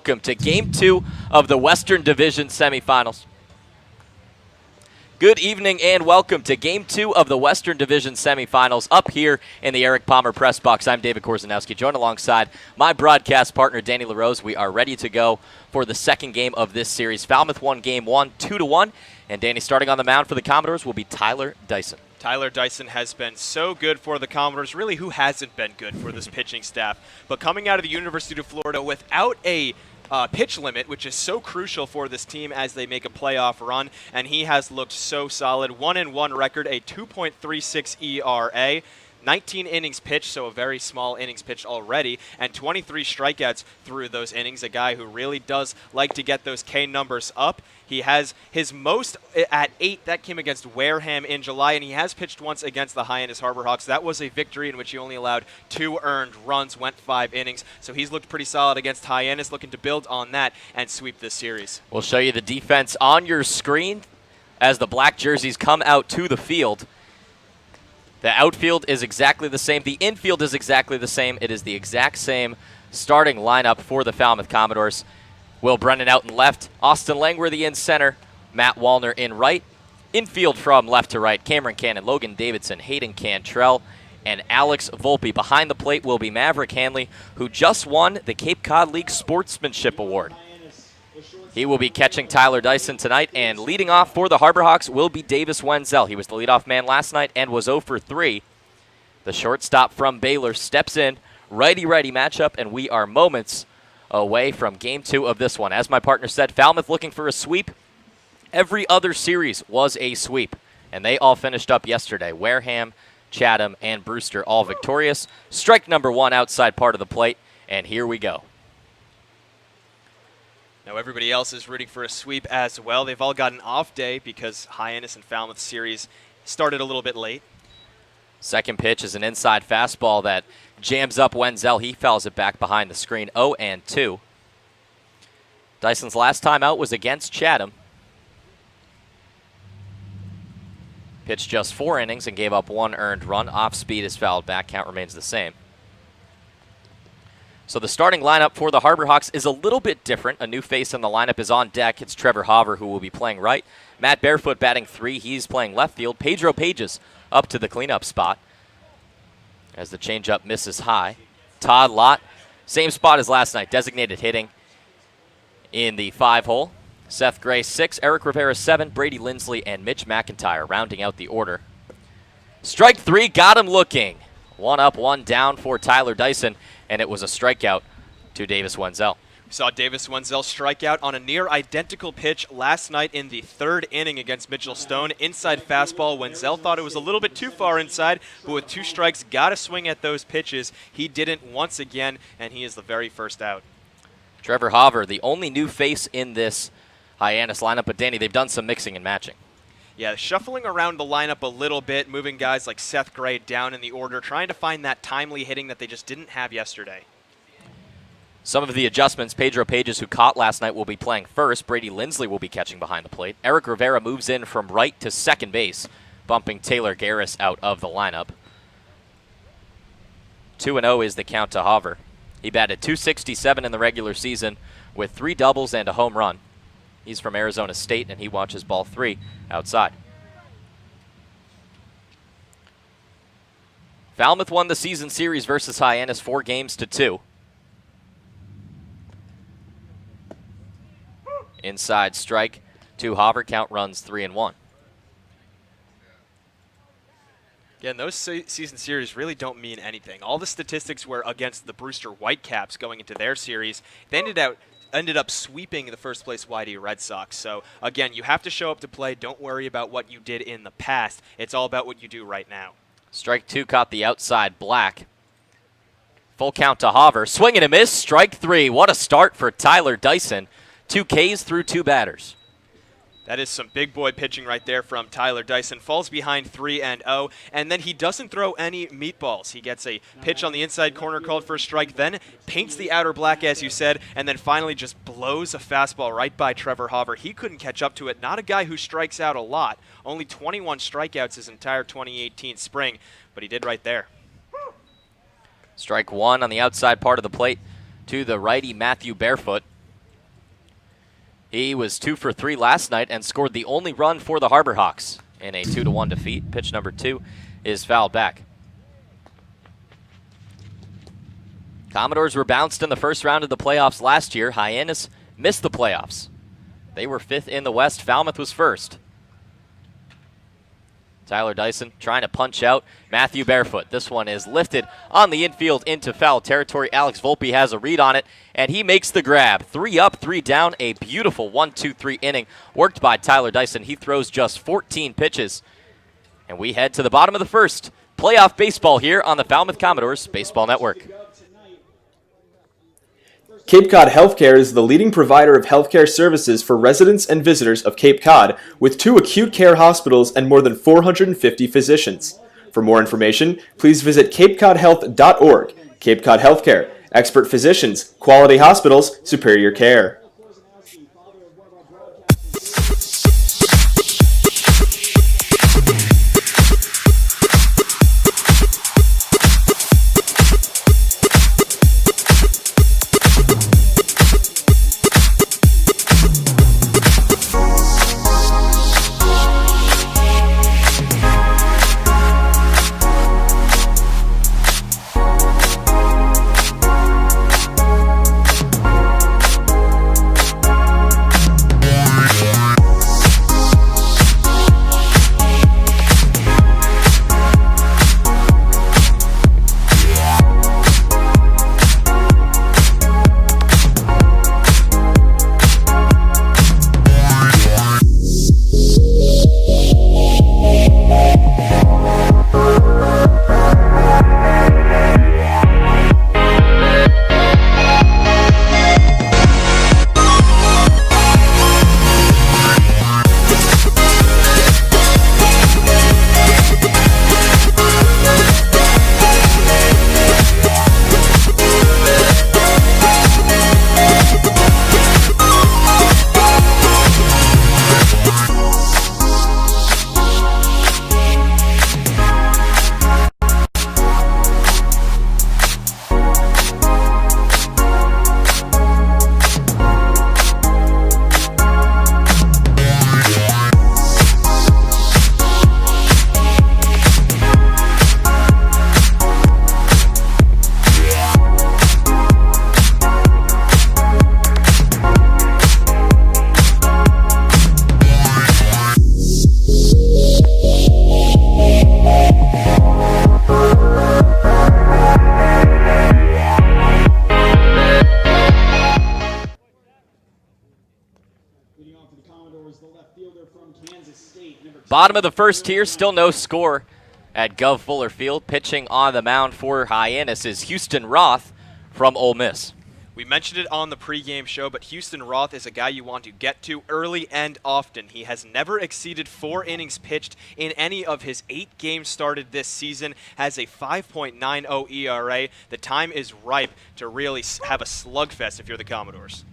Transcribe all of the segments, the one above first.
welcome to Game 2 of the Western Division Semifinals. Good evening and welcome to Game 2 of the Western Division Semifinals up here in the Eric Palmer Press Box. I'm David Korzanowski, joined alongside my broadcast partner, Danny LaRose. We are ready to go for the second game of this series. Falmouth won Game 1, 2-1, and Danny, starting on the mound for the Commodores will be Tyler Dyson. Tyler Dyson has been so good for the Commodores. Really, who hasn't been good for this pitching staff? But coming out of the University of Florida without a pitch limit, which is so crucial for this team as they make a playoff run, and he has looked so solid. 1-1 record, a 2.36 ERA. 19 innings pitched, so a very small innings pitched already, and 23 strikeouts through those innings. A guy who really does like to get those K numbers up. He has his most at 8. That came against Wareham in July, and he has pitched once against the Hyannis Harbor Hawks. That was a victory in which he only allowed 2 earned runs, went 5 innings. So he's looked pretty solid against Hyannis, looking to build on that and sweep this series. We'll show you the defense on your screen as the black jerseys come out to the field. The outfield is exactly the same. The infield is exactly the same. It is the exact same starting lineup for the Falmouth Commodores. Will Brennan out in left, Austin Langworthy in center, Matt Wallner in right. Infield from left to right, Cameron Cannon, Logan Davidson, Hayden Cantrell, and Alex Volpe. Behind the plate will be Maverick Hanley, who just won the Cape Cod League Sportsmanship Award. He will be catching Tyler Dyson tonight, and leading off for the Harbor Hawks will be Davis Wenzel. He was the leadoff man last night and was 0 for 3. The shortstop from Baylor steps in, righty-righty matchup, and we are moments away from Game 2 of this one. As my partner said, Falmouth looking for a sweep. Every other series was a sweep, and they all finished up yesterday. Wareham, Chatham, and Brewster all victorious. Strike number 1 outside part of the plate, and here we go. Now everybody else is rooting for a sweep as well. They've all got an off day because Hyannis and Falmouth series started a little bit late. Second pitch is an inside fastball that jams up Wenzel. He fouls it back behind the screen, 0-2. Dyson's last time out was against Chatham. Pitched just 4 innings and gave up 1 earned run. Off speed is fouled back. Count remains the same. So the starting lineup for the Harbor Hawks is a little bit different. A new face in the lineup is on deck. It's Trevor Hauver, who will be playing right. Matt Barefoot batting 3. He's playing left field. Pedro Pages up to the cleanup spot as the changeup misses high. Todd Lott, same spot as last night, designated hitting in the 5-hole. Seth Gray 6, Eric Rivera 7, Brady Lindsley, and Mitch McIntyre rounding out the order. Strike 3, got him looking. 1 up, 1 down for Tyler Dyson, and it was a strikeout to Davis Wenzel. We saw Davis Wenzel strike out on a near-identical pitch last night in the 3rd inning against Mitchell Stone. Inside fastball. Wenzel thought it was a little bit too far inside, but with 2 strikes, got to swing at those pitches. He didn't once again, and he is the very first out. Trevor Hauver, the only new face in this Hyannis lineup, but Danny, they've done some mixing and matching. Yeah, shuffling around the lineup a little bit, moving guys like Seth Gray down in the order, trying to find that timely hitting that they just didn't have yesterday. Some of the adjustments, Pedro Pages, who caught last night, will be playing first. Brady Lindsley will be catching behind the plate. Eric Rivera moves in from right to second base, bumping Taylor Garris out of the lineup. 2-0 is the count to Hauver. He batted .267 in the regular season with 3 doubles and a home run. He's from Arizona State, and he watches ball 3 outside. Falmouth won the season series versus Hyannis 4-2. Inside strike to Hauver. Count runs 3-1. Again, those season series really don't mean anything. All the statistics were against the Brewster Whitecaps going into their series. They ended up sweeping the first-place YD Red Sox. So, again, you have to show up to play. Don't worry about what you did in the past. It's all about what you do right now. Strike 2 caught the outside black. Full count to Hauver. Swing and a miss. Strike 3. What a start for Tyler Dyson. 2 Ks through 2 batters. That is some big boy pitching right there from Tyler Dyson. Falls behind 3-0, and then he doesn't throw any meatballs. He gets a pitch on the inside corner called for a strike, then paints the outer black, as you said, and then finally just blows a fastball right by Trevor Hauver. He couldn't catch up to it. Not a guy who strikes out a lot. Only 21 strikeouts his entire 2018 spring, but he did right there. Strike 1 on the outside part of the plate to the righty Matthew Barefoot. He was 2 for 3 last night and scored the only run for the Harbor Hawks in a 2-1 defeat. Pitch number 2 is fouled back. Commodores were bounced in the first round of the playoffs last year. Hyannis missed the playoffs. They were 5th in the West. Falmouth was 1st. Tyler Dyson trying to punch out Matthew Barefoot. This one is lifted on the infield into foul territory. Alex Volpe has a read on it, and he makes the grab. 3 up, 3 down. A beautiful 1-2-3 inning worked by Tyler Dyson. He throws just 14 pitches. And we head to the bottom of the first. Playoff baseball here on the Falmouth Commodores Baseball Network. Cape Cod Healthcare is the leading provider of healthcare services for residents and visitors of Cape Cod, with 2 acute care hospitals and more than 450 physicians. For more information, please visit capecodhealth.org. Cape Cod Healthcare, expert physicians, quality hospitals, superior care. Bottom of the first here, still no score at Gov Fuller Field. Pitching on the mound for Hyannis is Houston Roth from Ole Miss. We mentioned it on the pregame show, but Houston Roth is a guy you want to get to early and often. He has never exceeded 4 innings pitched in any of his 8 games started this season, has a 5.90 ERA. The time is ripe to really have a slugfest if you're the Commodores.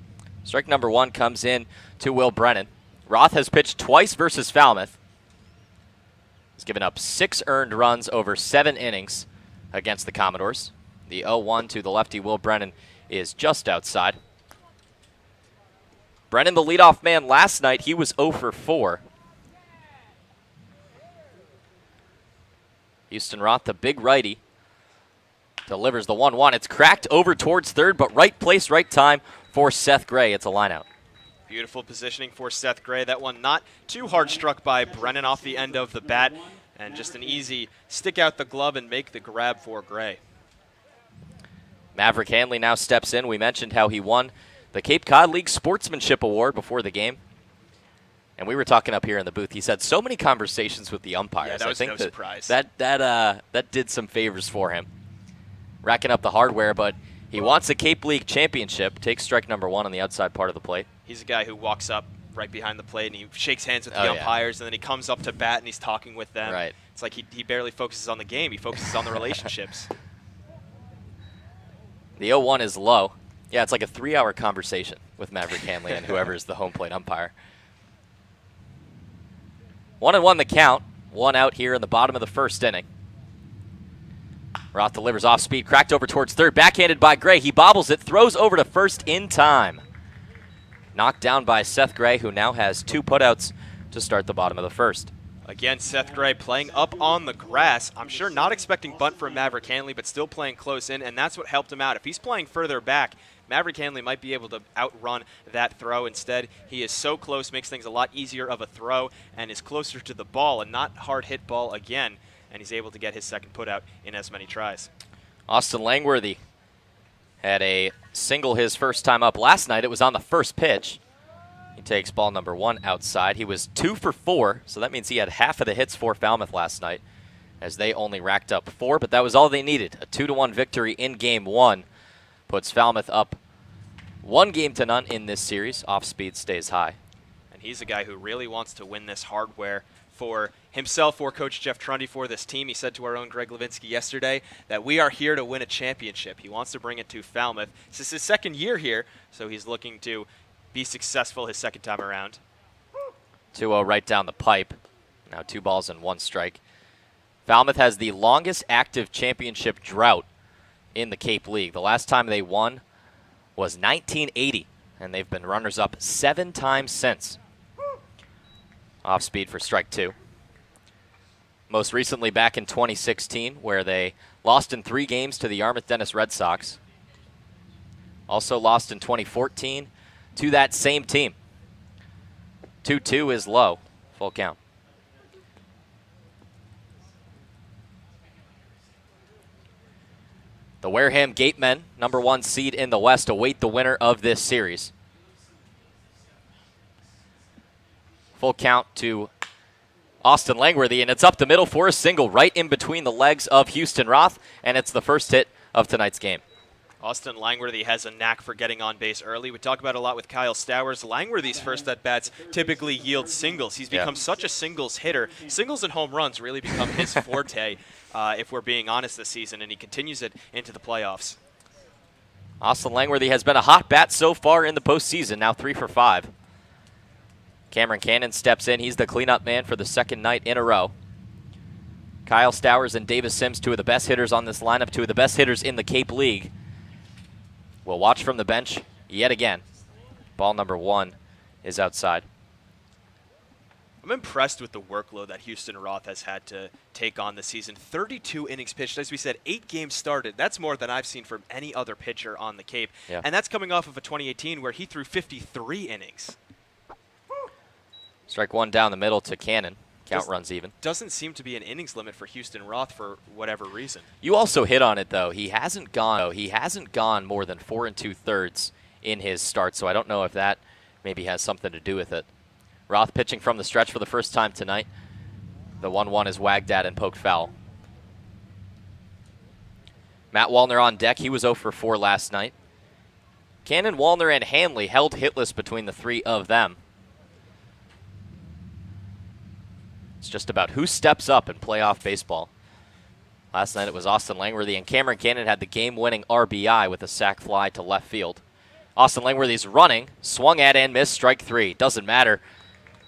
Strike number 1 comes in to Will Brennan. Roth has pitched twice versus Falmouth. He's given up 6 earned runs over 7 innings against the Commodores. The 0-1 to the lefty Will Brennan is just outside. Brennan, the leadoff man last night, he was 0 for 4. Houston Roth, the big righty, delivers the 1-1. It's cracked over towards third, but right place, right time for Seth Gray. It's a lineout. Beautiful positioning for Seth Gray. That one not too hard struck by Brennan off the end of the bat, and just an easy stick out the glove and make the grab for Gray. Maverick Hanley now steps in. We mentioned how he won the Cape Cod League Sportsmanship Award before the game. And we were talking up here in the booth. He's had so many conversations with the umpires. Yeah, that was I think no surprise. That did some favors for him. Racking up the hardware, but he wants a Cape League championship. Takes strike number 1 on the outside part of the plate. He's a guy who walks up right behind the plate and he shakes hands with the umpires, and then he comes up to bat and he's talking with them. Right. It's like he barely focuses on the game. He focuses on the relationships. The 0-1 is low. Yeah, it's like a 3-hour conversation with Maverick Hanley and whoever is the home plate umpire. 1-1 the count. 1 out here in the bottom of the first inning. Roth delivers off speed, cracked over towards third, backhanded by Gray. He bobbles it, throws over to first in time. knocked down by Seth Gray, who now has 2 putouts to start the bottom of the first. Again, Seth Gray playing up on the grass. I'm sure not expecting bunt from Maverick Hanley, but still playing close in, and that's what helped him out. If he's playing further back, Maverick Hanley might be able to outrun that throw. Instead, he is so close, makes things a lot easier of a throw, and is closer to the ball, and not hard hit ball again, and he's able to get his second putout in as many tries. Austin Langworthy had a single his first time up last night. It was on the first pitch. He takes ball number 1 outside. He was 2 for 4, so that means he had half of the hits for Falmouth last night, as they only racked up 4, but that was all they needed. A 2-1 victory in Game 1 puts Falmouth up 1-0 in this series. Off speed stays high. And he's a guy who really wants to win this hardware for himself, for Coach Jeff Trundy, for this team. He said to our own Greg Levinsky yesterday that we are here to win a championship. He wants to bring it to Falmouth. This is his second year here, so he's looking to be successful his second time around. 2-0 right down the pipe. Now 2 balls and 1 strike. Falmouth has the longest active championship drought in the Cape League. The last time they won was 1980, and they've been runners-up 7 times since. Off speed for strike 2. Most recently back in 2016, where they lost in 3 games to the Yarmouth Dennis Red Sox. Also lost in 2014 to that same team. 2-2 is low. Full count. The Wareham Gatemen, number 1 seed in the West, await the winner of this series. Full count to Austin Langworthy, and it's up the middle for a single right in between the legs of Houston Roth, and it's the first hit of tonight's game. Austin Langworthy has a knack for getting on base early. We talk about it a lot with Kyle Stowers. Langworthy's first at-bats typically yield singles. He's become such a singles hitter. Singles and home runs really become his forte, if we're being honest, this season, and he continues it into the playoffs. Austin Langworthy has been a hot bat so far in the postseason, now 3 for 5. Cameron Cannon steps in. He's the cleanup man for the second night in a row. Kyle Stowers and Davis Sims, 2 of the best hitters on this lineup, 2 of the best hitters in the Cape League. We'll watch from the bench yet again. Ball number 1 is outside. I'm impressed with the workload that Houston Roth has had to take on this season. 32 innings pitched. As we said, 8 games started. That's more than I've seen from any other pitcher on the Cape. Yeah. And that's coming off of a 2018 where he threw 53 innings. Strike 1 down the middle to Cannon. Count runs even. Doesn't seem to be an innings limit for Houston Roth for whatever reason. You also hit on it, though. He hasn't gone more than 4 2/3 in his start, so I don't know if that maybe has something to do with it. Roth pitching from the stretch for the first time tonight. The 1-1 is wagged at and poked foul. Matt Wallner on deck. He was 0 for 4 last night. Cannon, Wallner, and Hanley held hitless between the 3 of them. It's just about who steps up in playoff baseball. Last night it was Austin Langworthy, and Cameron Cannon had the game-winning RBI with a sac fly to left field. Austin Langworthy's running, swung at and missed, strike 3. Doesn't matter.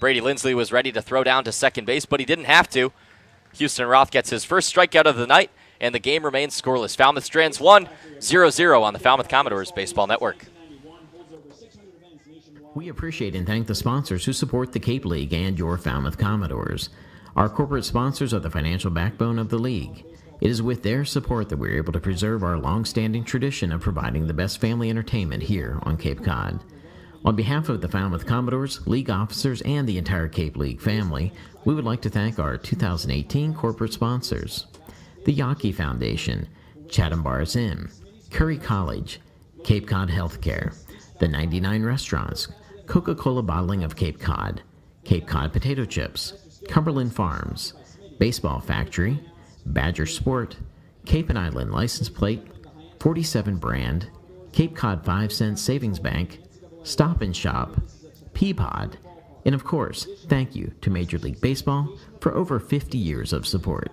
Brady Lindsley was ready to throw down to second base, but he didn't have to. Houston Roth gets his first strikeout of the night, and the game remains scoreless. Falmouth strands 1-0-0 on the Falmouth Commodores Baseball Network. We appreciate and thank the sponsors who support the Cape League and your Falmouth Commodores. Our corporate sponsors are the financial backbone of the league. It is with their support that we're able to preserve our long-standing tradition of providing the best family entertainment here on Cape Cod. On behalf of the Falmouth Commodores, league officers, and the entire Cape League family, we would like to thank our 2018 corporate sponsors: the Yawkey Foundation, Chatham Bars Inn, Curry College, Cape Cod Healthcare, the 99 Restaurants, Coca-Cola Bottling of Cape Cod Potato Chips, Cumberland Farms, Baseball Factory, Badger Sport, Cape and Island License Plate, 47 Brand, Cape Cod 5 Cent Savings Bank, Stop and Shop, Peapod, and of course, thank you to Major League Baseball for over 50 years of support.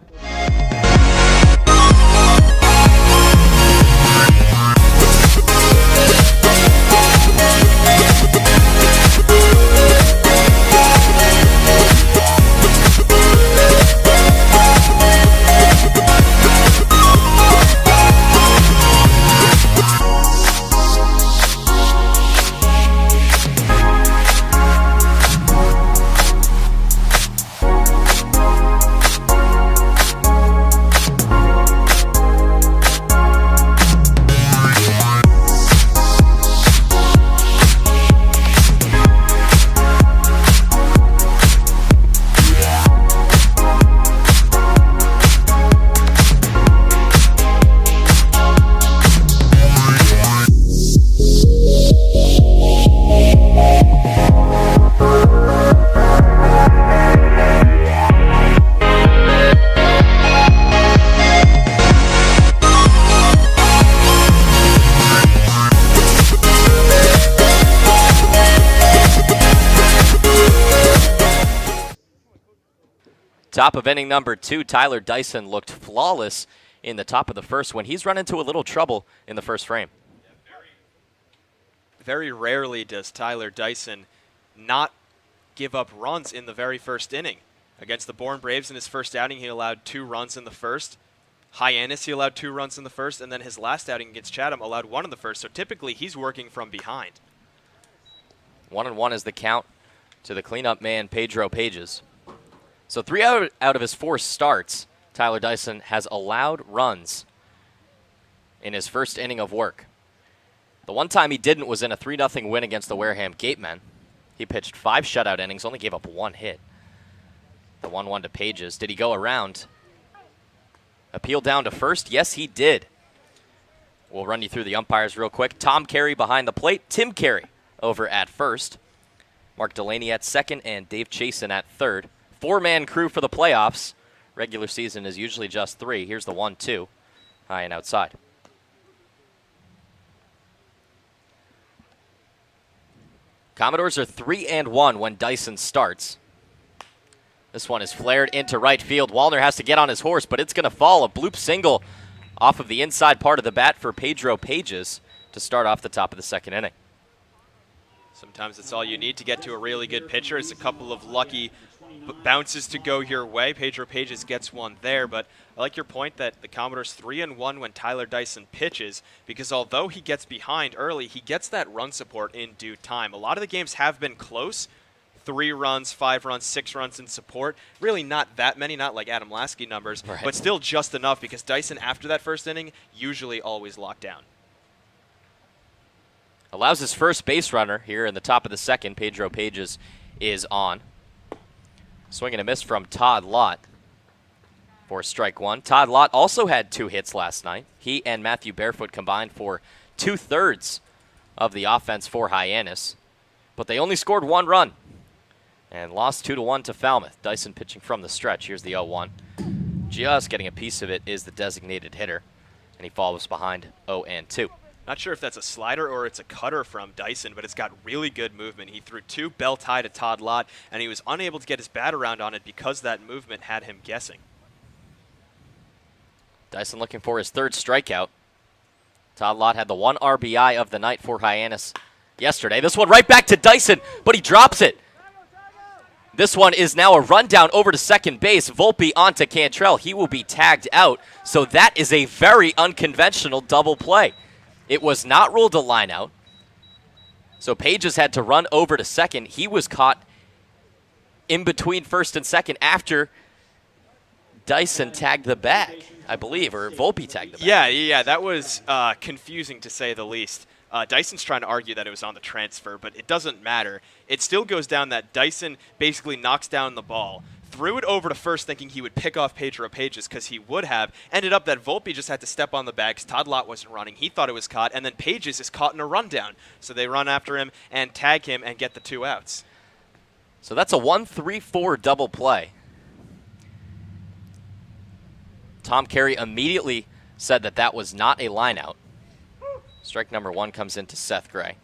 Top of inning number 2, Tyler Dyson looked flawless in the top of the first when he's run into a little trouble in the first frame. Very rarely does Tyler Dyson not give up runs in the very first inning. Against the Bourne Braves in his first outing, he allowed 2 runs in the first. Hyannis, he allowed 2 runs in the first, and then his last outing against Chatham allowed 1 in the first. So typically, he's working from behind. 1-1 is the count to the cleanup man, Pedro Pages. So 3 out of his 4 starts, Tyler Dyson has allowed runs in his first inning of work. The one time he didn't was in a 3-0 win against the Wareham Gatemen. He pitched 5 shutout innings, only gave up 1 hit. The 1-1 to Pages. Did he go around? Appeal down to first? Yes, he did. We'll run you through the umpires real quick. Tom Carey behind the plate. Tim Carey over at first. Mark Delaney at second and Dave Chasen at third. 4-man crew for the playoffs. Regular season is usually just 3. Here's the 1-2. High and outside. Commodores are 3-1 when Dyson starts. This one is flared into right field. Wallner has to get on his horse, but it's going to fall. A bloop single off of the inside part of the bat for Pedro Pages to start off the top of the second inning. Sometimes it's all you need to get to a really good pitcher. It's a couple of lucky bounces to go your way. Pedro Pages gets one there, but I like your point that the Commodores 3-1 when Tyler Dyson pitches, because although he gets behind early, he gets that run support in due time. A lot of the games have been close. 3 runs, 5 runs, 6 runs in support. Really not that many, not like Adam Lasky numbers, right, but still just enough because Dyson, after that first inning, usually always locked down. Allows his first base runner here in the top of the second. Pedro Pages is on. Swing and a miss from Todd Lott for strike 1. Todd Lott also had 2 hits last night. He and Matthew Barefoot combined for 2/3 of the offense for Hyannis, but they only scored 1 run and lost 2-1 to Falmouth. Dyson pitching from the stretch. Here's the 0-1. Just getting a piece of it is the designated hitter, and he follows behind 0-2. Not sure if that's a slider or it's a cutter from Dyson, but it's got really good movement. He threw 2 belt high to Todd Lott, and he was unable to get his bat around on it because that movement had him guessing. Dyson looking for his 3rd strikeout. Todd Lott had the 1 RBI of the night for Hyannis yesterday. This one right back to Dyson, but he drops it. This one is now a rundown over to second base. Volpe onto Cantrell. He will be tagged out, so that is a very unconventional double play. It was not ruled a line out, so Pages had to run over to second. He was caught in between first and second after Dyson tagged the bag, I believe, or Volpe tagged the bag. Yeah, that was confusing to say the least. Dyson's trying to argue that it was on the transfer, but it doesn't matter. It still goes down that Dyson basically knocks down the ball, threw it over to first thinking he would pick off Pedro Pages because he would have. Ended up that Volpe just had to step on the bag because Todd Lott wasn't running. He thought it was caught, and then Pages is caught in a rundown. So they run after him and tag him and get the 2 outs. So that's a 1-3-4 double play. Tom Carey immediately said that that was not a line out. Strike number 1 comes into Seth Gray.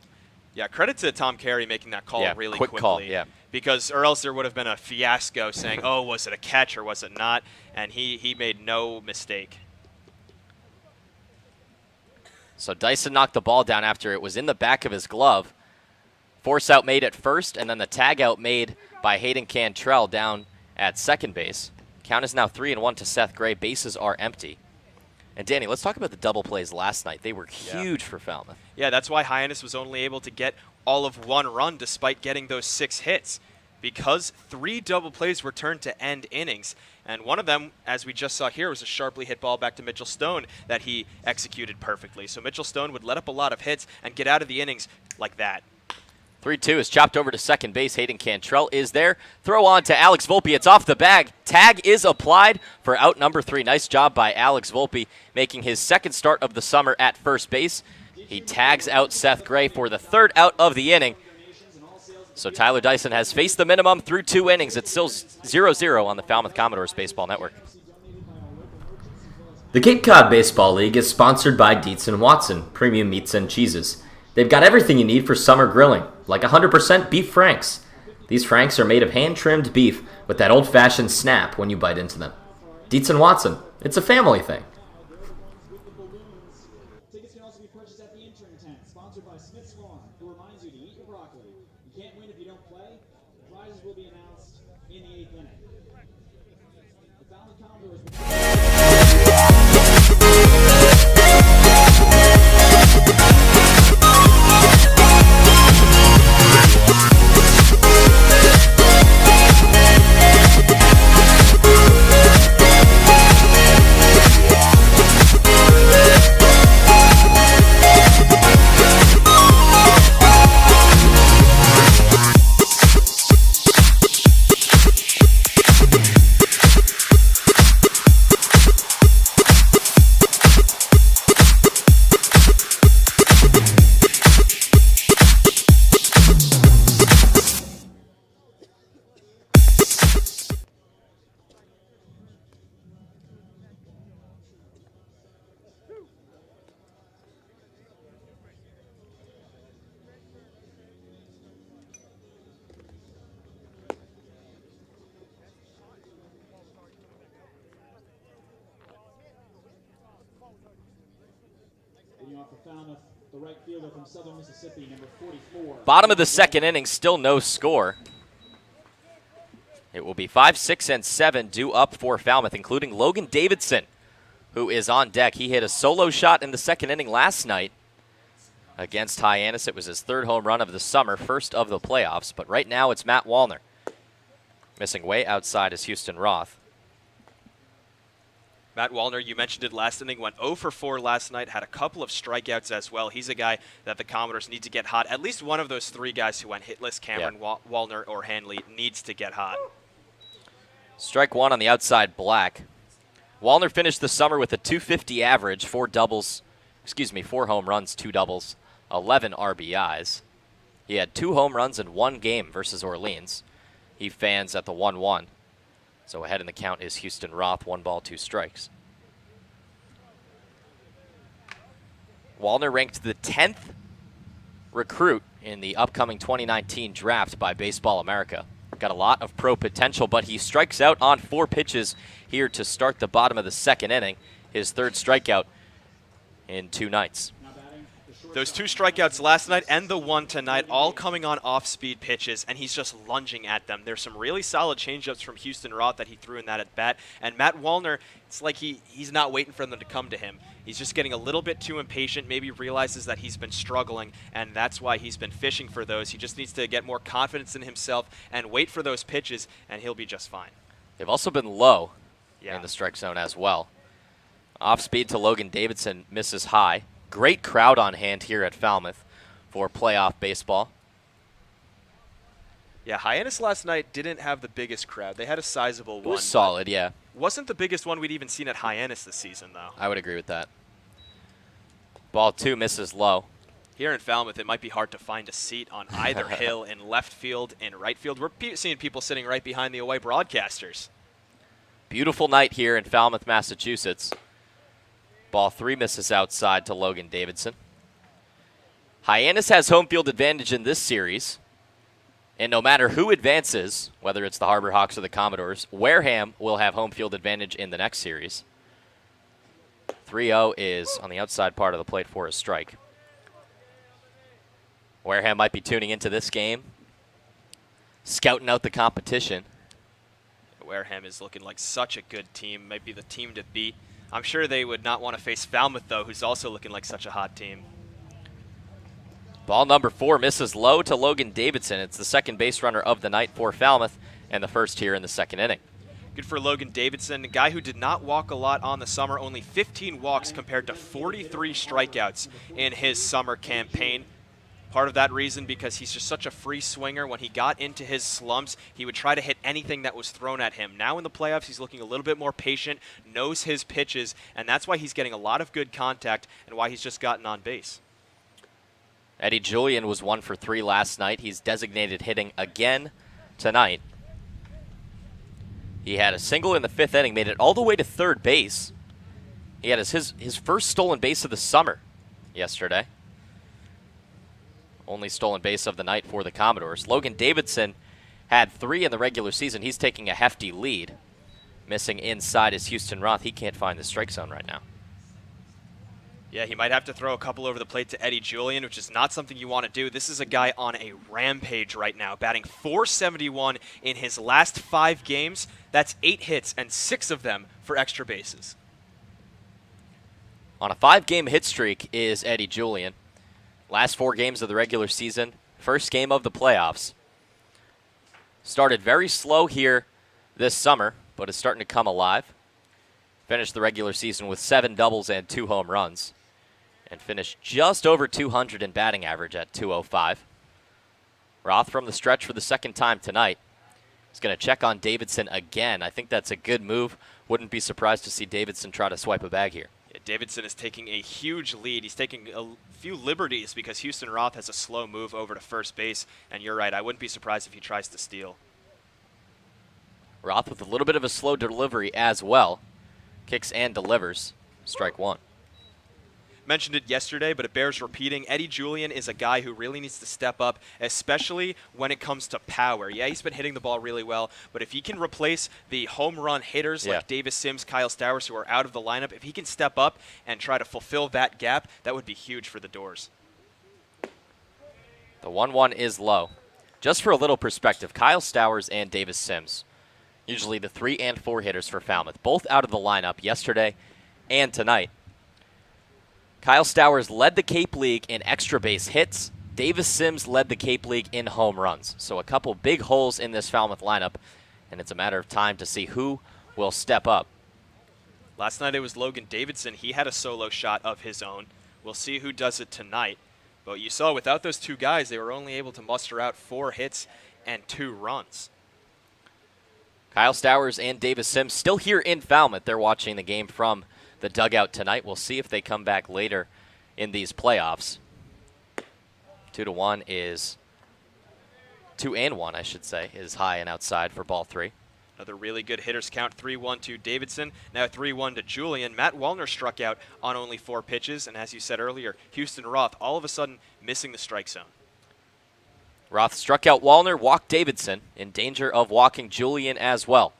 Yeah, credit to Tom Carey making that call really quick quickly. Call, yeah. Because, or else there would have been a fiasco saying, oh, was it a catch or was it not? And he made no mistake. So Dyson knocked the ball down after it was in the back of his glove. Force out made at first, and then the tag out made by Hayden Cantrell down at second base. Count is now 3-1 to Seth Gray. Bases are empty. And Danny, let's talk about the double plays last night. They were huge for Falmouth. Yeah, that's why Hyannis was only able to get all of 1 run despite getting those 6 hits, because 3 double plays were turned to end innings. And one of them, as we just saw here, was a sharply hit ball back to Mitchell Stone that he executed perfectly. So Mitchell Stone would let up a lot of hits and get out of the innings like that. 3-2 is chopped over to second base. Hayden Cantrell is there. Throw on to Alex Volpe. It's off the bag. Tag is applied for out number 3. Nice job by Alex Volpe, making his 2nd start of the summer at first base. He tags out Seth Gray for the 3rd out of the inning. So Tyler Dyson has faced the minimum through 2 innings. It's still 0-0 on the Falmouth Commodores Baseball Network. The Cape Cod Baseball League is sponsored by Dietz & Watson, premium meats and cheeses. They've got everything you need for summer grilling, like 100% beef franks. These franks are made of hand-trimmed beef with that old-fashioned snap when you bite into them. Dietz and Watson, it's a family thing. Tickets can also be purchased at the intern tent, sponsored by Smith's Farm, who reminds you to eat your broccoli. You can't win if you don't play. The prizes will be announced in the 8th inning. The Falmouth Commodores leading off for Falmouth, the right fielder from Southern Mississippi, number 44. Bottom of the second inning, still no score. It will be 5, 6, and 7 due up for Falmouth, including Logan Davidson, who is on deck. He hit a solo shot in the second inning last night against Hyannis. It was his 3rd home run of the summer, first of the playoffs. But right now it's Matt Wallner. Missing way outside is Houston Roth. Matt Wallner, you mentioned it last inning, went 0 for 4 last night, had a couple of strikeouts as well. He's a guy that the Commodores need to get hot. At least one of those 3 guys who went hitless, Cameron, Wallner, or Hanley, needs to get hot. Strike 1 on the outside, Black. Wallner finished the summer with a .250 average, 4 home runs, 2 doubles, 11 RBIs. He had 2 home runs in 1 game versus Orleans. He fans at the 1-1. So ahead in the count is Houston Roth, 1 ball, 2 strikes. Wallner ranked the 10th recruit in the upcoming 2019 draft by Baseball America. Got a lot of pro potential, but he strikes out on 4 pitches here to start the bottom of the second inning. His 3rd strikeout in 2 nights. Those 2 strikeouts last night and the 1 tonight, all coming on off-speed pitches, and he's just lunging at them. There's some really solid changeups from Houston Roth that he threw in that at-bat. And Matt Wallner, it's like he's not waiting for them to come to him. He's just getting a little bit too impatient, maybe realizes that he's been struggling, and that's why he's been fishing for those. He just needs to get more confidence in himself and wait for those pitches, and he'll be just fine. They've also been low in the strike zone as well. Off-speed to Logan Davidson, misses high. Great crowd on hand here at Falmouth for playoff baseball. Yeah, Hyannis last night didn't have the biggest crowd. They had a sizable one. It was solid, yeah. Wasn't the biggest one we'd even seen at Hyannis this season, though. I would agree with that. Ball 2 misses low. Here in Falmouth, it might be hard to find a seat on either hill in left field and right field. We're seeing people sitting right behind the away broadcasters. Beautiful night here in Falmouth, Massachusetts. Ball 3 misses outside to Logan Davidson. Hyannis has home field advantage in this series. And no matter who advances, whether it's the Harbor Hawks or the Commodores, Wareham will have home field advantage in the next series. 3-0 is on the outside part of the plate for a strike. Wareham might be tuning into this game, scouting out the competition. Wareham is looking like such a good team, might be the team to beat. I'm sure they would not want to face Falmouth, though, who's also looking like such a hot team. Ball number 4 misses low to Logan Davidson. It's the second base runner of the night for Falmouth, and the first here in the second inning. Good for Logan Davidson, a guy who did not walk a lot on the summer, only 15 walks compared to 43 strikeouts in his summer campaign. Part of that reason because he's just such a free swinger. When he got into his slumps, he would try to hit anything that was thrown at him. Now in the playoffs, he's looking a little bit more patient, knows his pitches, and that's why he's getting a lot of good contact and why he's just gotten on base. Eddie Julian was 1 for 3 last night. He's designated hitting again tonight. He had a single in the 5th inning, made it all the way to third base. He had his first stolen base of the summer yesterday. Only stolen base of the night for the Commodores. Logan Davidson had 3 in the regular season. He's taking a hefty lead. Missing inside is Houston Roth. He can't find the strike zone right now. Yeah, he might have to throw a couple over the plate to Eddie Julian, which is not something you want to do. This is a guy on a rampage right now, batting .471 in his last 5 games. That's 8 hits, and 6 of them for extra bases. On a 5-game hit streak is Eddie Julian. Last 4 games of the regular season, first game of the playoffs. Started very slow here this summer, but is starting to come alive. Finished the regular season with 7 doubles and 2 home runs. And finished just over 200 in batting average at .205. Roth from the stretch for the second time tonight. He's going to check on Davidson again. I think that's a good move. Wouldn't be surprised to see Davidson try to swipe a bag here. Yeah, Davidson is taking a huge lead. He's taking a few liberties because Houston Roth has a slow move over to first base. And you're right, I wouldn't be surprised if he tries to steal. Roth with a little bit of a slow delivery as well. Kicks and delivers. Strike 1. Mentioned it yesterday, but it bears repeating. Eddie Julian is a guy who really needs to step up, especially when it comes to power. Yeah, he's been hitting the ball really well, but if he can replace the home run hitters like Davis Sims, Kyle Stowers, who are out of the lineup, if he can step up and try to fulfill that gap, that would be huge for the Doors. The 1-1 is low. Just for a little perspective, Kyle Stowers and Davis Sims, usually the 3 and 4 hitters for Falmouth, both out of the lineup yesterday and tonight. Kyle Stowers led the Cape League in extra base hits. Davis Sims led the Cape League in home runs. So a couple big holes in this Falmouth lineup, and it's a matter of time to see who will step up. Last night it was Logan Davidson. He had a solo shot of his own. We'll see who does it tonight. But you saw without those 2 guys, they were only able to muster out 4 hits and 2 runs. Kyle Stowers and Davis Sims still here in Falmouth. They're watching the game from the dugout tonight. We'll see if they come back later in these playoffs. 2-1 is 2-1, I should say, is high and outside for ball 3. Another really good hitters count, 3-1 to Davidson, now 3-1 to Julian. Matt Wallner struck out on only 4 pitches, and as you said earlier, Houston Roth all of a sudden missing the strike zone. Roth struck out Wallner, walked Davidson, in danger of walking Julian as well.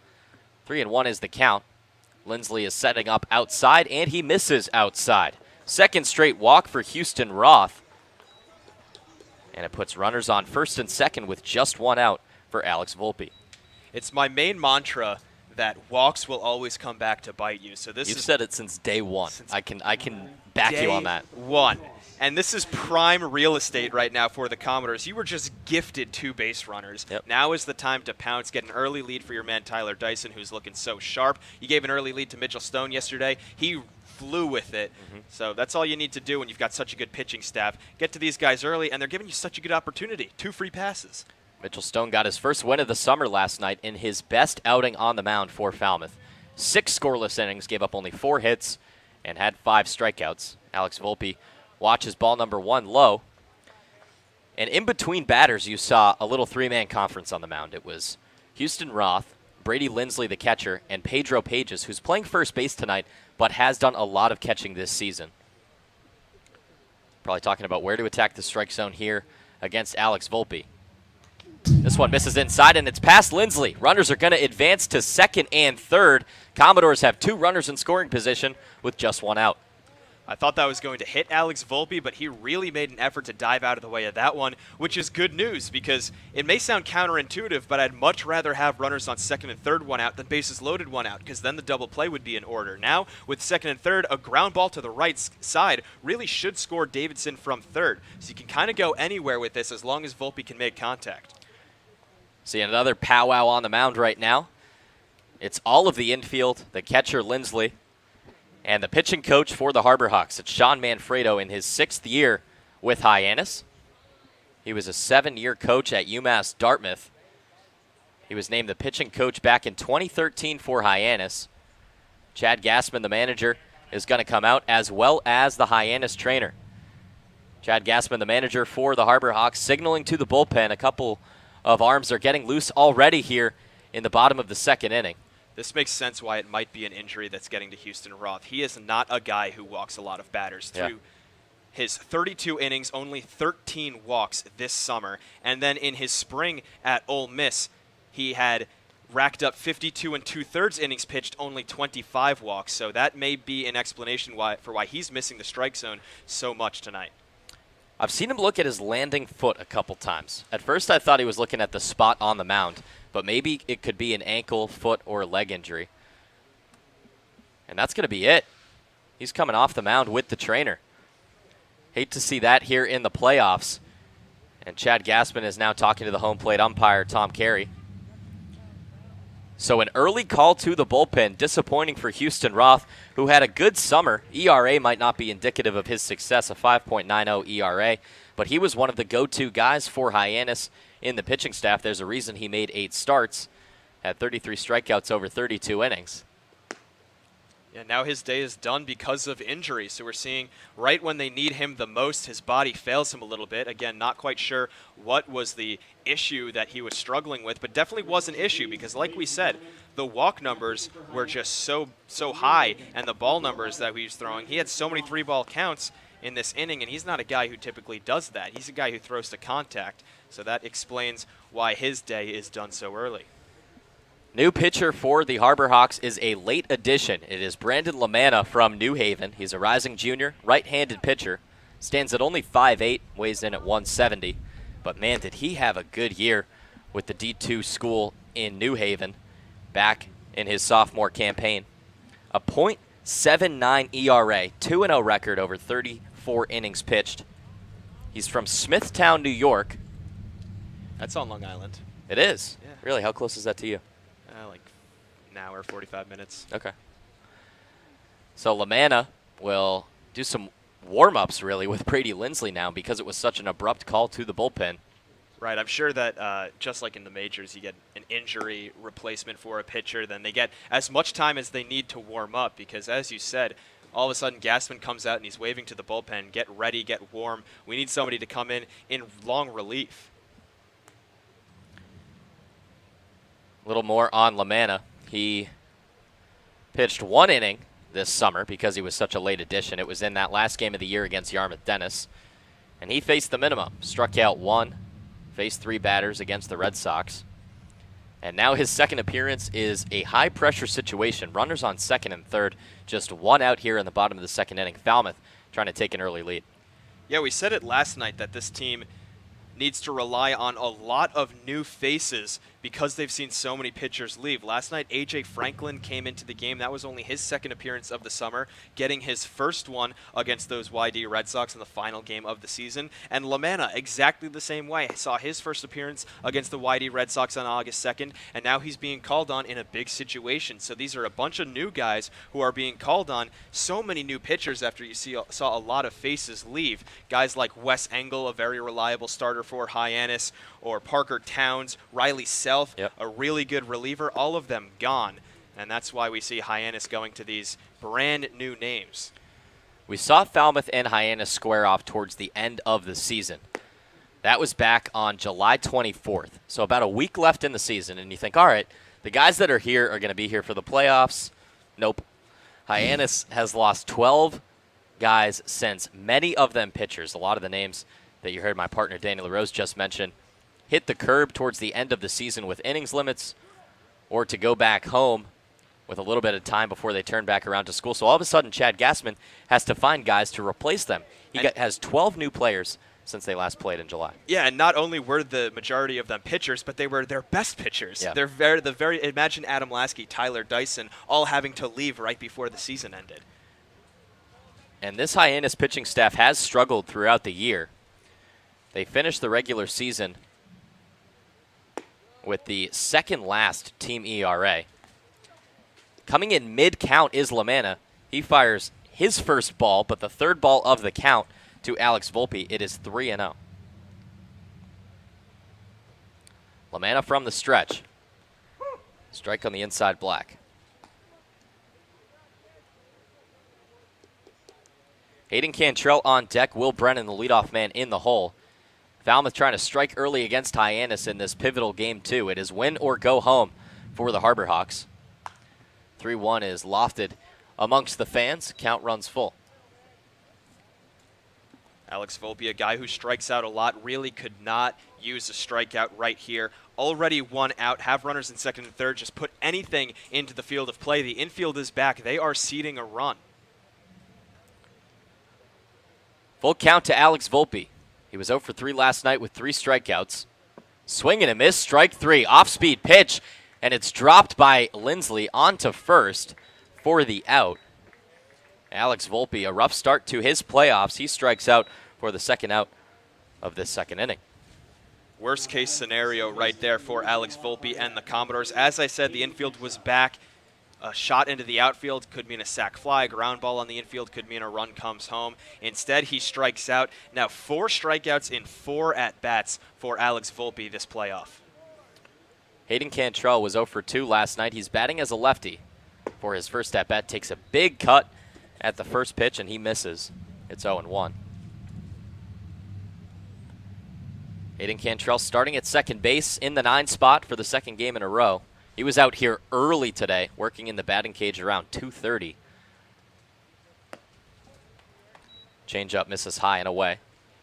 3-1 is the count. Lindsley is setting up outside, and he misses outside. Second straight walk for Houston Roth. And it puts runners on first and second with just 1 out for Alex Volpe. It's my main mantra that walks will always come back to bite you. So this You've said it since day 1. I can back you on that. Day 1. And this is prime real estate right now for the Commodores. You were just gifted 2 base runners. Yep. Now is the time to pounce, get an early lead for your man Tyler Dyson, who's looking so sharp. You gave an early lead to Mitchell Stone yesterday. He flew with it. So that's all you need to do when you've got such a good pitching staff. Get to these guys early, and they're giving you such a good opportunity. 2 free passes. Mitchell Stone got his first win of the summer last night in his best outing on the mound for Falmouth. 6 scoreless innings, gave up only 4 hits, and had 5 strikeouts. Alex Volpe watches ball number 1 low. And in between batters, you saw a little 3-man conference on the mound. It was Houston Roth, Brady Lindsley, the catcher, and Pedro Pages, who's playing first base tonight, but has done a lot of catching this season. Probably talking about where to attack the strike zone here against Alex Volpe. This one misses inside, and it's past Lindsley. Runners are going to advance to second and third. Commodores have 2 runners in scoring position with just 1 out. I thought that was going to hit Alex Volpe, but he really made an effort to dive out of the way of that one, which is good news because it may sound counterintuitive, but I'd much rather have runners on second and third 1 out than bases loaded 1 out, because then the double play would be in order. Now, with second and third, a ground ball to the right side really should score Davidson from third. So you can kind of go anywhere with this as long as Volpe can make contact. See another powwow on the mound right now. It's all of the infield, the catcher Lindsley, and the pitching coach for the Harbor Hawks. It's Sean Manfredo in his 6th year with Hyannis. He was a 7-year coach at UMass Dartmouth. He was named the pitching coach back in 2013 for Hyannis. Chad Gassman, the manager, is going to come out, as well as the Hyannis trainer. Chad Gassman, the manager for the Harbor Hawks, signaling to the bullpen. A couple of arms are getting loose already here in the bottom of the 2nd inning. This makes sense why it might be an injury that's getting to Houston Roth. He is not a guy who walks a lot of batters. Through his 32 innings, only 13 walks this summer. And then in his spring at Ole Miss, he had racked up 52 2/3 innings pitched, only 25 walks. So that may be an explanation for why he's missing the strike zone so much tonight. I've seen him look at his landing foot a couple times. At first I thought he was looking at the spot on the mound, but maybe it could be an ankle, foot, or leg injury. And that's going to be it. He's coming off the mound with the trainer. Hate to see that here in the playoffs. And Chad Gaspin is now talking to the home plate umpire, Tom Carey. So an early call to the bullpen, disappointing for Houston Roth, who had a good summer. ERA might not be indicative of his success, a 5.90 ERA, but he was one of the go-to guys for Hyannis in the pitching staff. There's a reason he made 8 starts, had 33 strikeouts over 32 innings. Yeah, now his day is done because of injury. So we're seeing right when they need him the most, his body fails him a little bit. Again, not quite sure what was the issue that he was struggling with, but definitely was an issue because, like we said, the walk numbers were just so high, and the ball numbers that he was throwing. He had so many 3-ball counts in this inning, and he's not a guy who typically does that. He's a guy who throws to contact. So that explains why his day is done so early. New pitcher for the Harbor Hawks is a late addition. It is Brandon Lamanna from New Haven. He's a rising junior, right-handed pitcher. Stands at only 5'8", weighs in at 170. But, man, did he have a good year with the D2 school in New Haven back in his sophomore campaign. A .79 ERA, 2-0 record over 34 innings pitched. He's from Smithtown, New York. That's on Long Island. It is? Yeah. Really? How close is that to you? Like an hour, 45 minutes. Okay. So Lamanna will do some warm-ups, really, with Brady Lindsley now because it was such an abrupt call to the bullpen. Right. I'm sure that just like in the majors, you get an injury replacement for a pitcher, then they get as much time as they need to warm up because, as you said, all of a sudden Gaspin comes out and he's waving to the bullpen, get ready, get warm. We need somebody to come in long relief. A little more on Lamanna. He pitched 1 inning this summer because he was such a late addition. It was in that last game of the year against Yarmouth Dennis. And he faced the minimum. Struck out 1, faced 3 batters against the Red Sox. And now his second appearance is a high-pressure situation. Runners on second and third. Just 1 out here in the bottom of the second inning. Falmouth trying to take an early lead. Yeah, we said it last night that this team needs to rely on a lot of new faces because they've seen so many pitchers leave. Last night, A.J. Franklin came into the game. That was only his second appearance of the summer, getting his first one against those YD Red Sox in the final game of the season. And Lamanna, exactly the same way, saw his first appearance against the YD Red Sox on August 2nd, and now he's being called on in a big situation. So these are a bunch of new guys who are being called on. So many new pitchers after you saw a lot of faces leave. Guys like Wes Engel, a very reliable starter for Hyannis, or Parker Towns, Riley Self, a really good reliever, all of them gone. And that's why we see Hyannis going to these brand new names. We saw Falmouth and Hyannis square off towards the end of the season. That was back on July 24th. So about a week left in the season, and you think, all right, the guys that are here are going to be here for the playoffs. Nope. Hyannis has lost 12 guys since, many of them pitchers. A lot of the names that you heard my partner Danny LaRose just mention hit the curb towards the end of the season with innings limits or to go back home with a little bit of time before they turn back around to school. So all of a sudden, Chad Gaspin has to find guys to replace them. He has 12 new players since they last played in July. Yeah, and not only were the majority of them pitchers, but they were their best pitchers. Yeah. They're imagine Adam Lasky, Tyler Dyson, all having to leave right before the season ended. And this Hyannis pitching staff has struggled throughout the year. They finished the regular season with the second last team ERA. Coming in mid-count is Lamanna. He fires his first ball, but the third ball of the count to Alex Volpe. It is 3-0. Lamanna from the stretch. Strike on the inside black. Hayden Cantrell on deck. Will Brennan, the leadoff man, in the hole. Falmouth trying to strike early against Hyannis in this pivotal game, too. It is win or go home for the Harbor Hawks. 3-1 is lofted amongst the fans. Count runs full. Alex Volpe, a guy who strikes out a lot, really could not use a strikeout right here. Already one out, have runners in second and third, just put anything into the field of play. The infield is back. They are seeding a run. Full count to Alex Volpe. He was 0 for 3 last night with 3 strikeouts. Swing and a miss, strike 3. Off-speed pitch, and it's dropped by Lindsley onto first for the out. Alex Volpe, a rough start to his playoffs. He strikes out for the second out of this second inning. Worst case scenario right there for Alex Volpe and the Commodores. As I said, the infield was back. A shot into the outfield could mean a sac fly. A ground ball on the infield could mean a run comes home. Instead, he strikes out. Now 4 strikeouts in 4 at-bats for Alex Volpe this playoff. Hayden Cantrell was 0 for 2 last night. He's batting as a lefty for his first at-bat. Takes a big cut at the first pitch, and he misses. It's 0-1. Hayden Cantrell starting at second base in the 9 spot for the second game in a row. He was out here early today, working in the batting cage around 2:30. Changeup misses high and away.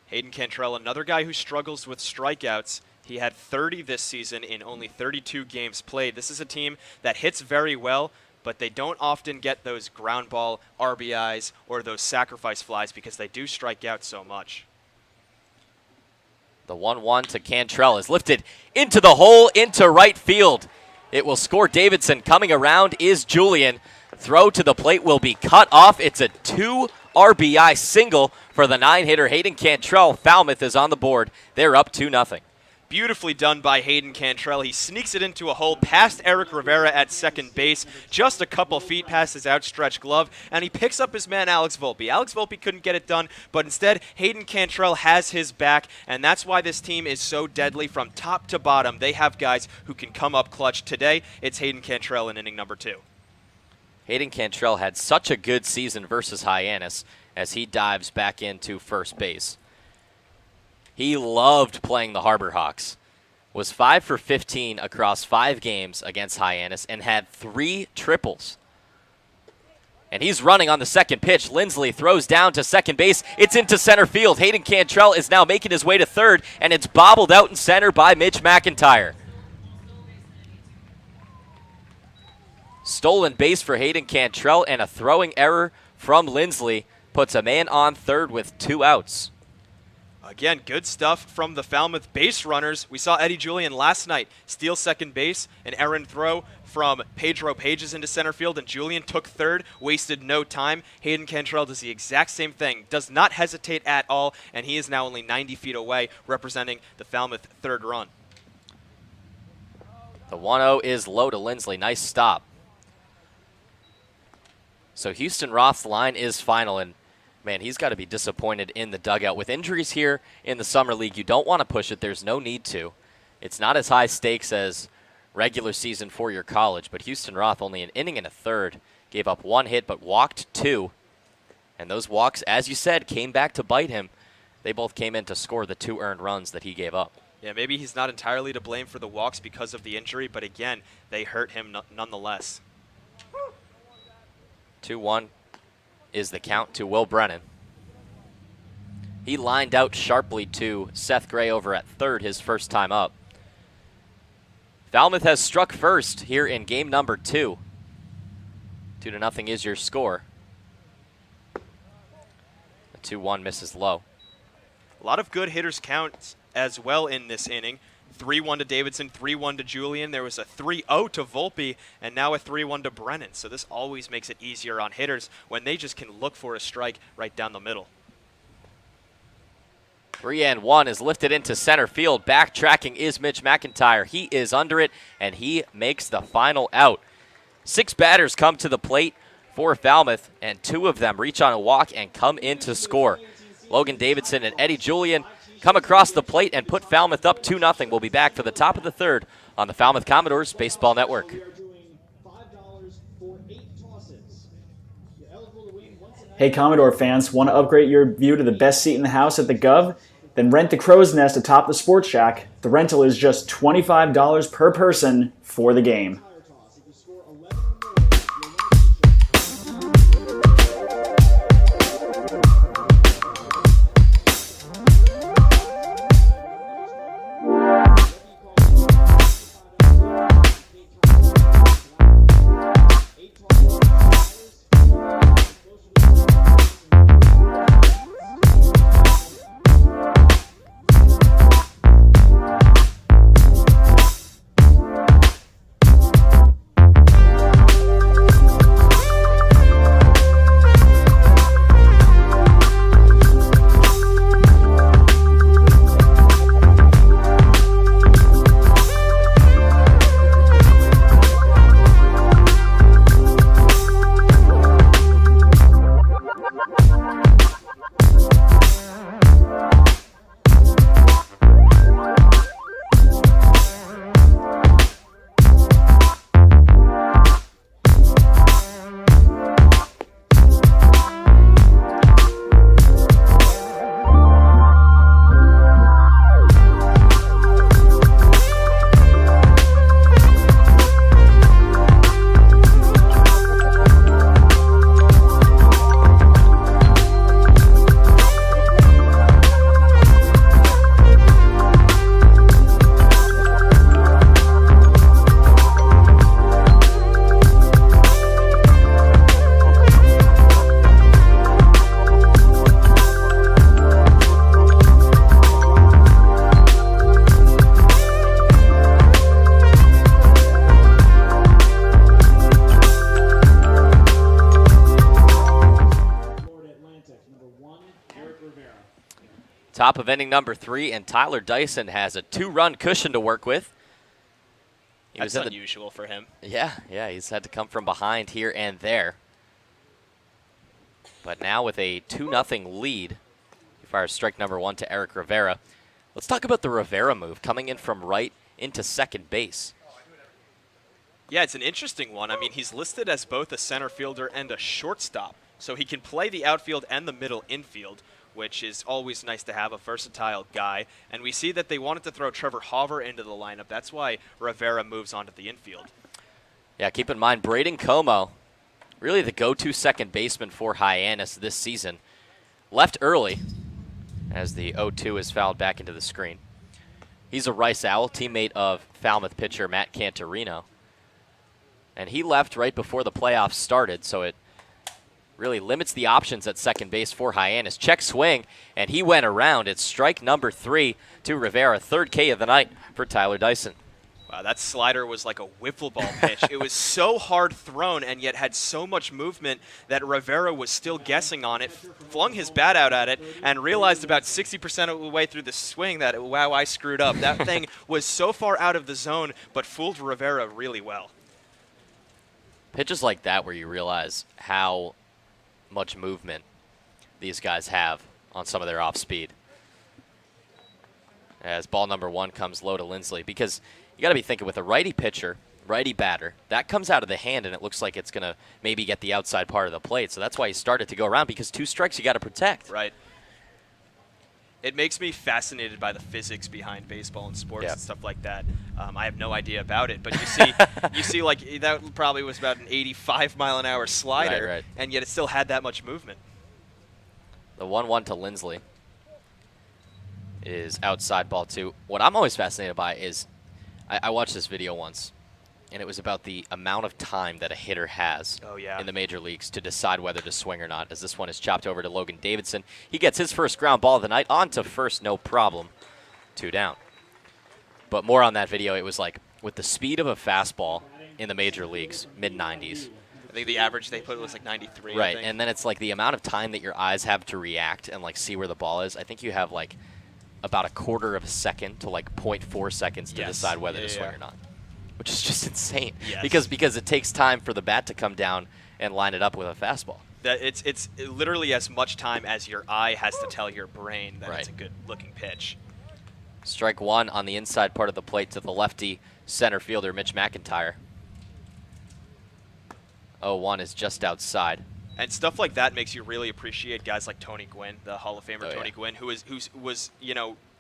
Hayden Cantrell, another guy who struggles with strikeouts. He had 30 this season in only 32 games played. This is a team that hits very well, but they don't often get those ground ball RBIs or those sacrifice flies because they do strike out so much. The 1-1 to Cantrell is lifted into the hole, into right field. It will score Davidson. Coming around is Julian. Throw to the plate will be cut off. It's a 2 RBI single for the 9-hitter Hayden Cantrell. Falmouth is on the board. They're up 2-0. Beautifully done by Hayden Cantrell. He sneaks it into a hole past Eric Rivera at second base, just a couple feet past his outstretched glove, and he picks up his man Alex Volpe. Alex Volpe couldn't get it done, but instead Hayden Cantrell has his back, and that's why this team is so deadly from top to bottom. They have guys who can come up clutch. Today, it's Hayden Cantrell in inning number 2. Hayden Cantrell had such a good season versus Hyannis as he dives back into first base. He loved playing the Harbor Hawks. Was 5 for 15 across 5 games against Hyannis and had 3 triples. And he's running on the second pitch. Lindsley throws down to second base. It's into center field. Hayden Cantrell is now making his way to third, and it's bobbled out in center by Mitch McIntyre. Stolen base for Hayden Cantrell, and a throwing error from Lindsley puts a man on third with 2 outs. Again, good stuff from the Falmouth base runners. We saw Eddie Julian last night steal second base, an errant throw from Pedro Pages into center field, and Julian took third, wasted no time. Hayden Cantrell does the exact same thing, does not hesitate at all, and he is now only 90 feet away, representing the Falmouth third run. The 1-0 is low to Lindsley. Nice stop. So Houston Roth's line is final, and man, he's got to be disappointed in the dugout. With injuries here in the Summer League, you don't want to push it. There's no need to. It's not as high stakes as regular season for your college, but Houston Roth, only an inning and a third, gave up 1 hit but walked 2. And those walks, as you said, came back to bite him. They both came in to score the 2 earned runs that he gave up. Yeah, maybe he's not entirely to blame for the walks because of the injury, but again, they hurt him nonetheless. 2-1 is the count to Will Brennan. He lined out sharply to Seth Gray over at third his first time up. Falmouth has struck first here in game number 2. 2-0 is your score. The 2-1 misses low. A lot of good hitters counts as well in this inning. 3-1 to Davidson, 3-1 to Julian. There was a 3-0 to Volpe, and now a 3-1 to Brennan. So this always makes it easier on hitters when they just can look for a strike right down the middle. 3-1 is lifted into center field. Backtracking is Mitch McIntyre. He is under it, and he makes the final out. 6 batters come to the plate for Falmouth, and 2 of them reach on a walk and come in to score. Logan Davidson and Eddie Julian come across the plate and put Falmouth up 2-0. We'll be back for the top of the third on the Falmouth Commodores Baseball Network. Hey Commodore fans, want to upgrade your view to the best seat in the house at the Gov? Then rent the Crow's Nest atop the Sports Shack. The rental is just $25 per person for the game. Top of inning number 3, and Tyler Dyson has a 2-run cushion to work with. That's unusual for him. Yeah, he's had to come from behind here and there. But now with a 2-0 lead, he fires strike number 1 to Eric Rivera. Let's talk about the Rivera move, coming in from right into second base. Yeah, it's an interesting one. I mean, he's listed as both a center fielder and a shortstop, so he can play the outfield and the middle infield, which is always nice to have, a versatile guy. And we see that they wanted to throw Trevor Hauver into the lineup. That's why Rivera moves on to the infield. Yeah, keep in mind, Braden Como, really the go-to second baseman for Hyannis this season, left early as the 0-2 is fouled back into the screen. He's a Rice Owl, teammate of Falmouth pitcher Matt Cantorino. And he left right before the playoffs started, so it really limits the options at second base for Hyannis. Check swing, and he went around. It's strike number 3 to Rivera, 3rd K of the night for Tyler Dyson. Wow, that slider was like a wiffle ball pitch. It was so hard thrown and yet had so much movement that Rivera was still guessing on it, flung his bat out at it, and realized about 60% of the way through the swing that, wow, I screwed up. That thing was so far out of the zone, but fooled Rivera really well. Pitches like that where you realize how much movement these guys have on some of their off speed. As ball number 1 comes low to Lindsley, because you got to be thinking with a righty pitcher, righty batter, that comes out of the hand and it looks like it's going to maybe get the outside part of the plate. So that's why he started to go around, because 2 strikes you got to protect. Right. It makes me fascinated by the physics behind baseball and sports and stuff like that. I have no idea about it, but you see, like that probably was about an 85-mile-an-hour slider, right. And yet it still had that much movement. The 1-1 to Lindsley is outside ball 2. What I'm always fascinated by is I watched this video once, and it was about the amount of time that a hitter has in the major leagues to decide whether to swing or not, as this one is chopped over to Logan Davidson. He gets his first ground ball of the night, on to first, no problem, 2 down. But more on that video, it was like, with the speed of a fastball in the major leagues, mid-90s. I think the average they put was like 93. Right, and then it's like the amount of time that your eyes have to react and like see where the ball is. I think you have like about a quarter of a second to like 0.4 seconds to decide whether to swing or not, which is just insane. Because it takes time for the bat to come down and line it up with a fastball. That it's literally as much time as your eye has to tell your brain that it's a good-looking pitch. Strike 1 on the inside part of the plate to the lefty center fielder, Mitch McIntyre. 0-1 is just outside. And stuff like that makes you really appreciate guys like Tony Gwynn, the Hall of Famer Tony Gwynn, who was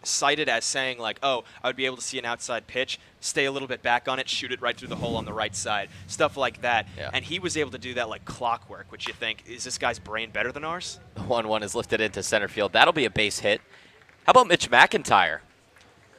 cited as saying like, oh, I would be able to see an outside pitch, stay a little bit back on it, shoot it right through the hole on the right side, stuff like that. And he was able to do that like clockwork, which you think, is this guy's brain better than ours? The 1-1 is lifted into center field. That'll be a base hit. How about Mitch McIntyre?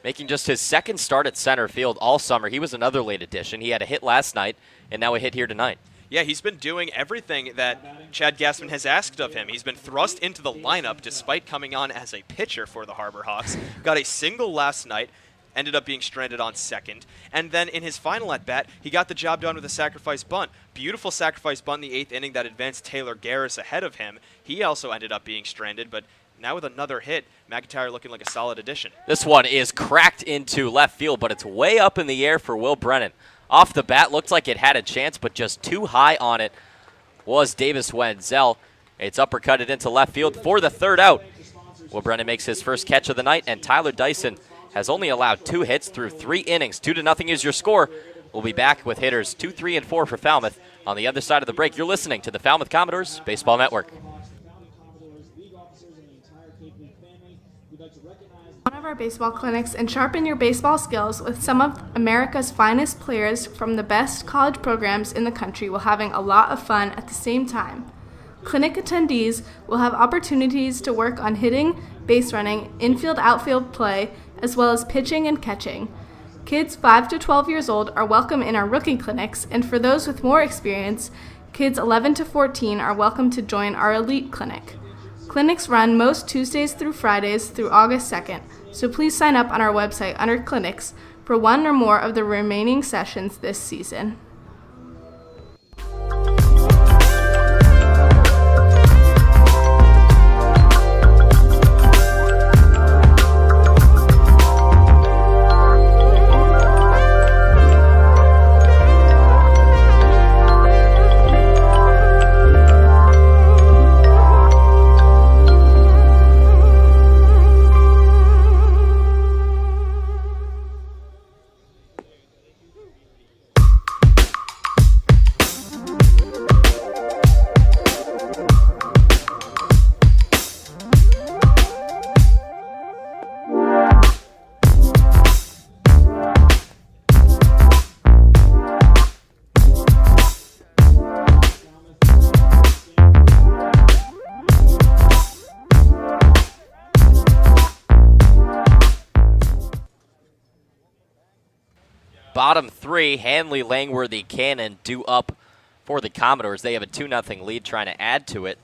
Making just his 2nd start at center field all summer. He was another late addition. He had a hit last night, and now a hit here tonight. Yeah, he's been doing everything that Chad Gassman has asked of him. He's been thrust into the lineup despite coming on as a pitcher for the Harbor Hawks. Got a single last night, ended up being stranded on second. And then in his final at-bat, he got the job done with a sacrifice bunt. Beautiful sacrifice bunt in the 8th inning that advanced Taylor Garris ahead of him. He also ended up being stranded, but now with another hit, McIntyre looking like a solid addition. This one is cracked into left field, but it's way up in the air for Will Brennan. Off the bat, looked like it had a chance, but just too high on it was Davis Wenzel. It's uppercutted into left field for the 3rd out. Will Brennan makes his first catch of the night, and Tyler Dyson has only allowed 2 hits through 3 innings. 2-0 is your score. We'll be back with hitters 2, 3, and 4 for Falmouth on the other side of the break. You're listening to the Falmouth Commodores Baseball Network. One of our baseball clinics and sharpen your baseball skills with some of America's finest players from the best college programs in the country while having a lot of fun at the same time. Clinic attendees will have opportunities to work on hitting, base running, infield-outfield play, as well as pitching and catching. Kids 5 to 12 years old are welcome in our rookie clinics, and for those with more experience, kids 11 to 14 are welcome to join our elite clinic. Clinics run most Tuesdays through Fridays through August 2nd, so please sign up on our website under clinics for one or more of the remaining sessions this season. bottom three, Hanley, Langworthy, Cannon due up for the Commodores. They have a 2-0 lead, trying to add to it.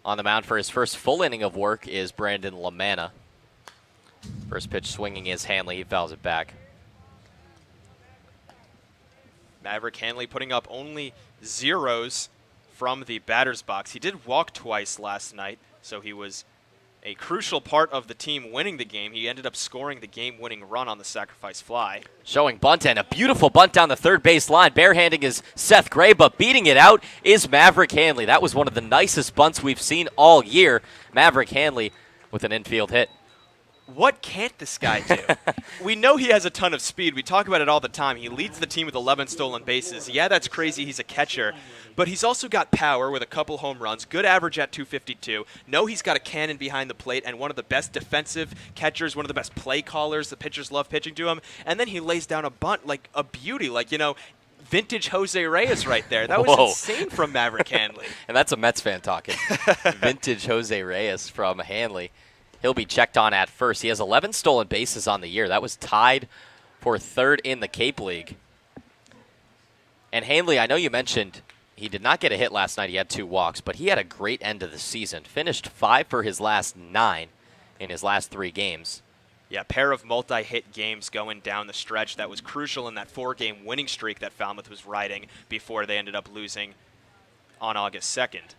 On the mound for his first full inning of work is Brandon Lamanna. First pitch swinging is Hanley. He fouls it back. Maverick Hanley putting up only zeros from the batter's box. He did walk twice last night, so he was a crucial part of the team winning the game. He ended up scoring the game-winning run on the sacrifice fly. Showing bunt, and a beautiful bunt down the third base line. Barehanding is Seth Gray, but beating it out is Maverick Hanley. That was one of the nicest bunts we've seen all year. Maverick Hanley with an infield hit. What can't this guy do? We know he has a ton of speed. We talk about it all the time. He leads the team with 11 stolen bases. Yeah, that's crazy. He's a catcher. But he's also got power with a couple home runs, good average at 252. Know he's got a cannon behind the plate and one of the best defensive catchers, one of the best play callers. The pitchers love pitching to him. And then he lays down a bunt like a beauty, like, you know, vintage Jose Reyes right there. That was insane from Maverick Hanley. And that's a Mets fan talking. Vintage Jose Reyes from Hanley. He'll be checked on at first. He has 11 stolen bases on the year. That was tied for third in the Cape League. And Hanley, I know you mentioned he did not get a hit last night. He had 2 walks, but he had a great end of the season. Finished 5 for his last 9 in his last 3 games. Yeah, pair of multi-hit games going down the stretch. That was crucial in that 4-game winning streak that Falmouth was riding before they ended up losing on August 2nd.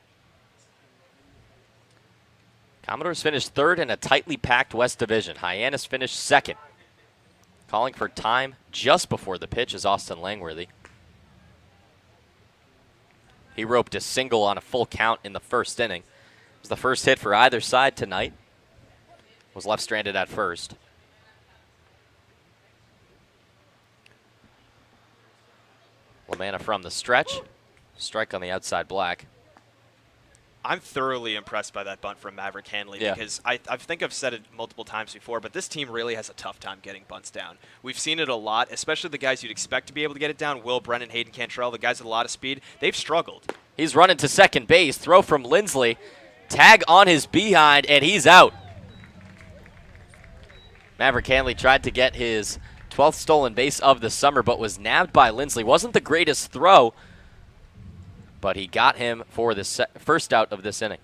Commodores finished third in a tightly packed West Division. Hyannis finished second. Calling for time just before the pitch is Austin Langworthy. He roped a single on a full count in the first inning. It was the first hit for either side tonight. Was left stranded at first. Lamanna from the stretch. Strike on the outside black. I'm thoroughly impressed by that bunt from Maverick Hanley because I think I've said it multiple times before, but this team really has a tough time getting bunts down. We've seen it a lot, especially the guys you'd expect to be able to get it down. Will Brennan, Hayden Cantrell, the guys with a lot of speed, they've struggled. He's running to second base. Throw from Lindsley. Tag on his behind, and he's out. Maverick Hanley tried to get his 12th stolen base of the summer, but was nabbed by Lindsley. Wasn't the greatest throw, but he got him for the first out of this inning.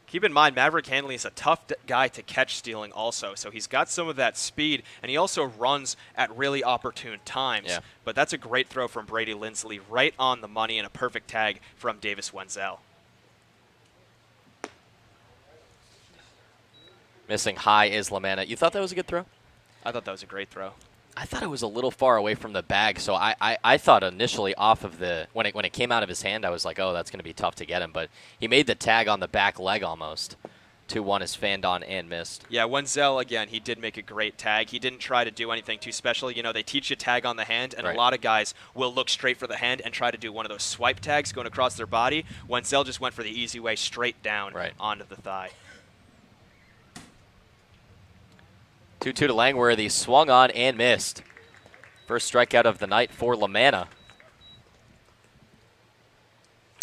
Keep in mind, Maverick Hanley is a tough guy to catch stealing also, so he's got some of that speed, and he also runs at really opportune times. Yeah. But that's a great throw from Brady Lindsley, right on the money, and a perfect tag from Davis Wenzel. Missing high is Lamanna. You thought that was a good throw? I thought that was a great throw. I thought it was a little far away from the bag, so I thought initially off of the when it came out of his hand, I was like, oh, that's going to be tough to get him. But he made the tag on the back leg almost. 2-1 is fanned on and missed. Yeah, Wenzel, again, he did make a great tag. He didn't try to do anything too special. You know, they teach you tag on the hand, and right. A lot of guys will look straight for the hand and try to do one of those swipe tags going across their body. Wenzel just went for the easy way straight down onto the thigh. 2-2 to Langworthy, swung on and missed. First strikeout of the night for Lamanna.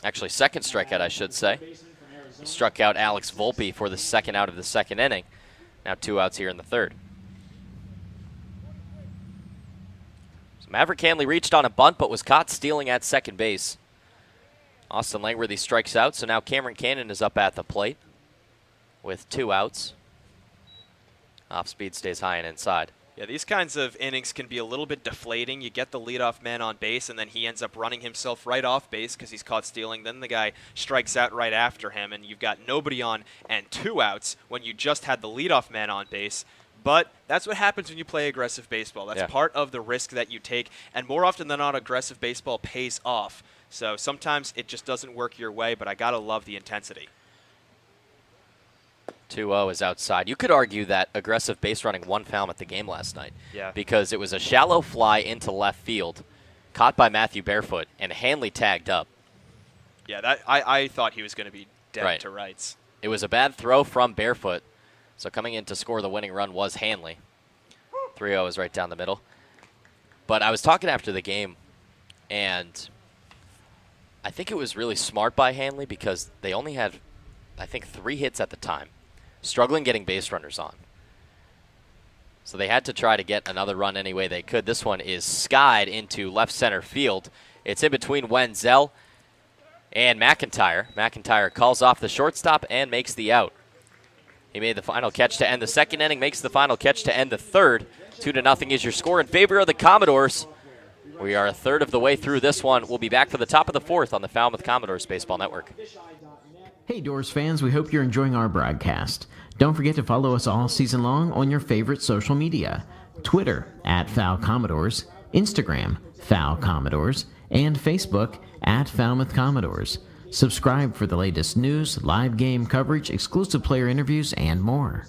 Actually, second strikeout, I should say. He struck out Alex Volpe for the second out of the second inning. Now 2 outs here in the third. So Maverick Hanley reached on a bunt, but was caught stealing at second base. Austin Langworthy strikes out, so now Cameron Cannon is up at the plate with 2 outs. Off speed stays high and inside. Yeah, these kinds of innings can be a little bit deflating. You get the leadoff man on base, and then he ends up running himself right off base because he's caught stealing. Then the guy strikes out right after him, and you've got nobody on and 2 outs when you just had the leadoff man on base. But that's what happens when you play aggressive baseball. That's part of the risk that you take, and more often than not, aggressive baseball pays off. So sometimes it just doesn't work your way, but I got to love the intensity. 2-0 is outside. You could argue that aggressive base running won Falmouth the game last night. Yeah. Because it was a shallow fly into left field, caught by Matthew Barefoot, and Hanley tagged up. Yeah, that I thought he was going to be dead to rights. It was a bad throw from Barefoot, so coming in to score the winning run was Hanley. 3-0 is right down the middle. But I was talking after the game, and I think it was really smart by Hanley because they only had, I think, 3 hits at the time. Struggling getting base runners on. So they had to try to get another run any way they could. This one is skied into left center field. It's in between Wenzel and McIntyre. McIntyre calls off the shortstop and makes the out. He made the final catch to end the second inning, makes the final catch to end the third. 2-0 is your score in favor of the Commodores. We are a third of the way through this one. We'll be back for the top of the fourth on the Falmouth Commodores Baseball Network. Hey Doors fans, we hope you're enjoying our broadcast. Don't forget to follow us all season long on your favorite social media. Twitter @FalCommodores, Instagram FalCommodores, and Facebook @Falmouth Commodores. Subscribe for the latest news, live game coverage, exclusive player interviews, and more.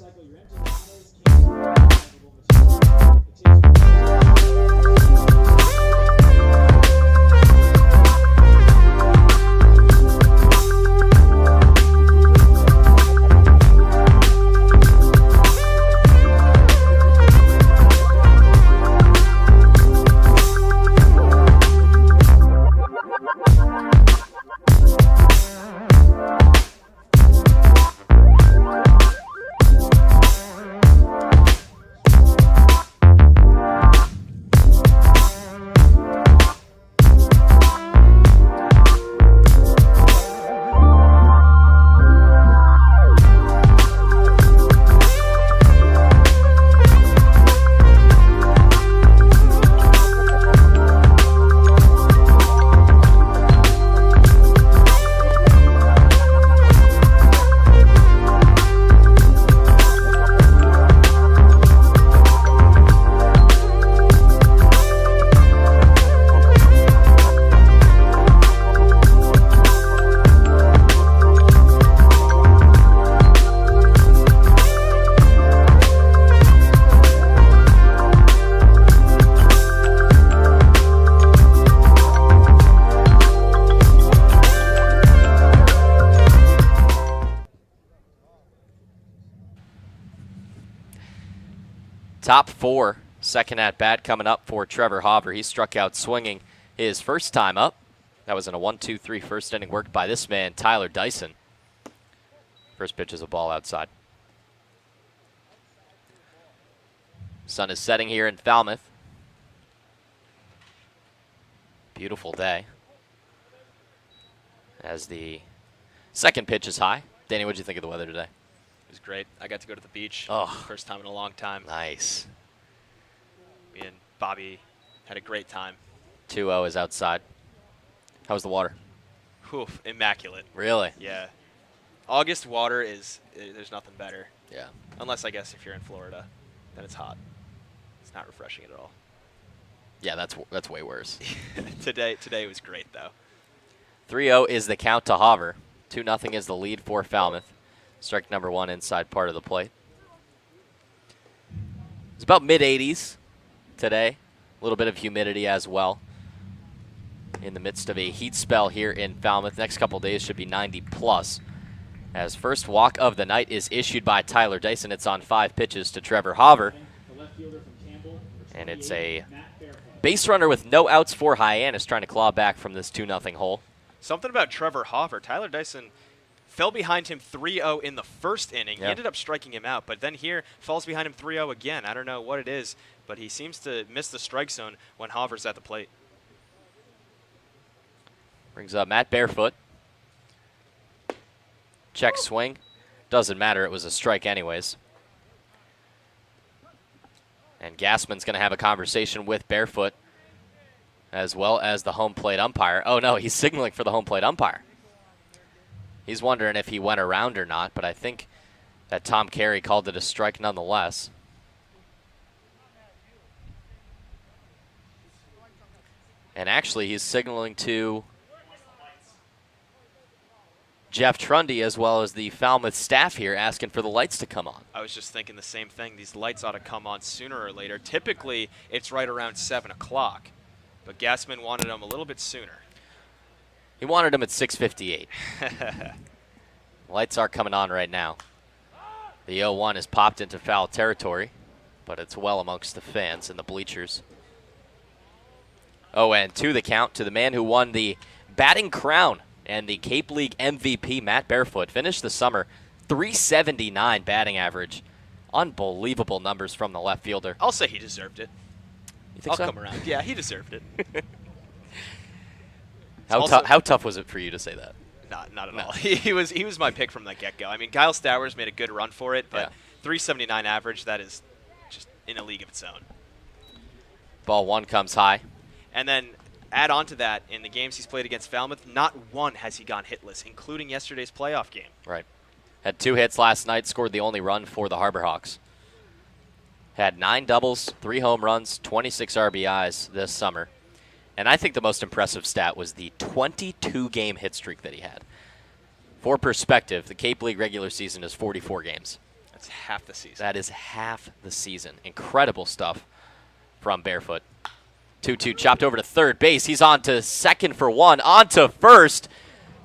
Top four, second at bat coming up for Trevor Hopper. He struck out swinging his first time up. That was in a 1-2-3 first inning worked by this man, Tyler Dyson. First pitch is a ball outside. Sun is setting here in Falmouth. Beautiful day. As the second pitch is high. Danny, what did you think of the weather today? It was great. I got to go to the beach. Oh. First time in a long time. Nice. Me and Bobby had a great time. 2-0 is outside. How was the water? Whew, immaculate. Really? Yeah. August water there's nothing better. Yeah. Unless, I guess, if you're in Florida, then it's hot. It's not refreshing at all. Yeah, that's way worse. Today was great, though. 3-0 is the count to Hopper. 2-0 is the lead for Falmouth. Strike number one inside part of the plate. It's about mid-80s today. A little bit of humidity as well. In the midst of a heat spell here in Falmouth. Next couple days should be 90 plus. As first walk of the night is issued by Tyler Dyson. It's on 5 pitches to Trevor Hopper. And it's a base runner with no outs for Hyannis, trying to claw back from this 2-0 hole. Something about Trevor Hopper. Tyler Dyson fell behind him 3-0 in the first inning. He ended up striking him out, but then here falls behind him 3-0 again. I don't know what it is, but he seems to miss the strike zone when Hopper's at the plate. Brings up Matt Barefoot. Check swing. Doesn't matter. It was a strike anyways. And Gassman's going to have a conversation with Barefoot as well as the home plate umpire. Oh, no, he's signaling for the home plate umpire. He's wondering if he went around or not, but I think that Tom Carey called it a strike nonetheless. And actually, he's signaling to Jeff Trundy as well as the Falmouth staff here asking for the lights to come on. I was just thinking the same thing. These lights ought to come on sooner or later. Typically, it's right around 7 o'clock, but Gassman wanted them a little bit sooner. He wanted them at 6:58. Lights are coming on right now. The 0-1 is popped into foul territory, but it's well amongst the fans and the bleachers. 0-2 the count to the man who won the batting crown and the Cape League MVP, Matt Barefoot. Finished the summer .379 batting average Unbelievable numbers from the left fielder. I'll say he deserved it. You think I'll so? come around. Yeah, he deserved it. How tough was it for you to say that? Not at all. He was my pick from the get-go. I mean, Kyle Stowers made a good run for it, but Yeah. 379 average, that is just in a league of its own. Ball one comes high. And then add on to that, in the games he's played against Falmouth, not one has he gone hitless, including yesterday's playoff game. Right. Had 2 hits last night, scored the only run for the Harbor Hawks. Had 9 doubles, 3 home runs, 26 RBIs this summer. And I think the most impressive stat was the 22-game hit streak that he had. For perspective, the Cape League regular season is 44 games. That's half the season. That is half the season. Incredible stuff from Barefoot. 2-2 chopped over to third base. He's on to second for 1. On to first.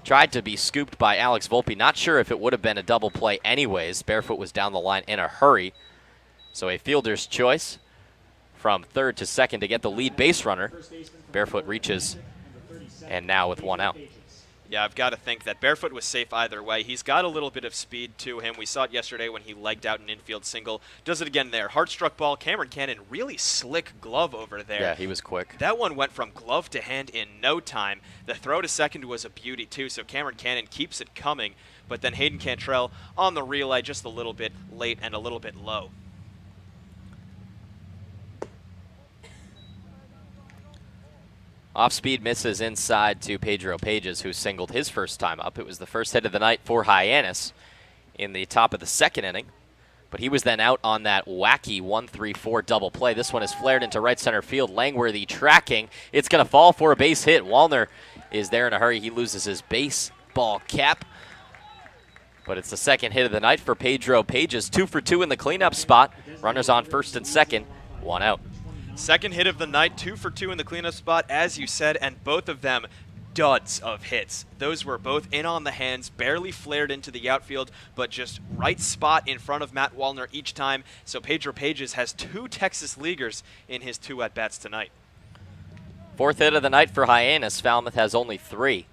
Tried to be scooped by Alex Volpe. Not sure if it would have been a double play anyways. Barefoot was down the line in a hurry. So a fielder's choice from third to second to get the lead base runner. Barefoot reaches, and now with 1 out. Yeah, I've got to think that Barefoot was safe either way. He's got a little bit of speed to him. We saw it yesterday when he legged out an infield single. Does it again there. Hard-struck ball. Cameron Cannon, really slick glove over there. Yeah, he was quick. That one went from glove to hand in no time. The throw to second was a beauty, too, so Cameron Cannon keeps it coming. But then Hayden Cantrell on the relay just a little bit late and a little bit low. Off-speed misses inside to Pedro Pages, who singled his first time up. It was the first hit of the night for Hyannis in the top of the second inning. But he was then out on that wacky 1-3-4 double play. This one is flared into right center field. Langworthy tracking. It's going to fall for a base hit. Wallner is there in a hurry. He loses his baseball cap. But it's the second hit of the night for Pedro Pages. 2 for 2 in the cleanup spot. Runners on first and second. 1 out. Second hit of the night, 2 for 2 in the cleanup spot, as you said, and both of them duds of hits. Those were both in on the hands, barely flared into the outfield, but just right spot in front of Matt Wallner each time. So Pedro Pages has 2 Texas Leaguers in his 2 at-bats tonight. Fourth hit of the night for Hyannis. Falmouth has only 3.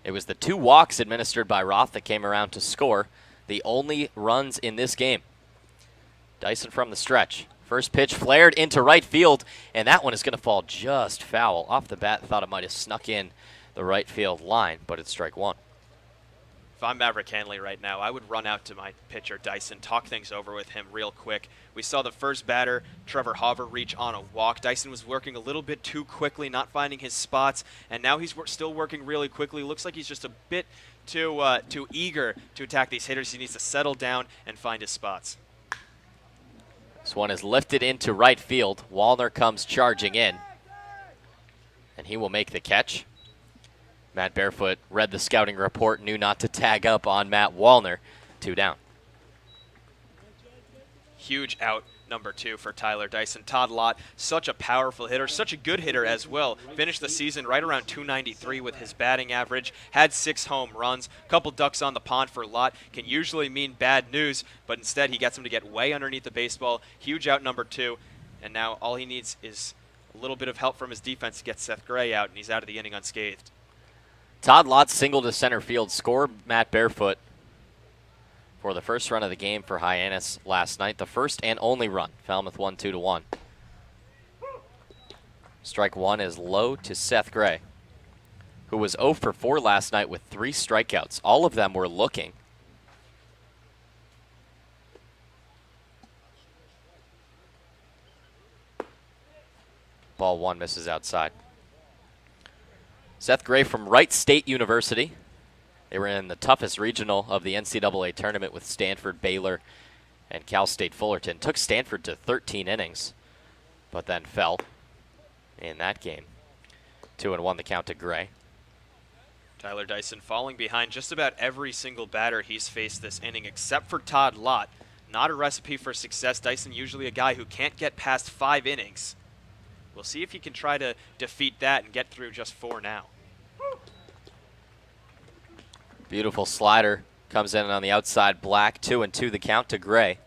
It was the 2 walks administered by Roth that came around to score the only runs in this game. Dyson from the stretch. First pitch flared into right field, and that one is going to fall just foul. Off the bat, thought it might have snuck in the right field line, but it's strike 1. If I'm Maverick Hanley right now, I would run out to my pitcher, Dyson, talk things over with him real quick. We saw the first batter, Trevor Hauver, reach on a walk. Dyson was working a little bit too quickly, not finding his spots, and now he's still working really quickly. Looks like he's just a bit too eager to attack these hitters. He needs to settle down and find his spots. This one is lifted into right field. Wallner comes charging in, and he will make the catch. Matt Barefoot read the scouting report, knew not to tag up on Matt Wallner. 2 down. Huge out, number 2 for Tyler Dyson. Todd Lott, such a powerful hitter, such a good hitter as well. Finished the season right around 293 with his batting average. Had 6 home runs. Couple ducks on the pond for Lott. Can usually mean bad news, but instead he gets him to get way underneath the baseball. Huge out, number 2. And now all he needs is a little bit of help from his defense to get Seth Gray out, and he's out of the inning unscathed. Todd Lott single to center field, scored Matt Barefoot for the first run of the game for Hyannis last night. The first and only run. Falmouth won 2-1. Strike 1 is low to Seth Gray, who was 0 for 4 last night with 3 strikeouts. All of them were looking. Ball 1 misses outside. Seth Gray from Wright State University. They were in the toughest regional of the NCAA tournament with Stanford, Baylor, and Cal State Fullerton. Took Stanford to 13 innings, but then fell in that game. 2-1 the count to Gray. Tyler Dyson falling behind just about every single batter he's faced this inning except for Todd Lott. Not a recipe for success. Dyson usually a guy who can't get past 5 innings. We'll see if he can try to defeat that and get through just 4 now. Beautiful slider comes in on the outside black. 2-2 the count to Gray.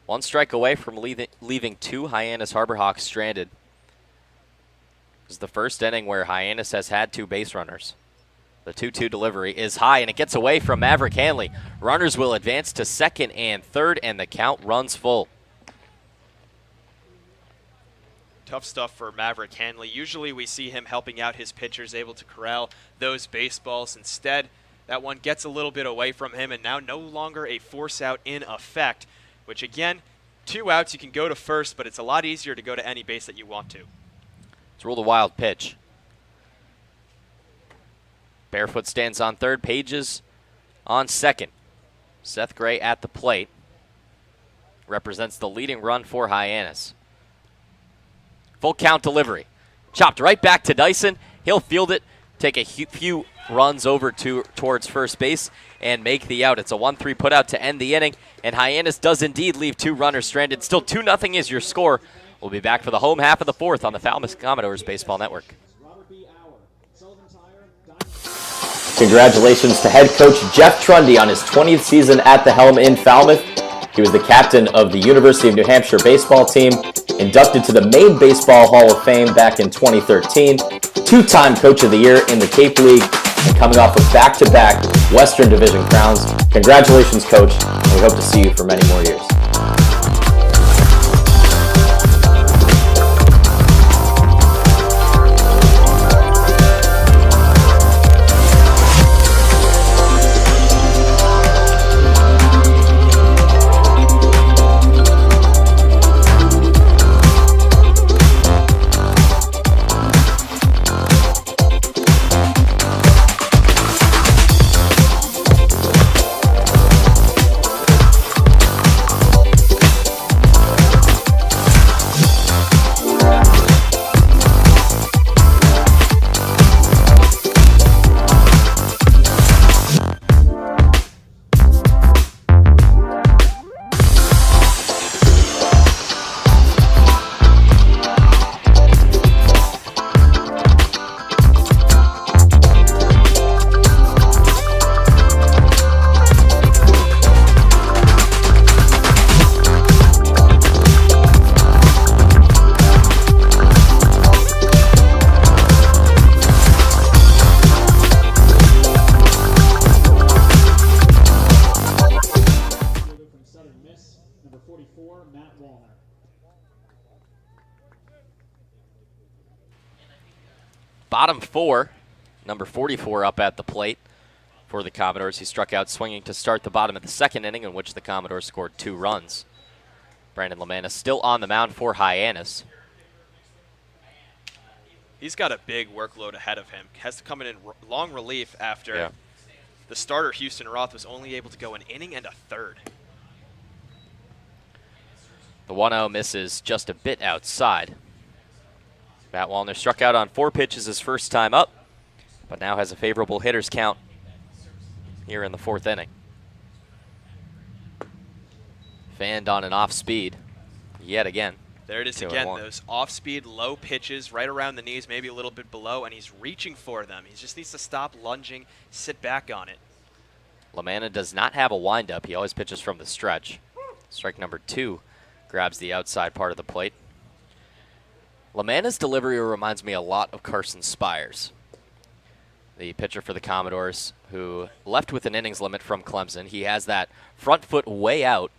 1 strike away from leaving 2 Hyannis Harbor Hawks stranded. This is the first inning where Hyannis has had 2 base runners. The 2-2 delivery is high, and it gets away from Maverick Hanley. Runners will advance to second and third, and the count runs full. Tough stuff for Maverick Hanley. Usually we see him helping out his pitchers, able to corral those baseballs. Instead, that one gets a little bit away from him, and now no longer a force out in effect, which again, 2 outs, you can go to first, but it's a lot easier to go to any base that you want to. Let's roll the wild pitch. Barefoot stands on third, Pages on second. Seth Gray at the plate. Represents the leading run for Hyannis. Full count delivery. Chopped right back to Dyson. He'll field it, take a few runs over towards first base, and make the out. It's a 1-3 put out to end the inning, and Hyannis does indeed leave 2 runners stranded. Still 2-0 is your score. We'll be back for the home half of the 4th on the Falmouth Commodores Baseball Network. Congratulations to head coach Jeff Trundy on his 20th season at the helm in Falmouth. He was the captain of the University of New Hampshire baseball team, inducted to the Maine Baseball Hall of Fame back in 2013, 2-time Coach of the Year in the Cape League, and coming off of back-to-back Western Division crowns. Congratulations, Coach, and we hope to see you for many more years. Bottom 4, number 44 up at the plate for the Commodores. He struck out swinging to start the bottom of the 2nd inning, in which the Commodores scored 2 runs. Brandon Lamanna still on the mound for Hyannis. He's got a big workload ahead of him. Has to come in long relief after the starter, Houston Roth, was only able to go an inning and a third. The 1-0 misses just a bit outside. Matt Wallner struck out on 4 pitches his first time up, but now has a favorable hitter's count here in the 4th inning. Fanned on an off speed yet again. There it is again, those off-speed, low pitches right around the knees, maybe a little bit below, and he's reaching for them. He just needs to stop lunging, sit back on it. Lamanna does not have a windup. He always pitches from the stretch. Strike number 2 grabs the outside part of the plate. Lamanna's delivery reminds me a lot of Carson Spires, the pitcher for the Commodores, who left with an innings limit from Clemson. He has that front foot way out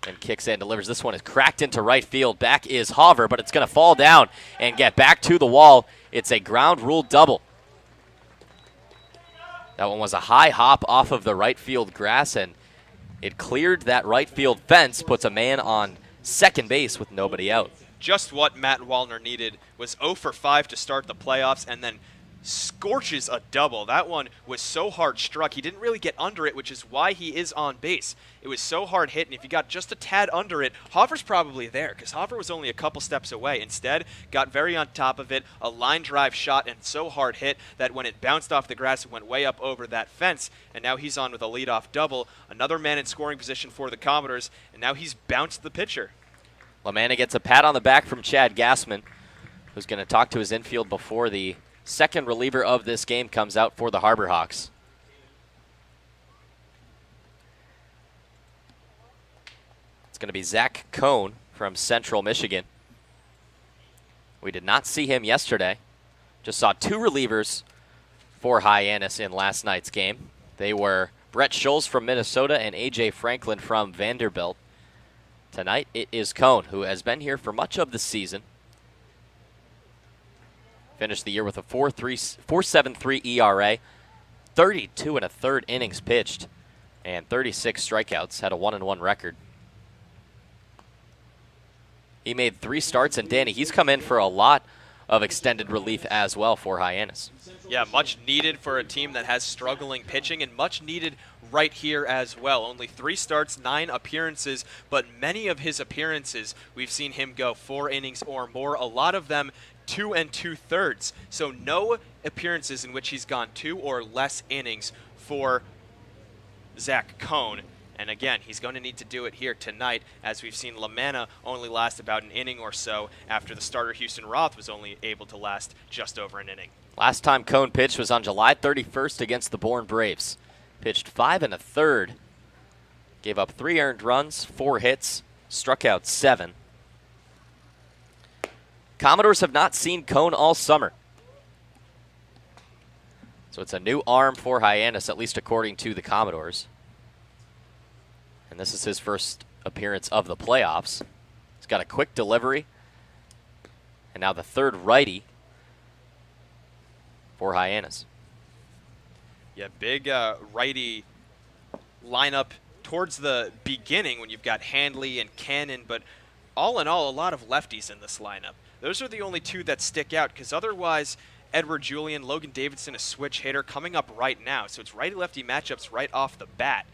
and kicks in, delivers. This one is cracked into right field. Back is Hauver, but it's going to fall down and get back to the wall. It's a ground rule double. That one was a high hop off of the right field grass, and it cleared that right field fence, puts a man on second base with nobody out. Just what Matt Wallner needed. Was 0 for 5 to start the playoffs, and then scorches a double. That one was so hard struck. He didn't really get under it, which is why he is on base. It was so hard hit, and if you got just a tad under it, Hoffer's probably there, because Hoffer was only a couple steps away. Instead, got very on top of it, a line drive shot, and so hard hit that when it bounced off the grass, it went way up over that fence, and now he's on with a leadoff double. Another man in scoring position for the Commodores, and now he's bounced the pitcher. Lamanna gets a pat on the back from Chad Gassman, who's going to talk to his infield before the second reliever of this game comes out for the Harbor Hawks. It's going to be Zach Cohn from Central Michigan. We did not see him yesterday. Just saw 2 relievers for Hyannis in last night's game. They were Brett Scholes from Minnesota and A.J. Franklin from Vanderbilt. Tonight it is Cone, who has been here for much of the season. Finished the year with a 4.73 ERA, 32 and a third innings pitched, and 36 strikeouts. Had a 1-1 record. He made 3 starts, and Danny, he's come in for a lot of extended relief as well for Hyannis. Yeah, much needed for a team that has struggling pitching, and much needed right here as well. Only 3 starts, 9 appearances, but many of his appearances, we've seen him go 4 innings or more, a lot of them 2 2/3. So no appearances in which he's gone 2 or less innings for Zach Cone. And again, he's going to need to do it here tonight, as we've seen Lamanna only last about an inning or so after the starter Houston Roth was only able to last just over an inning. Last time Cone pitched was on July 31st against the Bourne Braves. Pitched 5 1/3, gave up 3 earned runs, 4 hits, struck out 7. Commodores have not seen Cone all summer. So it's a new arm for Hyannis, at least according to the Commodores. And this is his first appearance of the playoffs. He's got a quick delivery. And now the third righty for Hyannis. Yeah, big righty lineup towards the beginning when you've got Handley and Cannon, but all in all, a lot of lefties in this lineup. Those are the only 2 that stick out, because otherwise, Edward Julian, Logan Davidson, a switch hitter coming up right now. So it's righty-lefty matchups right off the bat.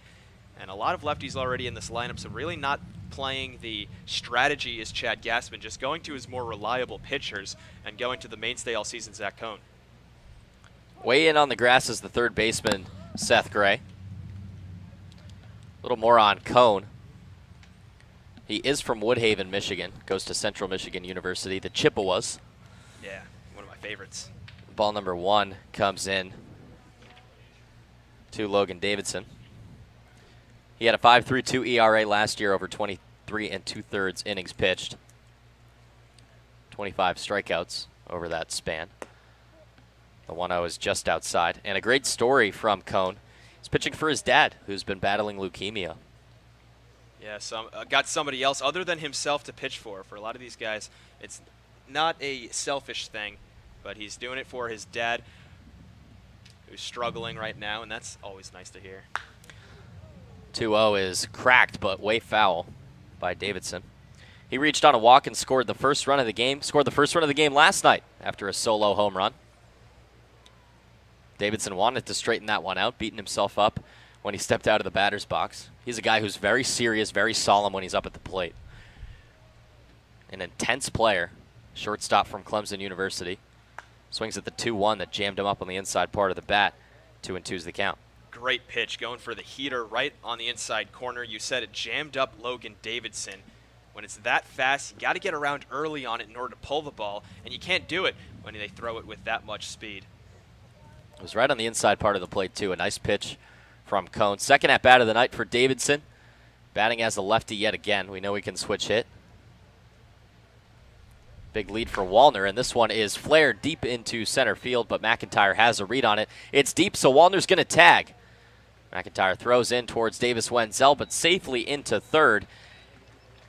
And a lot of lefties already in this lineup, so really not playing the strategy as Chad Gassman, just going to his more reliable pitchers and going to the mainstay all season, Zach Cone. Way in on the grass is the third baseman, Seth Gray. A little more on Cone. He is from Woodhaven, Michigan, goes to Central Michigan University, the Chippewas. Yeah, one of my favorites. Ball number 1 comes in to Logan Davidson. He had a 5.32 ERA last year over 23 2/3 innings pitched. 25 strikeouts over that span. The 1-0 is just outside. And a great story from Cone. He's pitching for his dad, who's been battling leukemia. Yeah, got somebody else other than himself to pitch for. For a lot of these guys, it's not a selfish thing, but he's doing it for his dad, who's struggling right now, and that's always nice to hear. 2-0 is cracked, but way foul by Davidson. He reached on a walk and scored the first run of the game. Scored the first run of the game last night after a solo home run. Davidson wanted to straighten that one out, beating himself up when he stepped out of the batter's box. He's a guy who's very serious, very solemn when he's up at the plate. An intense player, shortstop from Clemson University. Swings at the 2-1 that jammed him up on the inside part of the bat. 2-2's the count. Great pitch, going for the heater right on the inside corner. You said it jammed up Logan Davidson. When it's that fast, you got to get around early on it in order to pull the ball, and you can't do it when they throw it with that much speed. It was right on the inside part of the plate, too. A nice pitch from Cone. Second at-bat of the night for Davidson. Batting as a lefty yet again. We know he can switch hit. Big lead for Wallner, and this one is flared deep into center field, but McIntyre has a read on it. It's deep, so Wallner's going to tag. McIntyre throws in towards Davis Wenzel, but safely into third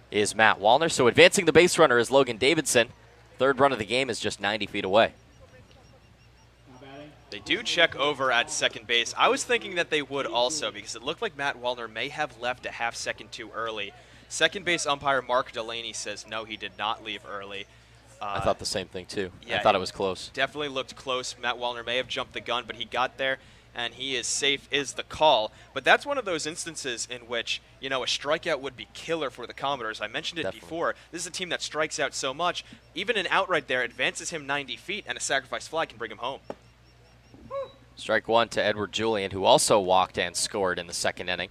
is Matt Wallner. So advancing the base runner is Logan Davidson. Third run of the game is just 90 feet away. They do check over at second base. I was thinking that they would also, because it looked like Matt Wallner may have left a half second too early. Second base umpire Mark Delaney says no, he did not leave early. I thought the same thing, too. Yeah, I thought it was close. Definitely looked close. Matt Wallner may have jumped the gun, but he got there, and he is safe is the call. But that's one of those instances in which, you know, a strikeout would be killer for the Commodores. I mentioned it before. This is a team that strikes out so much. Even an out right there advances him 90 feet, and a sacrifice fly can bring him home. Strike 1 to Edward Julian, who also walked and scored in the second inning.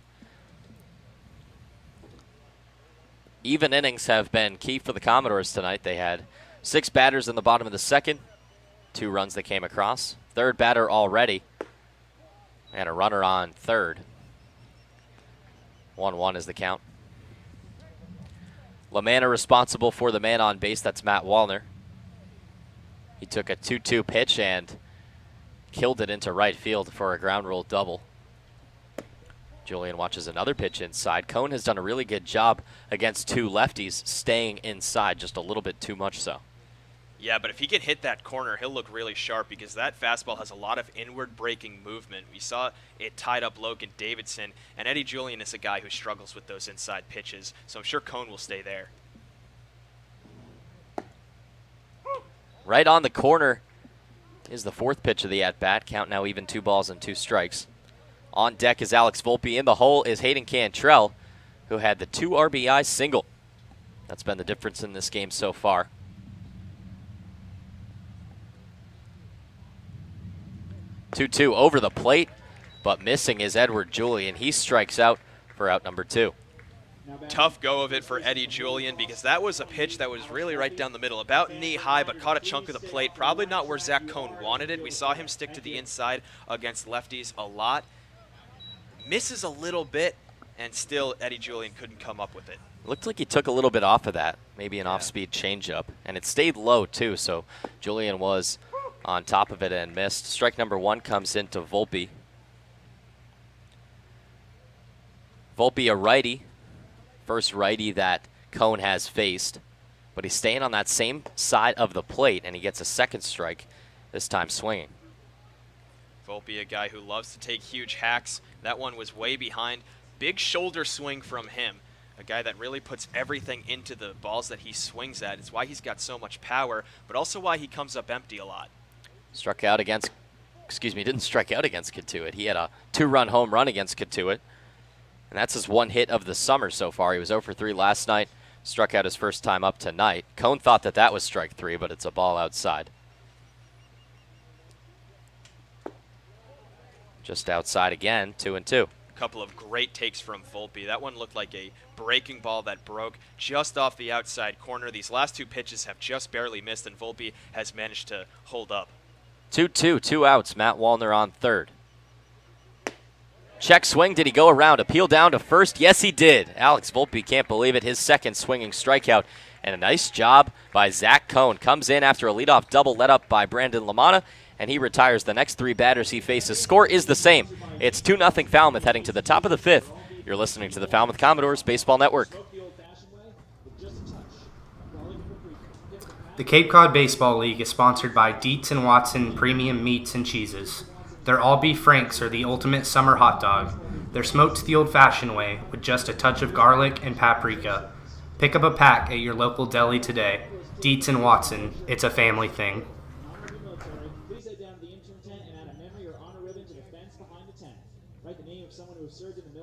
Even innings have been key for the Commodores tonight. They had 6 batters in the bottom of the second, 2 runs that came across. Third batter already, and a runner on third. 1-1 is the count. Lamanna responsible for the man on base. That's Matt Wallner. He took a 2-2 pitch and killed it into right field for a ground rule double. Julian watches another pitch inside. Cone has done a really good job against two lefties staying inside, just a little bit too much so. Yeah, but if he can hit that corner, he'll look really sharp because that fastball has a lot of inward breaking movement. We saw it tied up Logan Davidson, and Eddie Julian is a guy who struggles with those inside pitches, so I'm sure Cone will stay there. Right on the corner is the fourth pitch of the at-bat. Count now even 2 balls and 2 strikes. On deck is Alex Volpe. In the hole is Hayden Cantrell, who had the 2 RBI single. That's been the difference in this game so far. 2-2 over the plate, but missing is Edward Julian. He strikes out for out number 2. Tough go of it for Eddie Julian because that was a pitch that was really right down the middle, about knee high, but caught a chunk of the plate. Probably not where Zach Cone wanted it. We saw him stick to the inside against lefties a lot. Misses a little bit, and still Eddie Julian couldn't come up with it. Looked like he took a little bit off of that, maybe an off-speed changeup, and it stayed low too, so Julian was on top of it and missed. Strike number 1 comes into Volpe. Volpe, a righty. First righty that Cone has faced, but he's staying on that same side of the plate, and he gets a second strike, this time swinging. Volpe, a guy who loves to take huge hacks. That one was way behind. Big shoulder swing from him. A guy that really puts everything into the balls that he swings at. It's why he's got so much power, but also why he comes up empty a lot. Struck out against, didn't strike out against Katuitt. He had a 2-run home run against Katuitt. And that's his 1 hit of the summer so far. He was 0 for 3 last night, struck out his first time up tonight. Cone thought that that was strike 3, but it's a ball outside. Just outside again, 2-2. A couple of great takes from Volpe. That one looked like a breaking ball that broke just off the outside corner. These last 2 pitches have just barely missed, and Volpe has managed to hold up. 2-2, 2 outs. Matt Wallner on third. Check swing. Did he go around? Appeal down to first. Yes, he did. Alex Volpe can't believe it. His second swinging strikeout. And a nice job by Zach Cone. Comes in after a leadoff double led up by Brandon Lamanna, and he retires the next 3 batters he faces. Score is the same. It's 2-0 Falmouth heading to the top of the 5th. You're listening to the Falmouth Commodores Baseball Network. The Cape Cod Baseball League is sponsored by Dietz & Watson Premium Meats and Cheeses. Their all-beef franks are the ultimate summer hot dog. They're smoked the old-fashioned way with just a touch of garlic and paprika. Pick up a pack at your local deli today. Dietz & Watson, it's a family thing. Please head down to the intern tent and add a memory or honor ribbon to the fence behind the tent. Write the name of someone who has served in the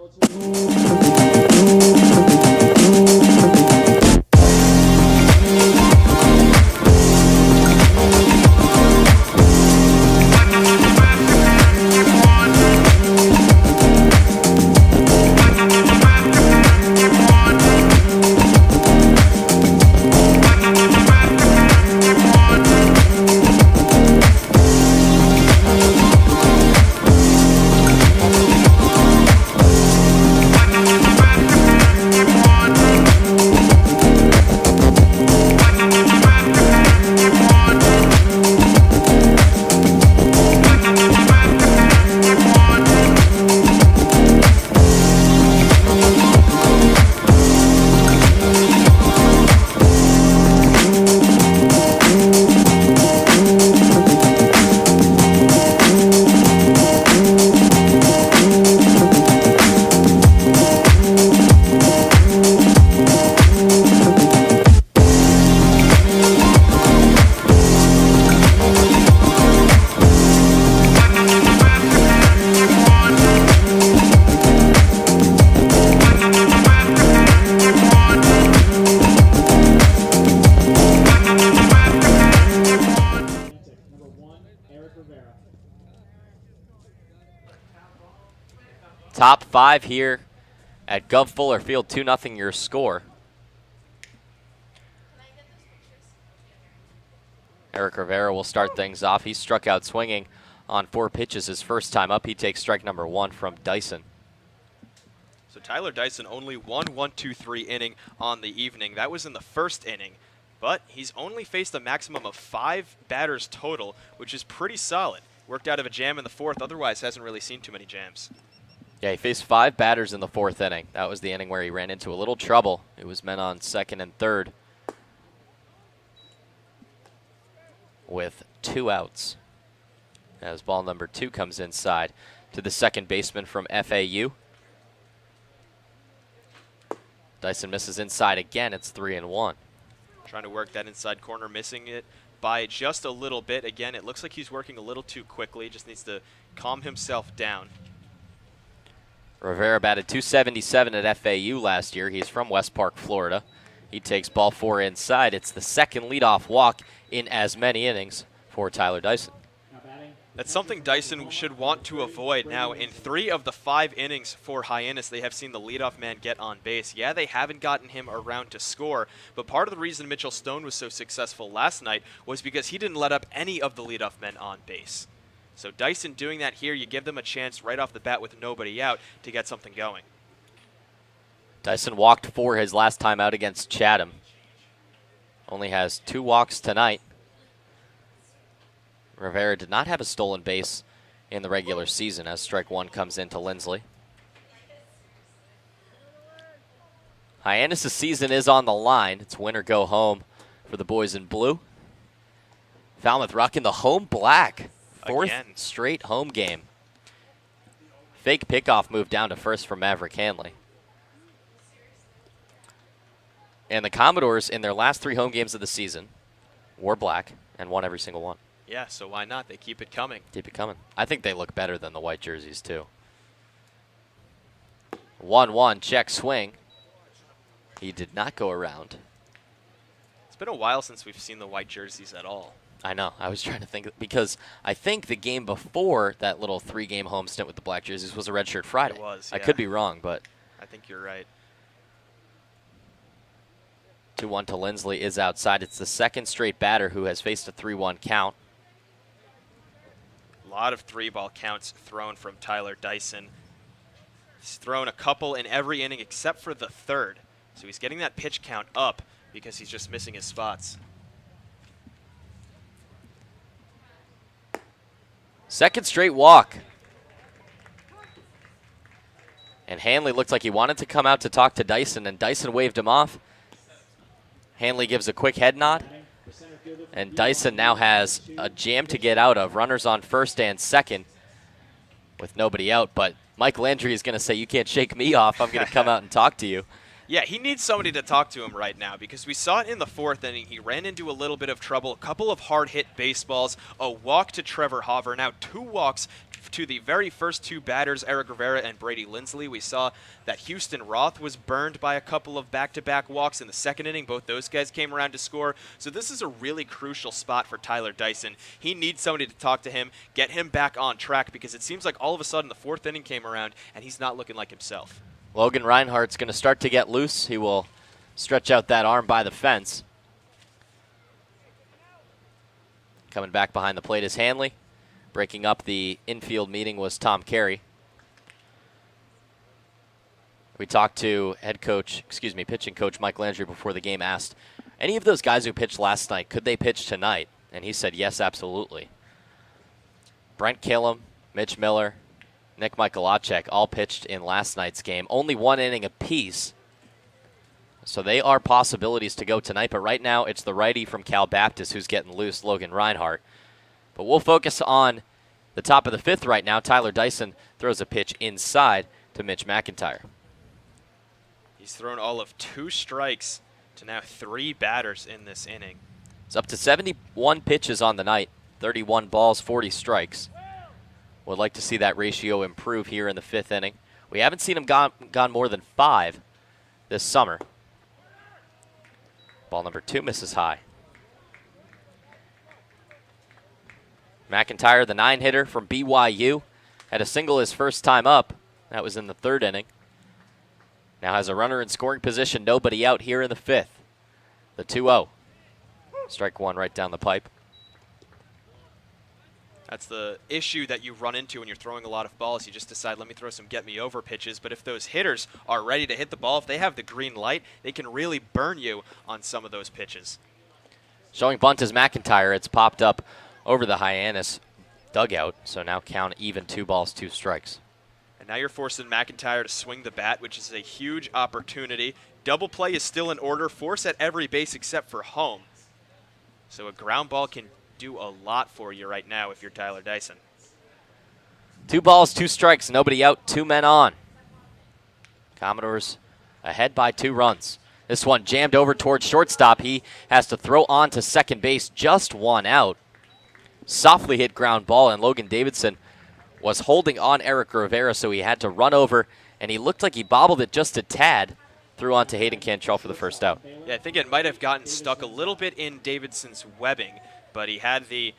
Top 5 here at Gov Fuller Field, 2-0 your score. Eric Rivera will start things off. He struck out swinging on 4 pitches his first time up. He takes strike number 1 from Dyson. So Tyler Dyson only 1-1-2-3 inning on the evening. That was in the first inning, but he's only faced a maximum of 5 batters total, which is pretty solid. worked out of a jam in the fourth. Otherwise, hasn't really seen too many jams. Yeah, he faced 5 batters in the 4th inning. That was the inning where he ran into a little trouble. It was men on 2nd and 3rd with 2 outs. As ball number 2 comes inside to the second baseman from FAU. Dyson misses inside again. It's 3-1. Trying to work that inside corner, missing it by just a little bit. Again, it looks like he's working a little too quickly. Just needs to calm himself down. Rivera batted .277 at FAU last year. He's from West Park, Florida. He takes ball 4 inside. It's the second leadoff walk in as many innings for Tyler Dyson. That's something Dyson should want to avoid. Now, in 3 of the 5 innings for Hyannis, they have seen the leadoff man get on base. Yeah, they haven't gotten him around to score, but part of the reason Mitchell Stone was so successful last night was because he didn't let up any of the leadoff men on base. So Dyson doing that here, you give them a chance right off the bat with nobody out to get something going. Dyson walked 4 his last time out against Chatham. Only has 2 walks tonight. Rivera did not have a stolen base in the regular season as strike 1 comes into Lindsley. Hyannis' season is on the line. It's win or go home for the boys in blue. Falmouth rocking the home black. 4th straight home game. Fake pickoff move down to first for Maverick Hanley. And the Commodores, in their last 3 home games of the season, wore black and won every single one. Yeah, so why not? They keep it coming. Keep it coming. I think they look better than the white jerseys, too. 1-1, check swing. He did not go around. It's been a while since we've seen the white jerseys at all. I know. I was trying to think, because I think the game before that little 3-game home stint with the black jerseys was a redshirt Friday. It was, I yeah. could be wrong, but I think you're right. 2-1 to Lindsley is outside. It's the second straight batter who has faced a 3-1 count. A lot of 3-ball counts thrown from Tyler Dyson. He's thrown a couple in every inning except for the 3rd. So he's getting that pitch count up because he's just missing his spots. Second straight walk. And Hanley looked like he wanted to come out to talk to Dyson, and Dyson waved him off. Hanley gives a quick head nod. And Dyson now has a jam to get out of. Runners on first and second with nobody out. But Mike Landry is going to say, you can't shake me off. I'm going to come out and talk to you. Yeah, he needs somebody to talk to him right now because we saw it in the 4th inning. He ran into a little bit of trouble, a couple of hard-hit baseballs, a walk to Trevor Hoffer, now 2 walks to the very first 2 batters, Eric Rivera and Brady Lindsley. We saw that Houston Roth was burned by a couple of back-to-back walks in the 2nd inning. Both those guys came around to score. So this is a really crucial spot for Tyler Dyson. He needs somebody to talk to him, get him back on track, because it seems like all of a sudden the 4th inning came around and he's not looking like himself. Logan Reinhardt's going to start to get loose. He will stretch out that arm by the fence. Coming back behind the plate is Hanley. Breaking up the infield meeting was Tom Carey. We talked to pitching coach Mike Landry before the game, asked, any of those guys who pitched last night, could they pitch tonight? And he said, yes, absolutely. Brent Killam, Mitch Miller, Nick Michalacek all pitched in last night's game. Only 1 inning apiece. So they are possibilities to go tonight, but right now it's the righty from Cal Baptist who's getting loose, Logan Reinhardt. But we'll focus on the top of the 5th right now. Tyler Dyson throws a pitch inside to Mitch McIntyre. He's thrown all of 2 strikes to now 3 batters in this inning. It's up to 71 pitches on the night, 31 balls, 40 strikes. Would like to see that ratio improve here in the 5th inning. We haven't seen him gone more than 5 this summer. Ball number 2 misses high. McIntyre, the 9-hitter from BYU, had a single his first time up. That was in the 3rd inning. Now has a runner in scoring position, nobody out here in the 5th. The 2-0. Strike 1 right down the pipe. That's the issue that you run into when you're throwing a lot of balls. You just decide, let me throw some get-me-over pitches. But if those hitters are ready to hit the ball, if they have the green light, they can really burn you on some of those pitches. Showing bunt is McIntyre. It's popped up over the Hyannis dugout. So now count even 2 balls, 2 strikes. And now you're forcing McIntyre to swing the bat, which is a huge opportunity. Double play is still in order. Force at every base except for home. So a ground ball can do a lot for you right now if you're Tyler Dyson. 2 balls, 2 strikes, nobody out, 2 men on. Commodores ahead by 2 runs. This one jammed over towards shortstop. He has to throw on to second base, just 1 out. Softly hit ground ball, and Logan Davidson was holding on Eric Rivera, so he had to run over, and he looked like he bobbled it just a tad. Threw on to Hayden Cantrell for the first out. Yeah, I think it might have gotten stuck a little bit in Davidson's webbing, but he had the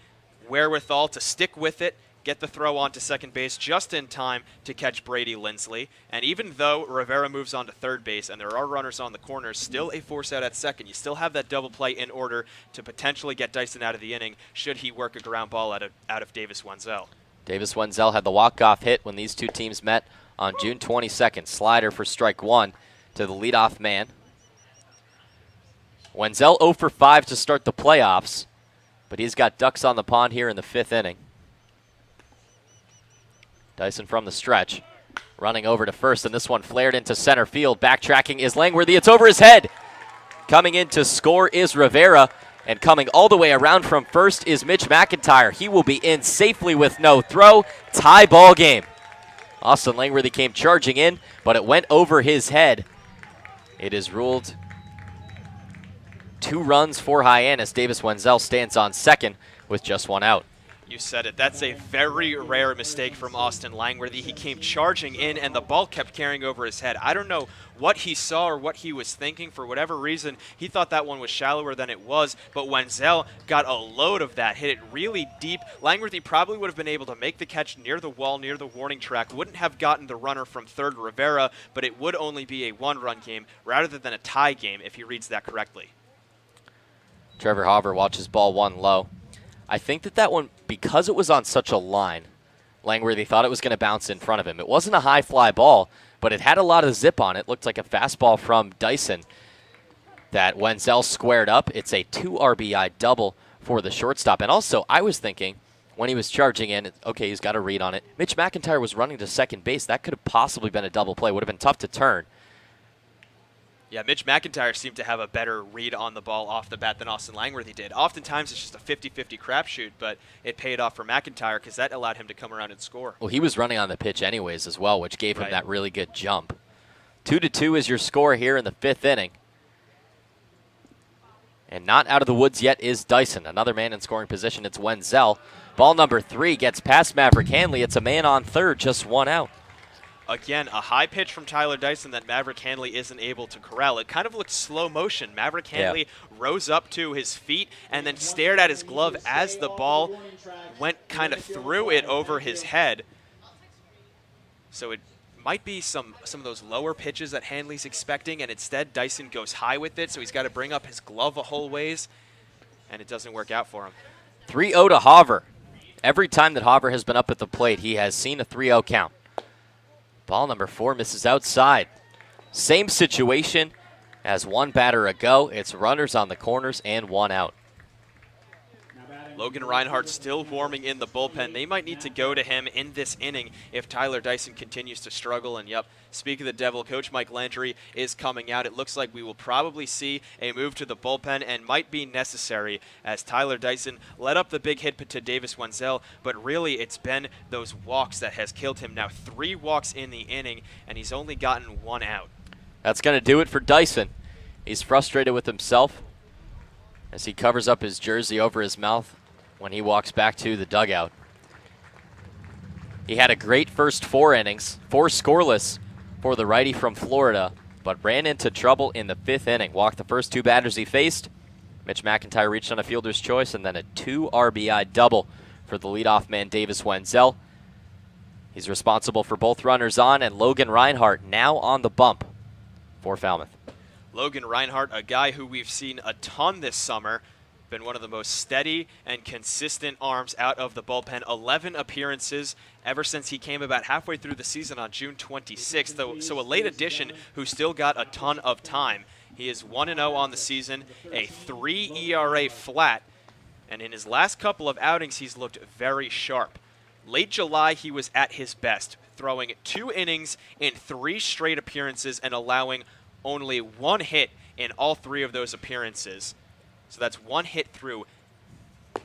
wherewithal to stick with it, get the throw on to second base just in time to catch Brady Lindsley. And even though Rivera moves on to third base and there are runners on the corners, still a force out at second. You still have that double play in order to potentially get Dyson out of the inning should he work a ground ball out of Davis Wenzel. Davis Wenzel had the walk-off hit when these 2 teams met on June 22nd. Slider for strike 1 to the leadoff man. Wenzel 0 for 5 to start the playoffs, but he's got ducks on the pond here in the 5th inning. Dyson from the stretch, running over to first, and this one flared into center field. Backtracking is Langworthy. It's over his head. Coming in to score is Rivera, and coming all the way around from first is Mitch McIntyre. He will be in safely with no throw. Tie ball game. Austin Langworthy came charging in, but it went over his head. It is ruled 2 runs for Hyannis. Davis Wenzel stands on second with just 1 out. You said it. That's a very rare mistake from Austin Langworthy. He came charging in, and the ball kept carrying over his head. I don't know what he saw or what he was thinking. For whatever reason, he thought that one was shallower than it was, but Wenzel got a load of that, hit it really deep. Langworthy probably would have been able to make the catch near the wall, near the warning track. Wouldn't have gotten the runner from third, Rivera, but it would only be a 1-run game rather than a tie game if he reads that correctly. Trevor Hauver watches ball 1 low. I think that one, because it was on such a line, Langworthy thought it was going to bounce in front of him. It wasn't a high fly ball, but it had a lot of zip on it. Looked like a fastball from Dyson that Wenzel squared up. It's a 2 RBI double for the shortstop. And also, I was thinking when he was charging in, okay, he's got a read on it. Mitch McIntyre was running to second base. That could have possibly been a double play. Would have been tough to turn. Yeah, Mitch McIntyre seemed to have a better read on the ball off the bat than Austin Langworthy did. Oftentimes it's just a 50-50 crapshoot, but it paid off for McIntyre because that allowed him to come around and score. Well, he was running on the pitch anyways as well, which gave him that really good jump. 2-2 is your score here in the 5th inning. And not out of the woods yet is Dyson. Another man in scoring position. It's Wenzel. Ball number 3 gets past Maverick Hanley. It's a man on third, just 1 out. Again, a high pitch from Tyler Dyson that Maverick Hanley isn't able to corral. It kind of looked slow motion. Maverick Hanley rose up to his feet and then stared at his glove as the ball went kind of through it over his head. So it might be some of those lower pitches that Hanley's expecting, and instead Dyson goes high with it, so he's got to bring up his glove a whole ways, and it doesn't work out for him. 3-0 to Hauver. Every time that Hauver has been up at the plate, he has seen a 3-0 count. Ball number 4 misses outside. Same situation as 1 batter ago. It's runners on the corners and 1 out. Logan Reinhardt still warming in the bullpen. They might need to go to him in this inning if Tyler Dyson continues to struggle. And, yep, speak of the devil, Coach Mike Landry is coming out. It looks like we will probably see a move to the bullpen and might be necessary as Tyler Dyson let up the big hit to Davis Wenzel. But really, it's been those walks that has killed him. Now 3 walks in the inning, and he's only gotten 1 out. That's going to do it for Dyson. He's frustrated with himself as he covers up his jersey over his mouth when he walks back to the dugout. He had a great first 4 innings, 4 scoreless for the righty from Florida, but ran into trouble in the 5th inning. Walked the first 2 batters he faced. Mitch McIntyre reached on a fielder's choice, and then a 2 RBI double for the leadoff man, Davis Wenzel. He's responsible for both runners on, and Logan Reinhardt now on the bump for Falmouth. Logan Reinhardt, a guy who we've seen a ton this summer, been one of the most steady and consistent arms out of the bullpen. 11 appearances ever since he came about halfway through the season on June 26th. So a late addition who still got a ton of time. He is 1-0 on the season, a 3 ERA flat, and in his last couple of outings, he's looked very sharp. Late July, he was at his best, throwing 2 innings in 3 straight appearances and allowing only 1 hit in all 3 of those appearances. So that's 1 hit through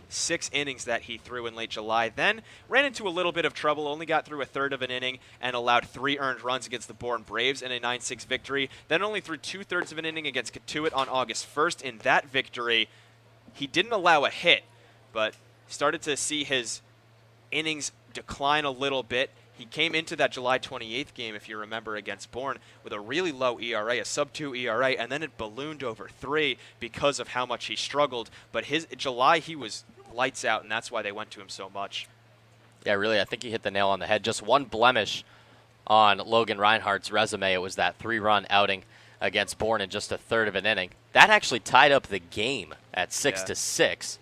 6 innings that he threw in late July. Then ran into a little bit of trouble, only got through a third of an inning and allowed 3 earned runs against the Bourne Braves in a 9-6 victory. Then only threw 2/3 of an inning against Katuitt on August 1st. In that victory, he didn't allow a hit, but started to see his innings decline a little bit. He came into that July 28th game, if you remember, against Bourne with a really low ERA, a sub-2 ERA, and then it ballooned over 3 because of how much he struggled. But his July, he was lights out, and that's why they went to him so much. Yeah, really, I think he hit the nail on the head. Just one blemish on Logan Reinhardt's resume. It was that 3-run outing against Bourne in just a third of an inning. That actually tied up the game at 6-6.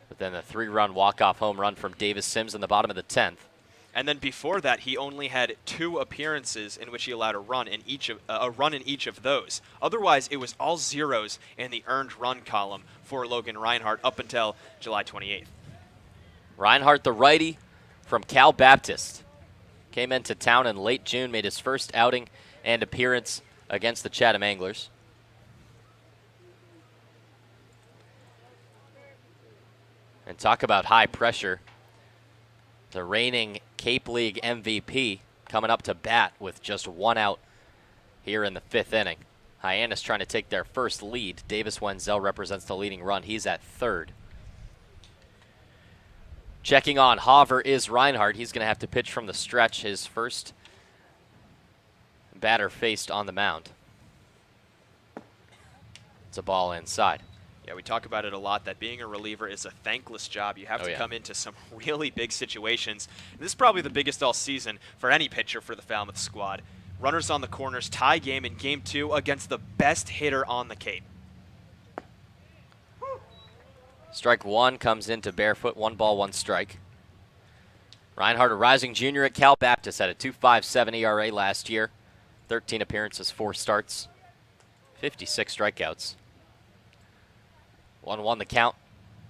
But then the 3-run walk-off home run from Davis Sims in the bottom of the 10th. And then before that, he only had 2 appearances in which he allowed a run in each of those. Otherwise, it was all zeros in the earned run column for Logan Reinhardt up until July 28th. Reinhardt, the righty from Cal Baptist, came into town in late June, made his first outing and appearance against the Chatham Anglers. And talk about high pressure. The reigning Cape League MVP coming up to bat with just 1 out here in the 5th inning. Hyannis trying to take their first lead. Davis Wenzel represents the leading run. He's at 3rd. Checking on Hauver is Reinhardt. He's going to have to pitch from the stretch, his first batter faced on the mound. It's a ball inside. Yeah, we talk about it a lot, that being a reliever is a thankless job. You have to come into some really big situations. And this is probably the biggest all season for any pitcher for the Falmouth squad. Runners on the corners, tie game in Game 2 against the best hitter on the Cape. Strike 1 comes into Barefoot, 1 ball, 1 strike. Reinhardt, a rising junior at Cal Baptist, had a 2.57 ERA last year. 13 appearances, 4 starts, 56 strikeouts. 1-1 the count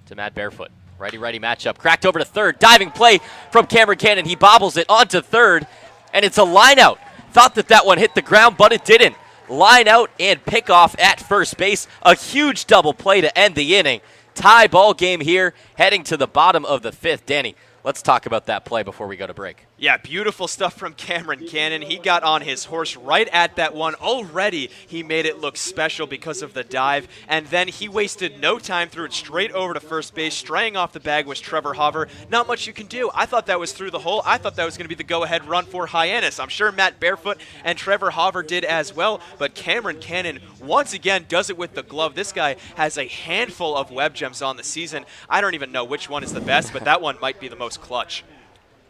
to Matt Barefoot. Righty-righty matchup. Cracked over to 3rd. Diving play from Cameron Cannon. He bobbles it onto 3rd, and it's a line out. Thought that one hit the ground, but it didn't. Line out and pick off at first base. A huge double play to end the inning. Tie ball game here, heading to the bottom of the 5th. Danny, let's talk about that play before we go to break. Yeah, beautiful stuff from Cameron Cannon. He got on his horse right at that one. Already he made it look special because of the dive, and then he wasted no time, threw it straight over to first base. Straying off the bag was Trevor Hauver. Not much you can do. I thought that was through the hole. I thought that was going to be the go-ahead run for Hyannis. I'm sure Matt Barefoot and Trevor Hauver did as well, but Cameron Cannon once again does it with the glove. This guy has a handful of web gems on the season. I don't even know which one is the best, but that one might be the most clutch.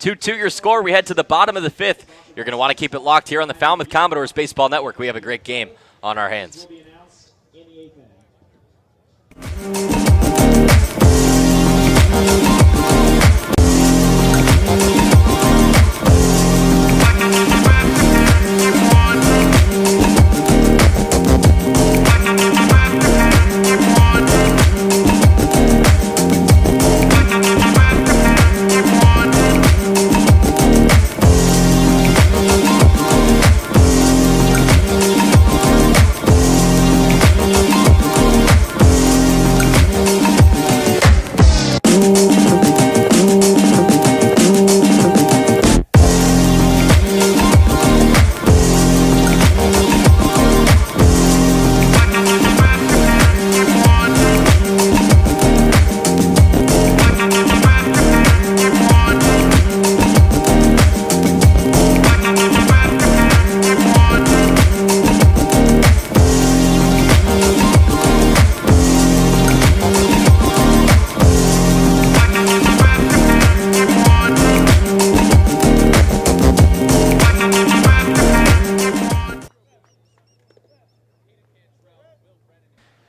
2-2 your score. We head to the bottom of the 5th. You're going to want to keep it locked here on the Falmouth Commodores Baseball Network. We have a great game on our hands.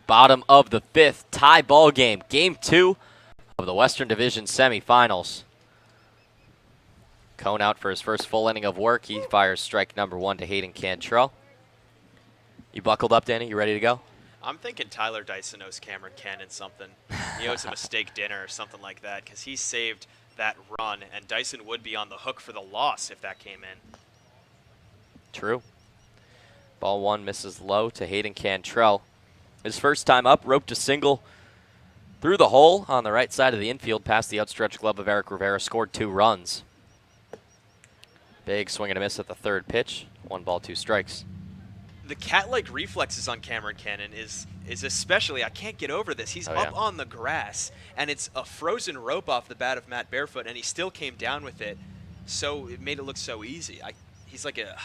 Bottom of the 5th, tie ball game. Game 2 of the Western Division semifinals. Cone out for his first full inning of work. He fires strike number 1 to Hayden Cantrell. You buckled up, Danny? You ready to go? I'm thinking Tyler Dyson owes Cameron Cannon something. He owes him a steak dinner or something like that, because he saved that run, and Dyson would be on the hook for the loss if that came in. True. Ball one misses low to Hayden Cantrell. His first time up, roped a single through the hole on the right side of the infield, past the outstretched glove of Eric Rivera, scored 2 runs. Big swing and a miss at the third pitch. 1 ball, 2 strikes. The cat-like reflexes on Cameron Cannon is especially, I can't get over this. He's up on the grass, and it's a frozen rope off the bat of Matt Barefoot, and he still came down with it. So it made it look so easy. He's like a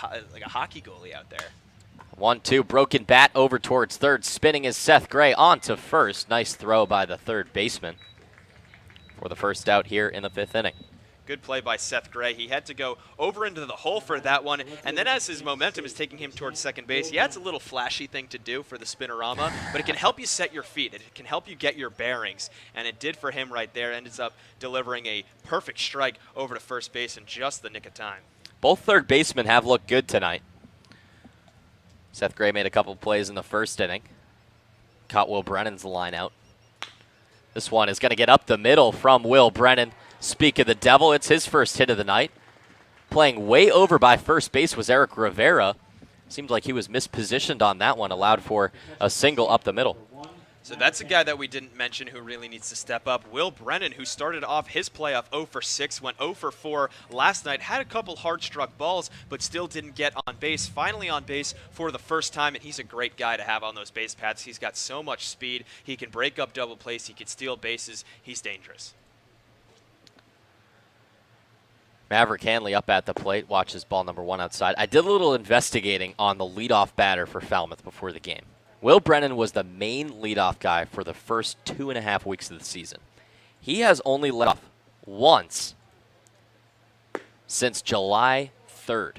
hockey goalie out there. 1-2, broken bat over towards third. Spinning is Seth Gray on to first. Nice throw by the third baseman for the first out here in the 5th inning. Good play by Seth Gray. He had to go over into the hole for that one, and then as his momentum is taking him towards second base, yeah, it's a little flashy thing to do for the spinorama, but it can help you set your feet. It can help you get your bearings, and it did for him right there. Ends up delivering a perfect strike over to first base in just the nick of time. Both third basemen have looked good tonight. Seth Gray made a couple plays in the first inning. Caught Will Brennan's line out. This one is going to get up the middle from Will Brennan. Speak of the devil, it's his first hit of the night. Playing way over by first base was Eric Rivera. Seemed like he was mispositioned on that one, allowed for a single up the middle. So that's a guy that we didn't mention who really needs to step up. Will Brennan, who started off his playoff 0 for 6, went 0 for 4 last night, had a couple hard-struck balls, but still didn't get on base. Finally on base for the first time, and he's a great guy to have on those base paths. He's got so much speed. He can break up double plays. He can steal bases. He's dangerous. Maverick Hanley up at the plate, watches ball number 1 outside. I did a little investigating on the leadoff batter for Falmouth before the game. Will Brennan was the main leadoff guy for the first 2.5 weeks of the season. He has only led off once since July 3rd.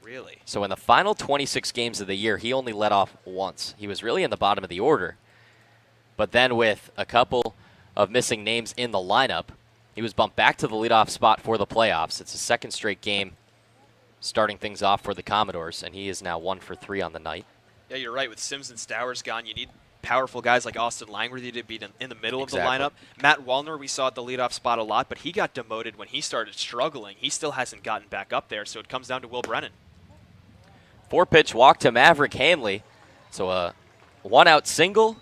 Really? So in the final 26 games of the year, he only led off once. He was really in the bottom of the order. But then with a couple of missing names in the lineup, he was bumped back to the leadoff spot for the playoffs. It's a second straight game starting things off for the Commodores, and he is now 1 for 3 on the night. Yeah, you're right. With Sims and Stowers gone, you need powerful guys like Austin Langworthy to be in the middle of the lineup. Matt Wallner, we saw at the leadoff spot a lot, but he got demoted when he started struggling. He still hasn't gotten back up there, so it comes down to Will Brennan. 4-pitch walk to Maverick Hanley. So a 1-out single,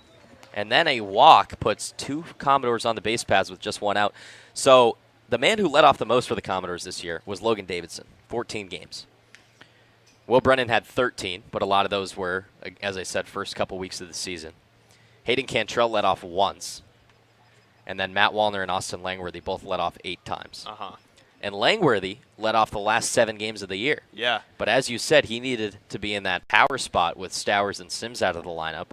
and then a walk puts 2 Commodores on the base paths with just 1 out. So the man who led off the most for the Commodores this year was Logan Davidson, 14 games. Will Brennan had 13, but a lot of those were, as I said, first couple weeks of the season. Hayden Cantrell led off once, and then Matt Wallner and Austin Langworthy both led off 8 times. And Langworthy led off the last 7 games of the year. Yeah. But as you said, he needed to be in that power spot with Stowers and Sims out of the lineup.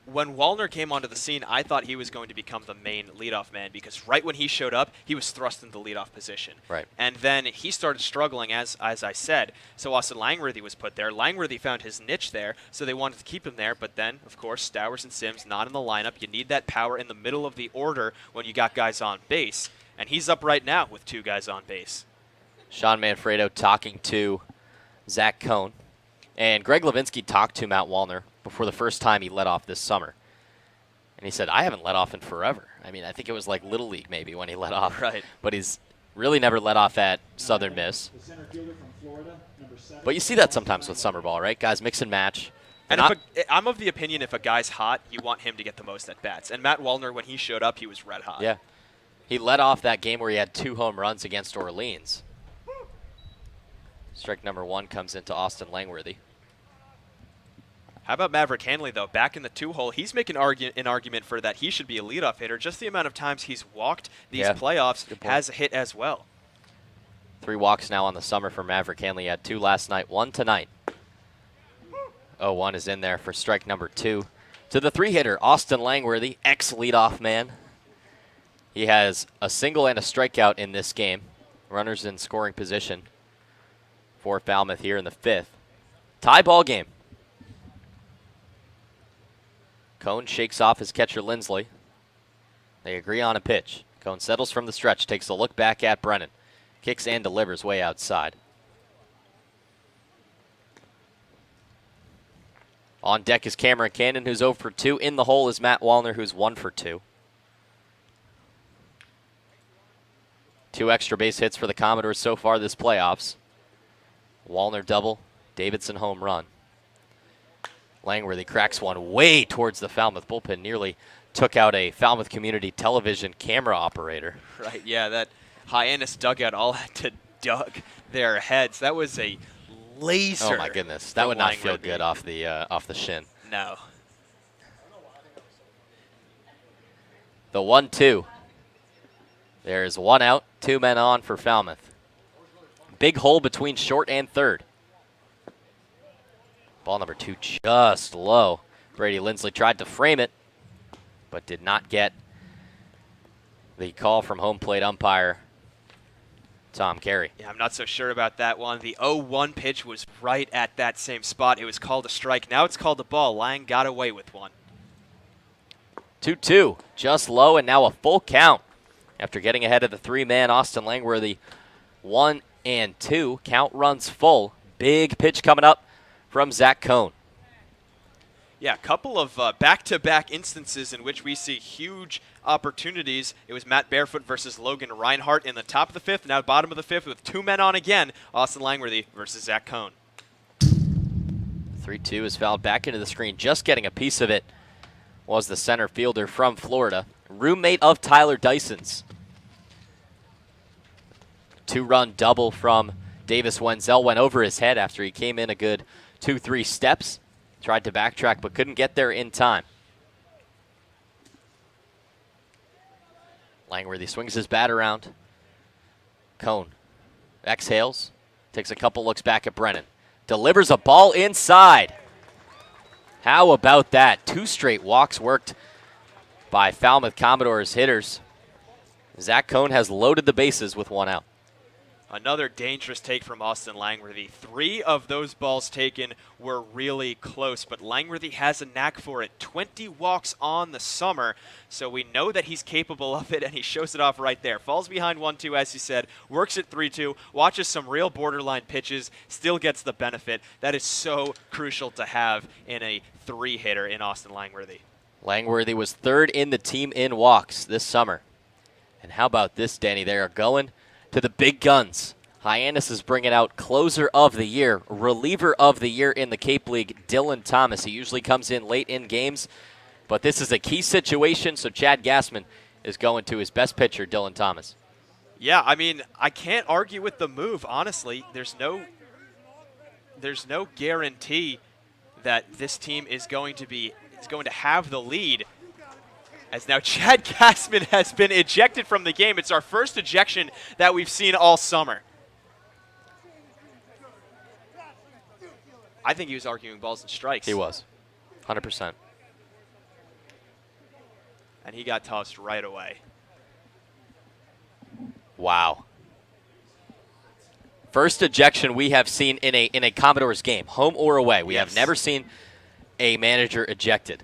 When Wallner came onto the scene, I thought he was going to become the main leadoff man because right when he showed up, he was thrust into the leadoff position. Right. And then he started struggling, as I said. So Austin Langworthy was put there. Langworthy found his niche there, so they wanted to keep him there. But then, of course, Stowers and Sims not in the lineup. You need that power in the middle of the order when you got guys on base. And he's up right now with 2 guys on base. Sean Manfredo talking to Zach Cohn. And Greg Levinsky talked to Matt Wallner before the first time he led off this summer. And he said, I haven't led off in forever. I mean, I think it was like Little League maybe when he led off. Right. But he's really never led off at Southern Miss. But you see that sometimes with summer ball, right? Guys mix and match. And I'm of the opinion if a guy's hot, you want him to get the most at-bats. And Matt Wallner, when he showed up, he was red hot. Yeah. He led off that game where he had 2 home runs against Orleans. Strike number 1 comes into Austin Langworthy. How about Maverick Hanley, though? Back in the 2-hole, he's making an argument for that he should be a leadoff hitter. Just the amount of times he's walked these playoffs has a hit as well. 3 walks now on the summer for Maverick Hanley. He had 2 last night, 1 tonight. 0-1 is in there for strike number 2. To the 3-hitter, Austin Langworthy, ex-leadoff man. He has a single and a strikeout in this game. Runners in scoring position for Falmouth here in the 5th. Tie ball game. Cohn shakes off his catcher Lindsley. They agree on a pitch. Cohn settles from the stretch, takes a look back at Brennan. Kicks and delivers way outside. On deck is Cameron Cannon, who's 0 for 2. In the hole is Matt Wallner, who's 1 for 2. 2 extra base hits for the Commodores so far this playoffs. Wallner double, Davidson home run. Langworthy cracks one way towards the Falmouth bullpen, nearly took out a Falmouth Community Television camera operator. Right, yeah, that Hyannis dugout all had to duck their heads. That was a laser. Oh my goodness, that would not feel good off the shin. No. The 1-2. There's 1 out, 2 men on for Falmouth. Big hole between short and third. Ball number 2 just low. Brady Lindsley tried to frame it, but did not get the call from home plate umpire Tom Carey. Yeah, I'm not so sure about that one. The 0-1 pitch was right at that same spot. It was called a strike. Now it's called a ball. Lang got away with one. 2-2, just low, and now a full count. After getting ahead of the 3-man Austin Langworthy, 1 and 2. Count runs full. Big pitch coming up from Zach Cohn. Yeah, a couple of back-to-back instances in which we see huge opportunities. It was Matt Barefoot versus Logan Reinhardt in the top of the 5th, now bottom of the 5th with 2 men on again. Austin Langworthy versus Zach Cohn. 3-2 is fouled back into the screen. Just getting a piece of it was the center fielder from Florida, roommate of Tyler Dyson's. 2-run double from Davis Wenzel went over his head after he came in a good 2-3 steps. Tried to backtrack but couldn't get there in time. Langworthy swings his bat around. Cohn exhales, takes a couple looks back at Brennan. Delivers a ball inside. How about that? 2 straight walks worked by Falmouth Commodores hitters. Zach Cohn has loaded the bases with 1 out. Another dangerous take from Austin Langworthy. 3 of those balls taken were really close, but Langworthy has a knack for it. 20 walks on the summer, so we know that he's capable of it, and he shows it off right there. Falls behind 1-2, as you said, works at 3-2, watches some real borderline pitches, still gets the benefit. That is so crucial to have in a 3-hitter in Austin Langworthy. Langworthy was 3rd in the team in walks this summer. And how about this, Danny? They are going to the big guns. Hyannis is bringing out closer of the year, reliever of the year in the Cape League, Dylan Thomas. He usually comes in late in games, but this is a key situation, so Chad Gassman is going to his best pitcher, Dylan Thomas. Yeah, I mean, I can't argue with the move, honestly. There's no guarantee that this team is going to have the lead. As now Chad Gassman has been ejected from the game. It's our first ejection that we've seen all summer. I think he was arguing balls and strikes. He was, 100%. And he got tossed right away. Wow. First ejection we have seen in a Commodores game, home or away. We have never seen a manager ejected.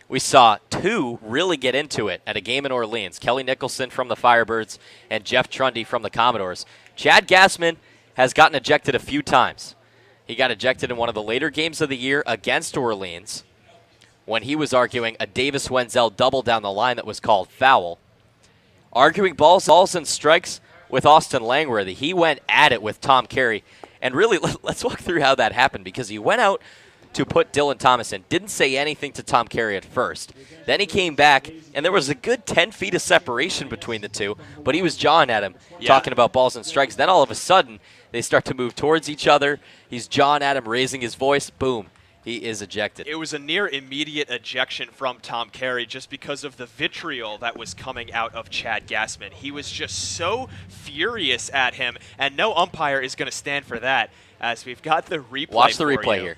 We saw 2 really get into it at a game in Orleans. Kelly Nicholson from the Firebirds and Jeff Trundy from the Commodores. Chad Gassman has gotten ejected a few times. He got ejected in one of the later games of the year against Orleans when he was arguing a Davis Wenzel double down the line that was called foul. Arguing balls and strikes with Austin Langworthy. He went at it with Tom Carey. And really, let's walk through how that happened, because he went out to put Dylan Thomas in. Didn't say anything to Tom Carey at first. Then he came back, and there was a good 10 feet of separation between the two, but he was jawing at him, talking about balls and strikes. Then all of a sudden, they start to move towards each other. He's jawing at him, raising his voice. Boom. He is ejected. It was a near immediate ejection from Tom Carey just because of the vitriol that was coming out of Chad Gassman. He was just so furious at him, and no umpire is going to stand for that, as we've got the replay. Watch the replay here.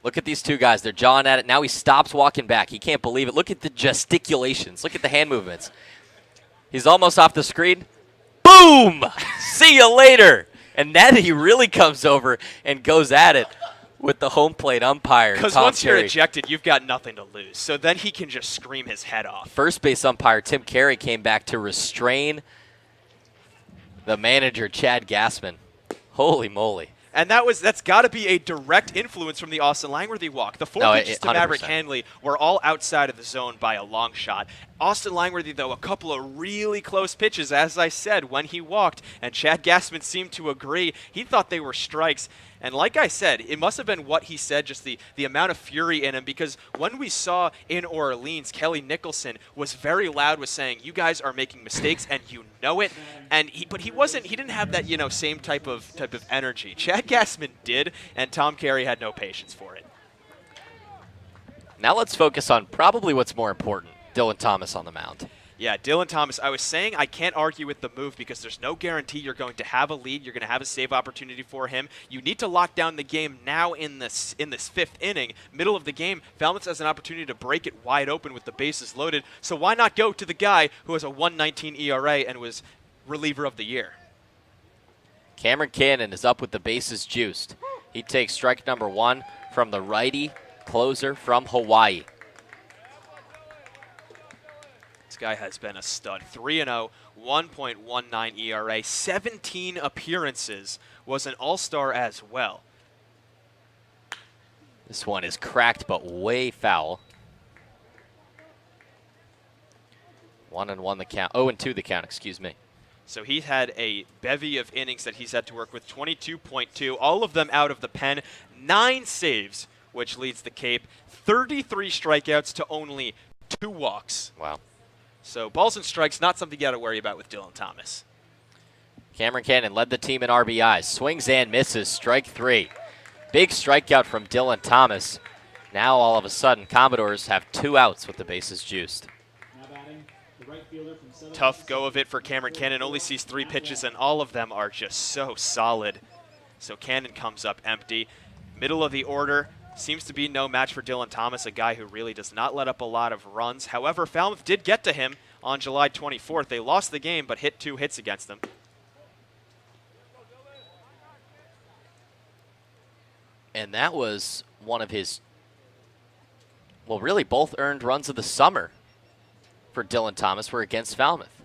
Look at these two guys. They're jawing at it. Now he stops walking back. He can't believe it. Look at the gesticulations. Look at the hand movements. He's almost off the screen. Boom! See you later. And then he really comes over and goes at it with the home plate umpire, because once you're ejected, you've got nothing to lose. So then he can just scream his head off. First base umpire Tim Carey came back to restrain the manager, Chad Gassman. Holy moly. And that's got to be a direct influence from the Austin Langworthy walk. The 4 pitches to Maverick Handley were all outside of the zone by a long shot. Austin Langworthy, though, a couple of really close pitches, as I said, when he walked, and Chad Gassman seemed to agree. He thought they were strikes. And like I said, it must have been what he said, just the amount of fury in him, because when we saw in Orleans, Kelly Nicholson was very loud with saying, you guys are making mistakes and you know it. And he didn't have that, same type of energy. Chad Gassman did, and Tom Carey had no patience for it. Now let's focus on probably what's more important, Dylan Thomas on the mound. Yeah, Dylan Thomas, I was saying I can't argue with the move because there's no guarantee you're going to have a lead. You're going to have a save opportunity for him. You need to lock down the game now in this fifth inning, middle of the game. Falmouth has an opportunity to break it wide open with the bases loaded. So why not go to the guy who has a 1.19 ERA and was reliever of the year? Cameron Cannon is up with the bases juiced. He takes strike number 1 from the righty closer from Hawaii. This guy has been a stud. 3-0, 1.19 ERA, 17 appearances, was an all-star as well. This one is cracked but way foul. 1-1 the count. 0-2 the count, excuse me. So he's had a bevy of innings that he's had to work with, 22.2, all of them out of the pen, 9 saves, which leads the Cape, 33 strikeouts to only 2 walks. Wow. So balls and strikes, not something you got to worry about with Dylan Thomas. Cameron Cannon led the team in RBIs. Swings and misses, strike 3. Big strikeout from Dylan Thomas. Now all of a sudden, Commodores have 2 outs with the bases juiced. Tough go of it for Cameron Cannon. Only sees 3 pitches, and all of them are just so solid. So Cannon comes up empty. Middle of the order. Seems to be no match for Dylan Thomas, a guy who really does not let up a lot of runs. However, Falmouth did get to him on July 24th. They lost the game, but hit 2 hits against them. And that was one of his, well, really both earned runs of the summer for Dylan Thomas were against Falmouth.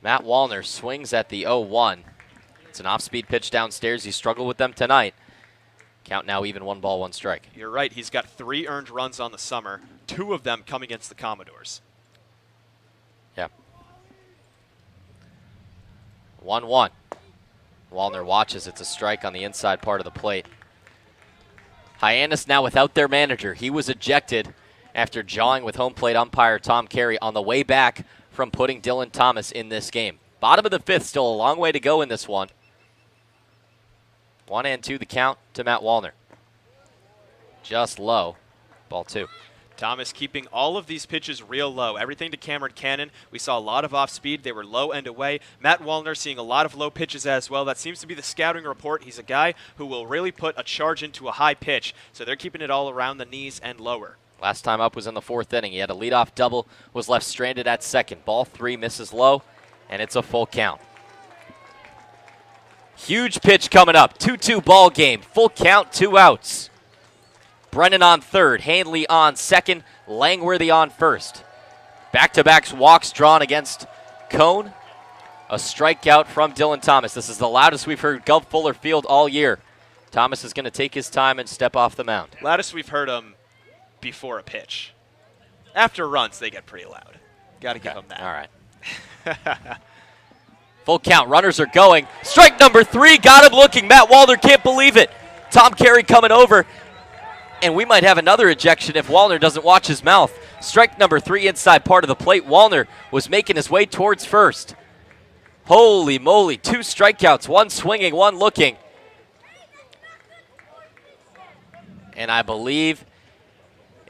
Matt Wallner swings at the 0-1. It's an off-speed pitch downstairs. He struggled with them tonight. Count now even, 1 ball, 1 strike. You're right. He's got 3 earned runs on the summer, 2 of them come against the Commodores. Yeah. 1-1. Wallner watches. It's a strike on the inside part of the plate. Hyannis now without their manager. He was ejected after jawing with home plate umpire Tom Carey on the way back from putting Dylan Thomas in this game. Bottom of the 5th, still a long way to go in this one. 1-2 the count to Matt Wallner. Just low. Ball 2. Thomas keeping all of these pitches real low. Everything to Cameron Cannon. We saw a lot of off-speed. They were low and away. Matt Wallner seeing a lot of low pitches as well. That seems to be the scouting report. He's a guy who will really put a charge into a high pitch. So they're keeping it all around the knees and lower. Last time up was in the 4th inning. He had a leadoff double, was left stranded at second. Ball 3 misses low, and it's a full count. Huge pitch coming up. 2-2 ball game. Full count, 2 outs. Brennan on third, Hanley on second, Langworthy on first. Back-to-back walks drawn against Cone. A strikeout from Dylan Thomas. This is the loudest we've heard Gulf Fuller Field all year. Thomas is going to take his time and step off the mound. Loudest we've heard him before a pitch. After runs, they get pretty loud. Got to give him that. All right. Full count. Runners are going. Strike number 3. Got him looking. Matt Wallner can't believe it. Tom Carey coming over. And we might have another ejection if Wallner doesn't watch his mouth. Strike number 3 inside part of the plate. Wallner was making his way towards first. Holy moly. 2 strikeouts. 1 swinging, 1 looking. And I believe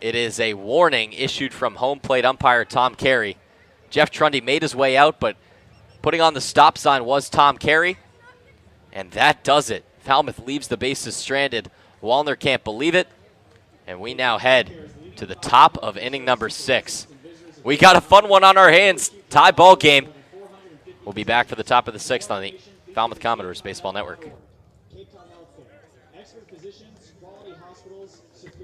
it is a warning issued from home plate umpire Tom Carey. Jeff Trundy made his way out, but putting on the stop sign was Tom Carey. And that does it. Falmouth leaves the bases stranded. Wallner can't believe it. And we now head to the top of inning number 6. We got a fun one on our hands. Tie ball game. We'll be back for the top of the 6th on the Falmouth Commodores Baseball Network.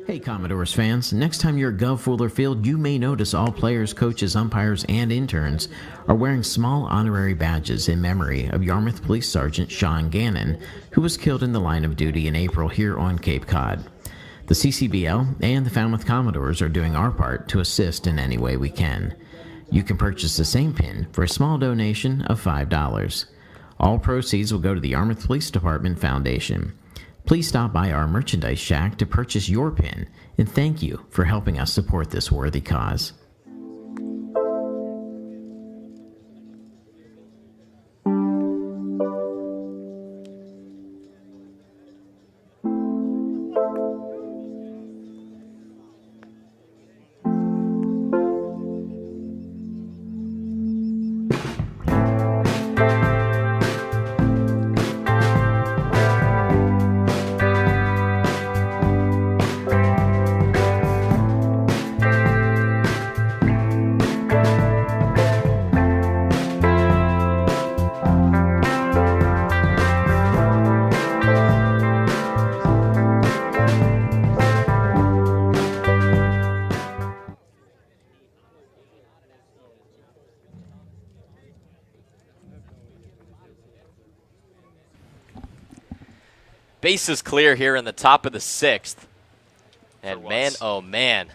Hey Commodores fans, next time you're at Gov Fuller Field, you may notice all players, coaches, umpires, and interns are wearing small honorary badges in memory of Yarmouth Police Sergeant Sean Gannon, who was killed in the line of duty in April here on Cape Cod. The The CCBL and the Falmouth Commodores are doing our part to assist in any way we can. You can purchase the same pin for a small donation of $5. All proceeds will go to the Yarmouth Police Department Foundation. Please stop by our merchandise shack to purchase your pin, and thank you for helping us support this worthy cause. Base is clear here in the top of the 6th. And man, oh man,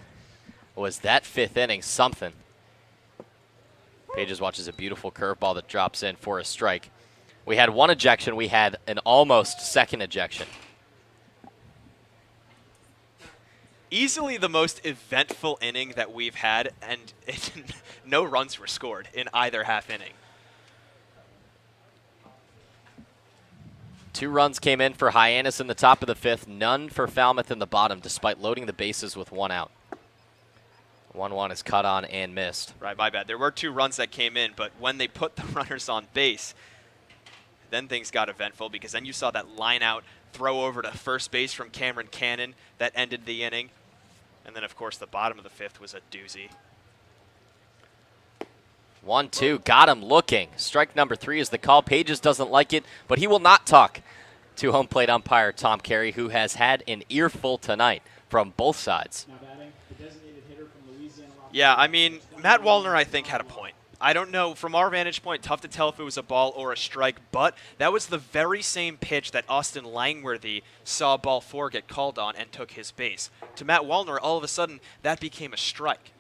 was that 5th inning something. Pages watches a beautiful curveball that drops in for a strike. We had one ejection. We had an almost second ejection. Easily the most eventful inning that we've had, and no runs were scored in either half inning. 2 runs came in for Hyannis in the top of the 5th, none for Falmouth in the bottom, despite loading the bases with 1 out. 1-1 is cut on and missed. Right, my bad. There were 2 runs that came in, but when they put the runners on base, then things got eventful, because then you saw that line out throw over to first base from Cameron Cannon that ended the inning. And then, of course, the bottom of the 5th was a doozy. 1-2, got him looking. Strike number 3 is the call. Pages doesn't like it, but he will not talk to home plate umpire Tom Carey, who has had an earful tonight from both sides. Yeah, I mean, Matt Wallner, I think, had a point. I don't know, from our vantage point, tough to tell if it was a ball or a strike, but that was the very same pitch that Austin Langworthy saw ball 4 get called on and took his base. To Matt Wallner, all of a sudden, that became a strike.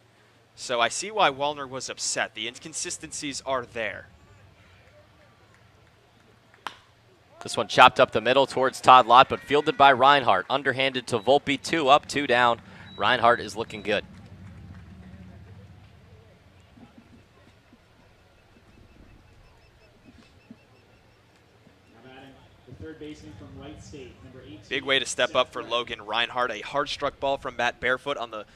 So I see why Wallner was upset. The inconsistencies are there. This one chopped up the middle towards Todd Lott, but fielded by Reinhardt. Underhanded to Volpe, 2 up, 2 down. Reinhardt is looking good. Big way to step up for Logan Reinhardt. A hard-struck ball from Matt Barefoot on the...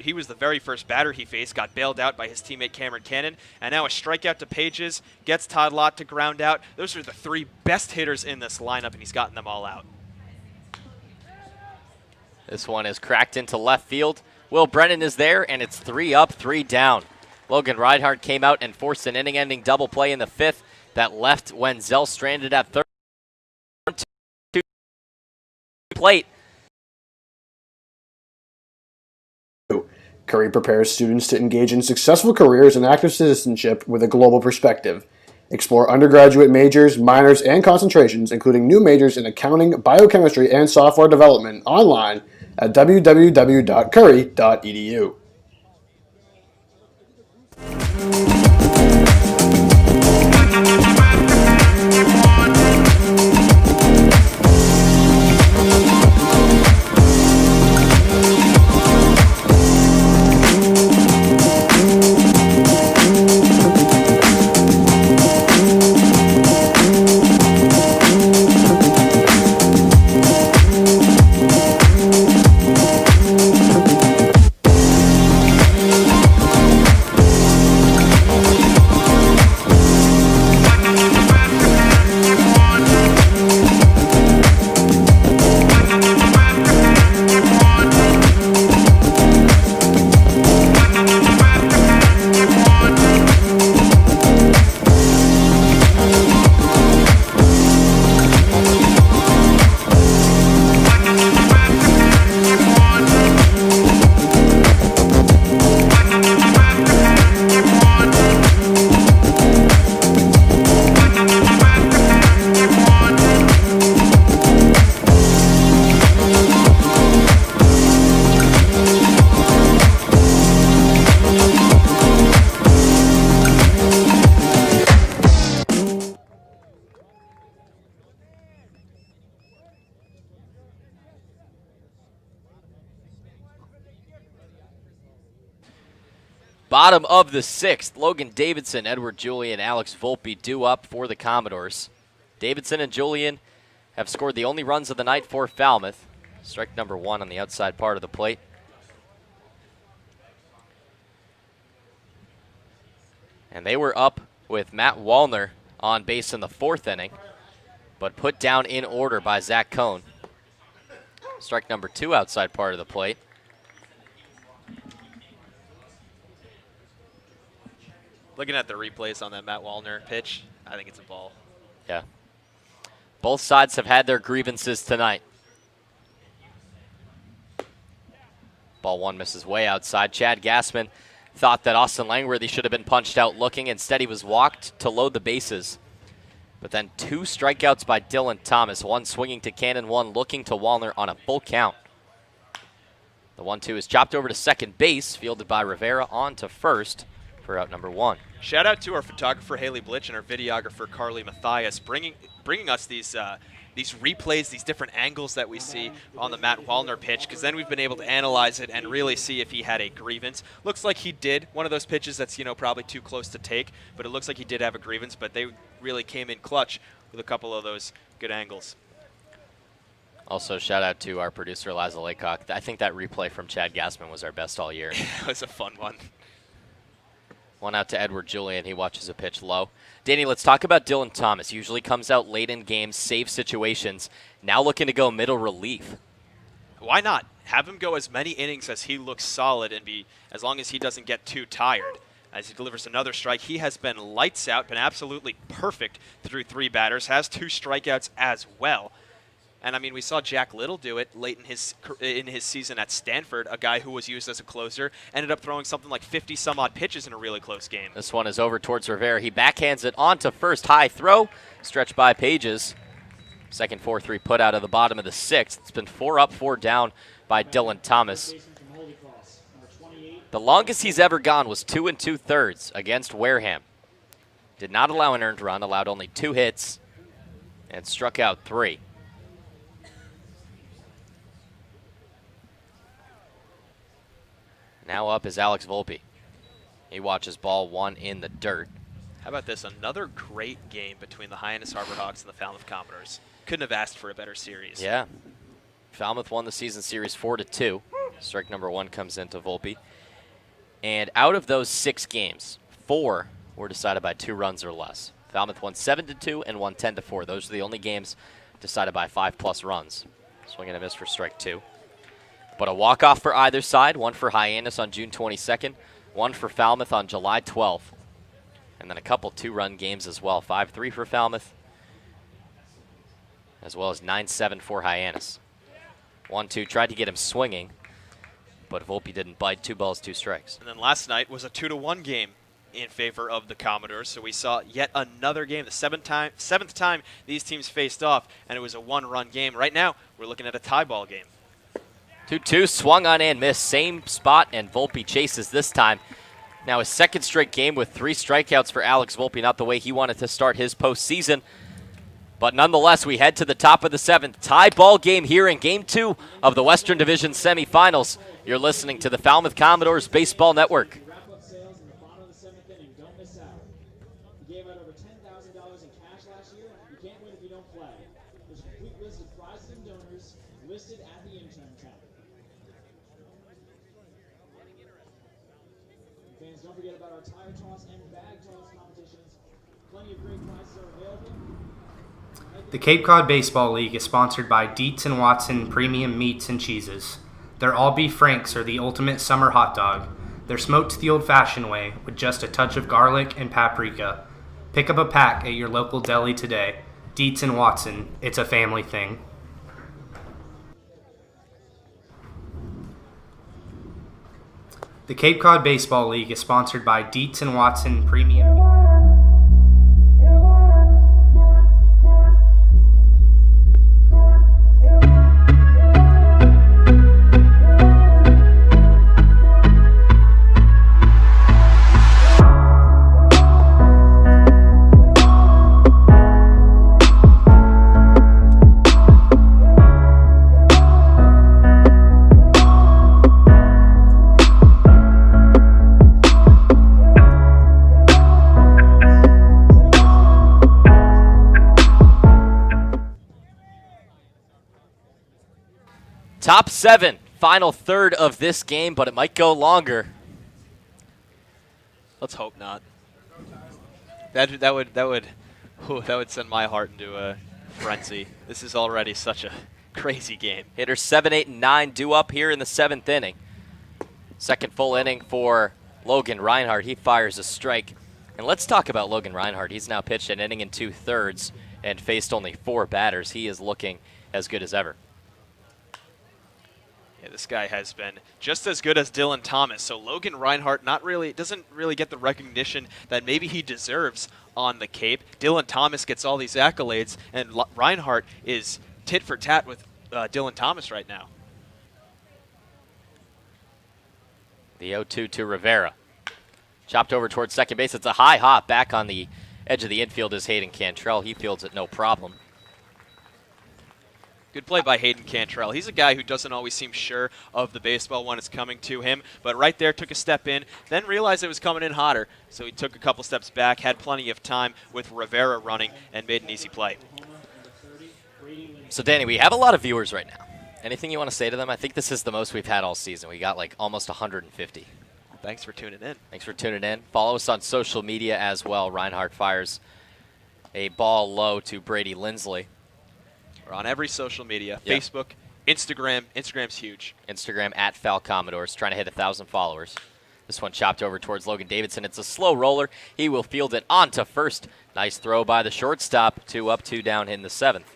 He was the very first batter he faced, got bailed out by his teammate Cameron Cannon, and now a strikeout to Pages, gets Todd Lott to ground out. Those are the 3 best hitters in this lineup, and he's gotten them all out. This one is cracked into left field. Will Brennan is there, and it's 3 up, 3 down. Logan Reinhardt came out and forced an inning-ending double play in the 5th that left Wenzel stranded at third. Plate. Curry prepares students to engage in successful careers and active citizenship with a global perspective. Explore undergraduate majors, minors, and concentrations, including new majors in accounting, biochemistry, and software development online at www.curry.edu. Bottom of the 6th, Logan Davidson, Edward Julian, Alex Volpe due up for the Commodores. Davidson and Julian have scored the only runs of the night for Falmouth. Strike number 1 on the outside part of the plate. And they were up with Matt Wallner on base in the 4th inning, but put down in order by Zach Cohn. Strike number 2 outside part of the plate. Looking at the replays on that Matt Wallner pitch, I think it's a ball. Yeah. Both sides have had their grievances tonight. Ball 1 misses way outside. Chad Gassman thought that Austin Langworthy should have been punched out looking. Instead, he was walked to load the bases. But then 2 strikeouts by Dylan Thomas. 1 swinging to Cannon, 1 looking to Wallner on a full count. The 1-2 is chopped over to second base, fielded by Rivera on to first for out number 1. Shout out to our photographer Haley Blitch and our videographer Carly Mathias, bringing us these replays, these different angles that we see on the Matt Wallner pitch, because then we've been able to analyze it and really see if he had a grievance. Looks like he did. One of those pitches that's probably too close to take, but it looks like he did have a grievance. But they really came in clutch with a couple of those good angles. Also, shout out to our producer Liza Laycock. I think that replay from Chad Gassman was our best all year. It was a fun one. 1 out to Edward Julian. He watches a pitch low. Danny, let's talk about Dylan Thomas. Usually comes out late in games, save situations. Now looking to go middle relief. Why not? Have him go as many innings as he looks solid and as long as he doesn't get too tired. As he delivers another strike, he has been lights out, been absolutely perfect through 3 batters, has 2 strikeouts as well. And, I mean, we saw Jack Little do it late in his season at Stanford, a guy who was used as a closer, ended up throwing something like 50-some-odd pitches in a really close game. This one is over towards Rivera. He backhands it on to first. High throw, stretched by Pages. Second 4-3 put out of the bottom of the 6th. It's been 4 up, 4 down by Dylan Thomas. The longest he's ever gone was 2 2/3 against Wareham. Did not allow an earned run, allowed only 2 hits, and struck out 3. Now up is Alex Volpe. He watches ball 1 in the dirt. How about this? Another great game between the Hyannis Harbor Hawks and the Falmouth Commodores. Couldn't have asked for a better series. Yeah. Falmouth won the season series 4-2. Strike number 1 comes into Volpe. And out of those 6 games, 4 were decided by 2 runs or less. Falmouth won 7-2 and won 10-4. Those are the only games decided by 5+ runs. Swing and a miss for strike 2. But a walk-off for either side, 1 for Hyannis on June 22nd, 1 for Falmouth on July 12th. And then a couple 2-run games as well, 5-3 for Falmouth, as well as 9-7 for Hyannis. 1-2, tried to get him swinging, but Volpe didn't bite. 2 balls, 2 strikes. And then last night was a 2-1 game in favor of the Commodores, so we saw yet another game, the 7th time these teams faced off, and it was a 1-run game. Right now, we're looking at a tie ball game. 2-2, swung on and missed. Same spot, and Volpe chases this time. Now his 2nd straight game with 3 strikeouts for Alex Volpe, not the way he wanted to start his postseason. But nonetheless, we head to the top of the 7th. Tie ball game here in Game 2 of the Western Division semifinals. You're listening to the Falmouth Commodores Baseball Network. Wrap-up sales in the bottom of the 7th inning. Don't miss out. We gave out over $10,000 in cash last year. You can't win if you don't play. There's a complete list of prizes and donors listed at the intern tab. Fans, don't forget about our tire toss and bag toss competitions. Plenty of great prizes are available. The Cape Cod Baseball League is sponsored by Dietz & Watson Premium Meats and Cheeses. Their all-beef franks are the ultimate summer hot dog. They're smoked the old-fashioned way with just a touch of garlic and paprika. Pick up a pack at your local deli today. Dietz & Watson, it's a family thing. The Cape Cod Baseball League is sponsored by Dietz & Watson Premium Meats. Top 7, final third of this game, but it might go longer. Let's hope not. That would send my heart into a frenzy. This is already such a crazy game. Hitters 7, 8, and 9 due up here in the 7th inning. Second full inning for Logan Reinhardt. He fires a strike. And let's talk about Logan Reinhardt. He's now pitched an inning and 2/3 and faced only 4 batters. He is looking as good as ever. Yeah, this guy has been just as good as Dylan Thomas. So Logan Reinhardt doesn't really get the recognition that maybe he deserves on the Cape. Dylan Thomas gets all these accolades, and Reinhardt is tit for tat with Dylan Thomas right now. The 0-2 to Rivera. Chopped over towards second base. It's a high hop. Back on the edge of the infield is Hayden Cantrell. He fields it no problem. Good play by Hayden Cantrell. He's a guy who doesn't always seem sure of the baseball when it's coming to him, but right there took a step in, then realized it was coming in hotter, so he took a couple steps back, had plenty of time with Rivera running, and made an easy play. So, Danny, we have a lot of viewers right now. Anything you want to say to them? I think this is the most we've had all season. We got like almost 150. Thanks for tuning in. Thanks for tuning in. Follow us on social media as well. Reinhardt fires a ball low to Brady Lindsley. We're on every social media, Yep. Facebook, Instagram. Instagram's huge. Instagram at Falcommodores, trying to hit 1,000 followers. This one chopped over towards Logan Davidson. It's a slow roller. He will field it onto first. Nice throw by the shortstop. 2 up, 2 down in the 7th.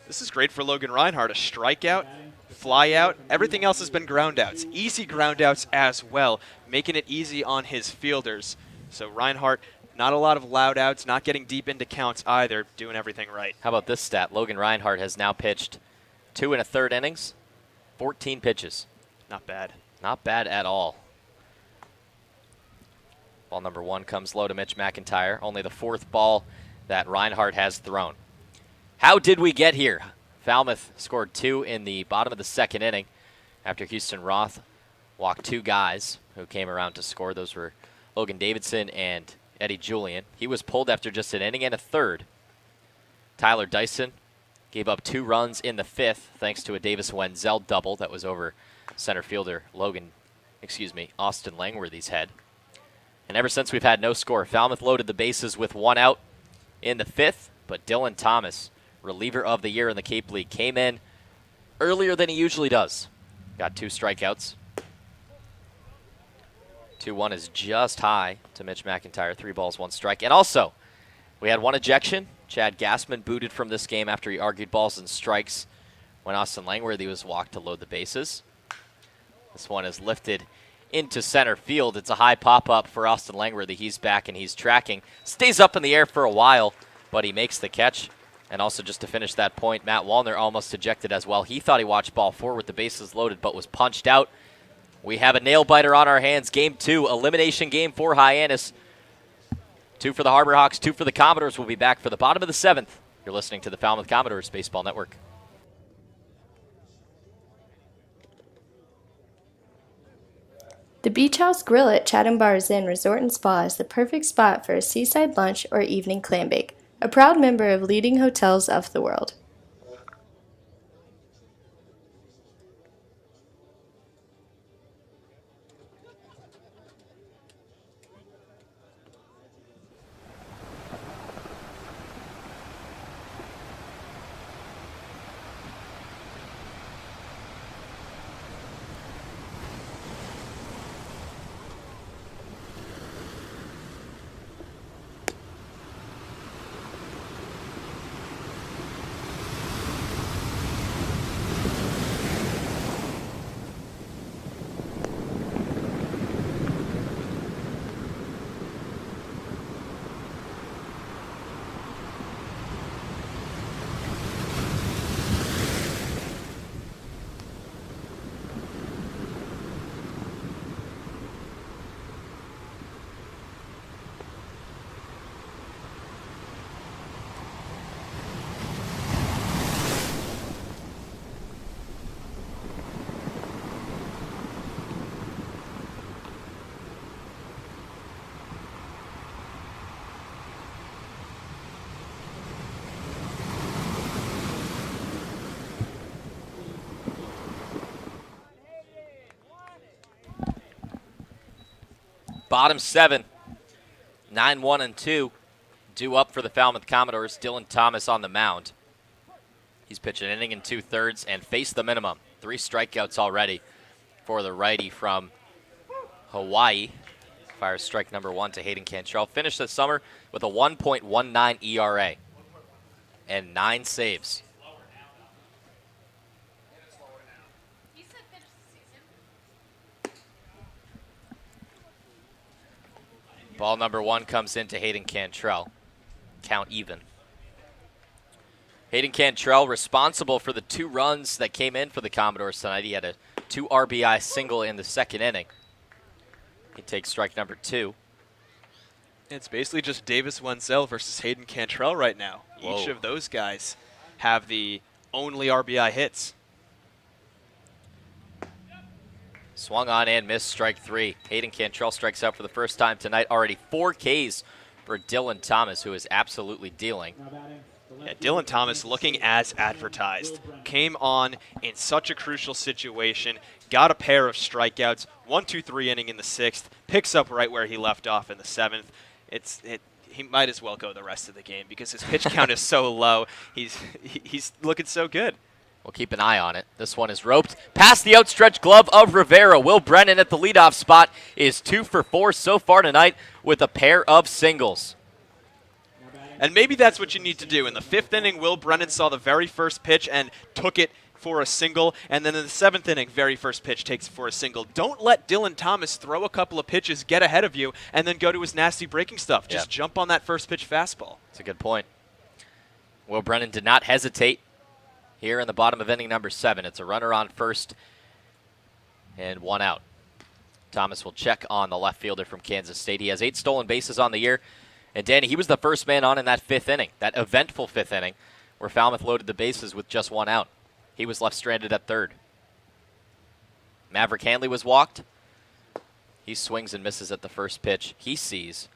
This is great for Logan Reinhardt. A strikeout, fly out. Everything else has been ground outs. Easy ground outs as well, making it easy on his fielders. So Reinhardt, not a lot of loud outs, not getting deep into counts either, doing everything right. How about this stat? Logan Reinhardt has now pitched 2 1/3 innings, 14 pitches. Not bad. Not bad at all. Ball number 1 comes low to Mitch McIntyre. Only the 4th ball that Reinhardt has thrown. How did we get here? Falmouth scored 2 in the bottom of the 2nd inning after Houston Roth walked 2 guys who came around to score. Those were Logan Davidson and Eddie Julian. He was pulled after just an inning and a third. Tyler Dyson gave up 2 runs in the 5th thanks to a Davis Wenzel double that was over center fielder Austin Langworthy's head. And ever since we've had no score, Falmouth loaded the bases with 1 out in the 5th, but Dylan Thomas, reliever of the year in the Cape League, came in earlier than he usually does. Got 2 strikeouts. 2-1 is just high to Mitch McIntyre. 3 balls, 1 strike. And also, we had 1 ejection. Chad Gassman booted from this game after he argued balls and strikes when Austin Langworthy was walked to load the bases. This one is lifted into center field. It's a high pop-up for Austin Langworthy. He's back and he's tracking. Stays up in the air for a while, but he makes the catch. And also, just to finish that point, Matt Wallner almost ejected as well. He thought he watched ball 4 with the bases loaded, but was punched out. We have a nail-biter on our hands. Game 2, elimination game for Hyannis. 2 for the Harbor Hawks, 2 for the Commodores. We'll be back for the bottom of the 7th. You're listening to the Falmouth Commodores Baseball Network. The Beach House Grill at Chatham Bars Inn Resort and Spa is the perfect spot for a seaside lunch or evening clam bake. A proud member of leading hotels of the world. Bottom 7, 9-1-2, due up for the Falmouth Commodores. Dylan Thomas on the mound. He's pitched an inning and 2/3 and faced the minimum. 3 strikeouts already for the righty from Hawaii. Fires strike number 1 to Hayden Cantrell. Finished the summer with a 1.19 ERA and 9 saves. Ball number 1 comes into Hayden Cantrell. Count even. Hayden Cantrell responsible for the 2 runs that came in for the Commodores tonight. He had a 2 RBI single in the second inning. He takes strike number 2. It's basically just Davis Wenzel versus Hayden Cantrell right now. Whoa. Each of those guys have the only RBI hits. Swung on and missed, strike 3. Hayden Cantrell strikes out for the first time tonight. Already 4 Ks for Dylan Thomas, who is absolutely dealing. Yeah, Dylan Thomas looking as advertised. Came on in such a crucial situation, got a pair of strikeouts, 1-2-3 inning in the 6th, picks up right where he left off in the 7th. He might as well go the rest of the game because his pitch count is so low. He's looking so good. We'll keep an eye on it. This one is roped past the outstretched glove of Rivera. Will Brennan at the leadoff spot is 2 for 4 so far tonight with a pair of singles. And maybe that's what you need to do. In the 5th inning, Will Brennan saw the very first pitch and took it for a single. And then in the 7th inning, very first pitch takes it for a single. Don't let Dylan Thomas throw a couple of pitches, get ahead of you, and then go to his nasty breaking stuff. Just jump on that first pitch fastball. That's a good point. Will Brennan did not hesitate here in the bottom of inning number 7. It's a runner on first and 1 out. Thomas will check on the left fielder from Kansas State. He has 8 stolen bases on the year. And Danny, he was the first man on in that 5th inning, that eventful 5th inning, where Falmouth loaded the bases with just 1 out. He was left stranded at third. Maverick Hanley was walked. He swings and misses at the first pitch he sees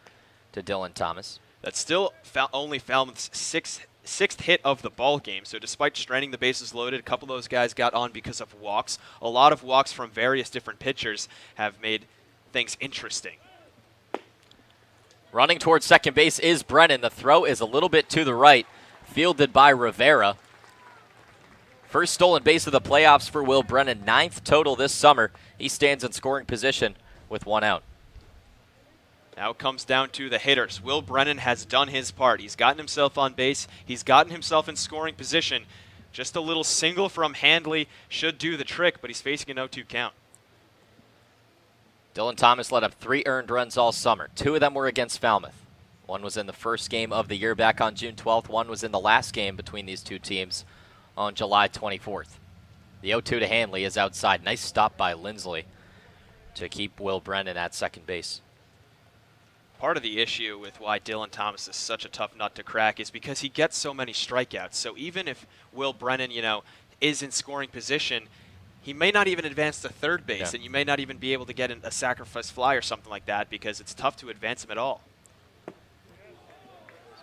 to Dylan Thomas. That's still only Falmouth's sixth hit of the ball game. So despite stranding the bases loaded, a couple of those guys got on because of walks. A lot of walks from various different pitchers have made things interesting. Running towards second base is Brennan. The throw is a little bit to the right, fielded by Rivera. First stolen base of the playoffs for Will Brennan, 9th total this summer. He stands in scoring position with 1 out. Now it comes down to the hitters. Will Brennan has done his part. He's gotten himself on base. He's gotten himself in scoring position. Just a little single from Handley should do the trick, but he's facing a 0-2 count. Dylan Thomas let up 3 earned runs all summer. 2 of them were against Falmouth. 1 was in the first game of the year back on June 12th. 1 was in the last game between these 2 teams on July 24th. The 0-2 to Hanley is outside. Nice stop by Lindsley to keep Will Brennan at second base. Part of the issue with why Dylan Thomas is such a tough nut to crack is because he gets so many strikeouts. So even if Will Brennan, is in scoring position, he may not even advance to third base, and you may not even be able to get a sacrifice fly or something like that because it's tough to advance him at all.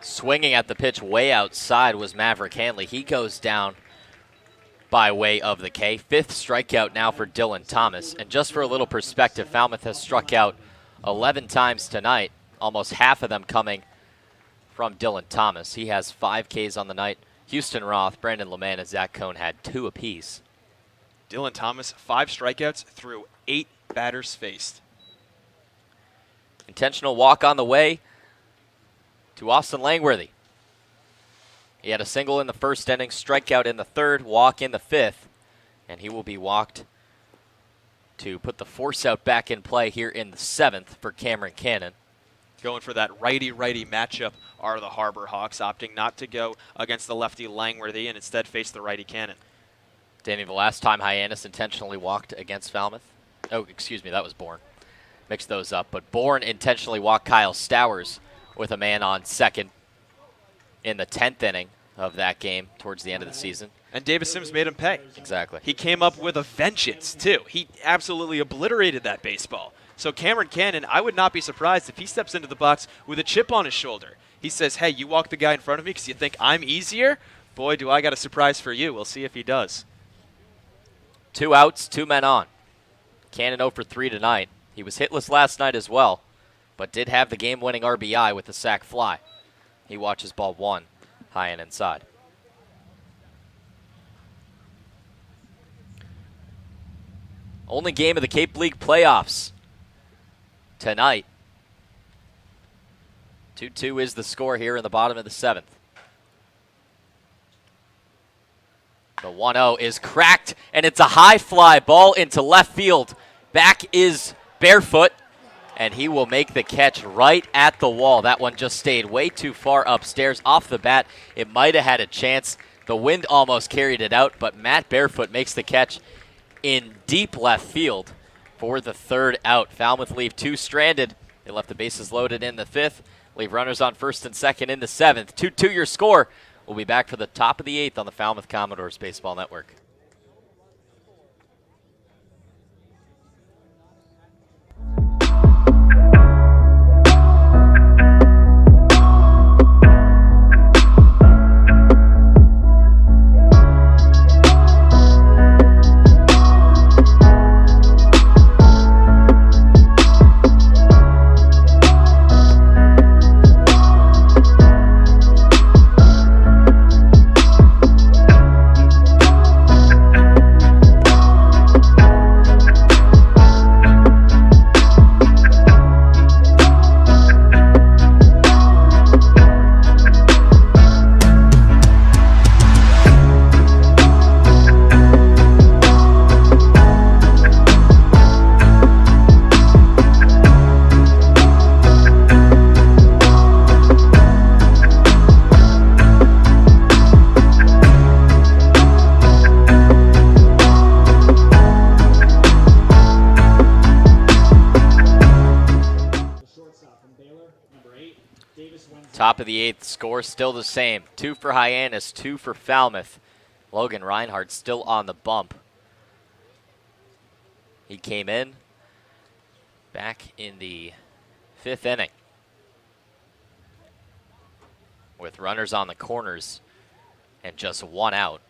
Swinging at the pitch way outside was Maverick Hanley. He goes down by way of the K. 5th strikeout now for Dylan Thomas. And just for a little perspective, Falmouth has struck out 11 times tonight, almost half of them coming from Dylan Thomas. He has 5 Ks on the night. Houston Roth, Brandon Lamanna, and Zach Cohn had 2 apiece. Dylan Thomas, 5 strikeouts through 8 batters faced. Intentional walk on the way to Austin Langworthy. He had a single in the first inning, strikeout in the 3rd, walk in the 5th, and he will be walked to put the force out back in play here in the 7th for Cameron Cannon. Going for that righty-righty matchup are the Harbor Hawks, opting not to go against the lefty Langworthy and instead face the righty Cannon. Danny, the last time Hyannis intentionally walked against Falmouth. Oh, excuse me, that was Bourne. Mixed those up. But Bourne intentionally walked Kyle Stowers with a man on second in the 10th inning of that game towards the end of the season. And Davis Sims made him pay. Exactly. He came up with a vengeance, too. He absolutely obliterated that baseball. So Cameron Cannon, I would not be surprised if he steps into the box with a chip on his shoulder. He says, hey, you walk the guy in front of me because you think I'm easier? Boy, do I got a surprise for you. We'll see if he does. 2 outs, 2 men on. Cannon 0 for 3 tonight. He was hitless last night as well. but did have the game-winning RBI with the sac fly. He watches ball 1, high and inside. Only game of the Cape League playoffs tonight. 2-2 is the score here in the bottom of the 7th. The 1-0 is cracked, and it's a high fly ball into left field. Back is Barefoot, and he will make the catch right at the wall. That one just stayed way too far upstairs off the bat. It might have had a chance. The wind almost carried it out, but Matt Barefoot makes the catch in deep left field for the 3rd out. Falmouth leave 2 stranded. They left the bases loaded in the 5th. Leave runners on 1st and 2nd in the 7th. 2-2 your score. We'll be back for the top of the 8th on the Falmouth Commodores Baseball Network. Top of the 8th, score still the same. 2 for Hyannis, 2 for Falmouth. Logan Reinhardt still on the bump. He came in back in the 5th inning with runners on the corners and just 1 out.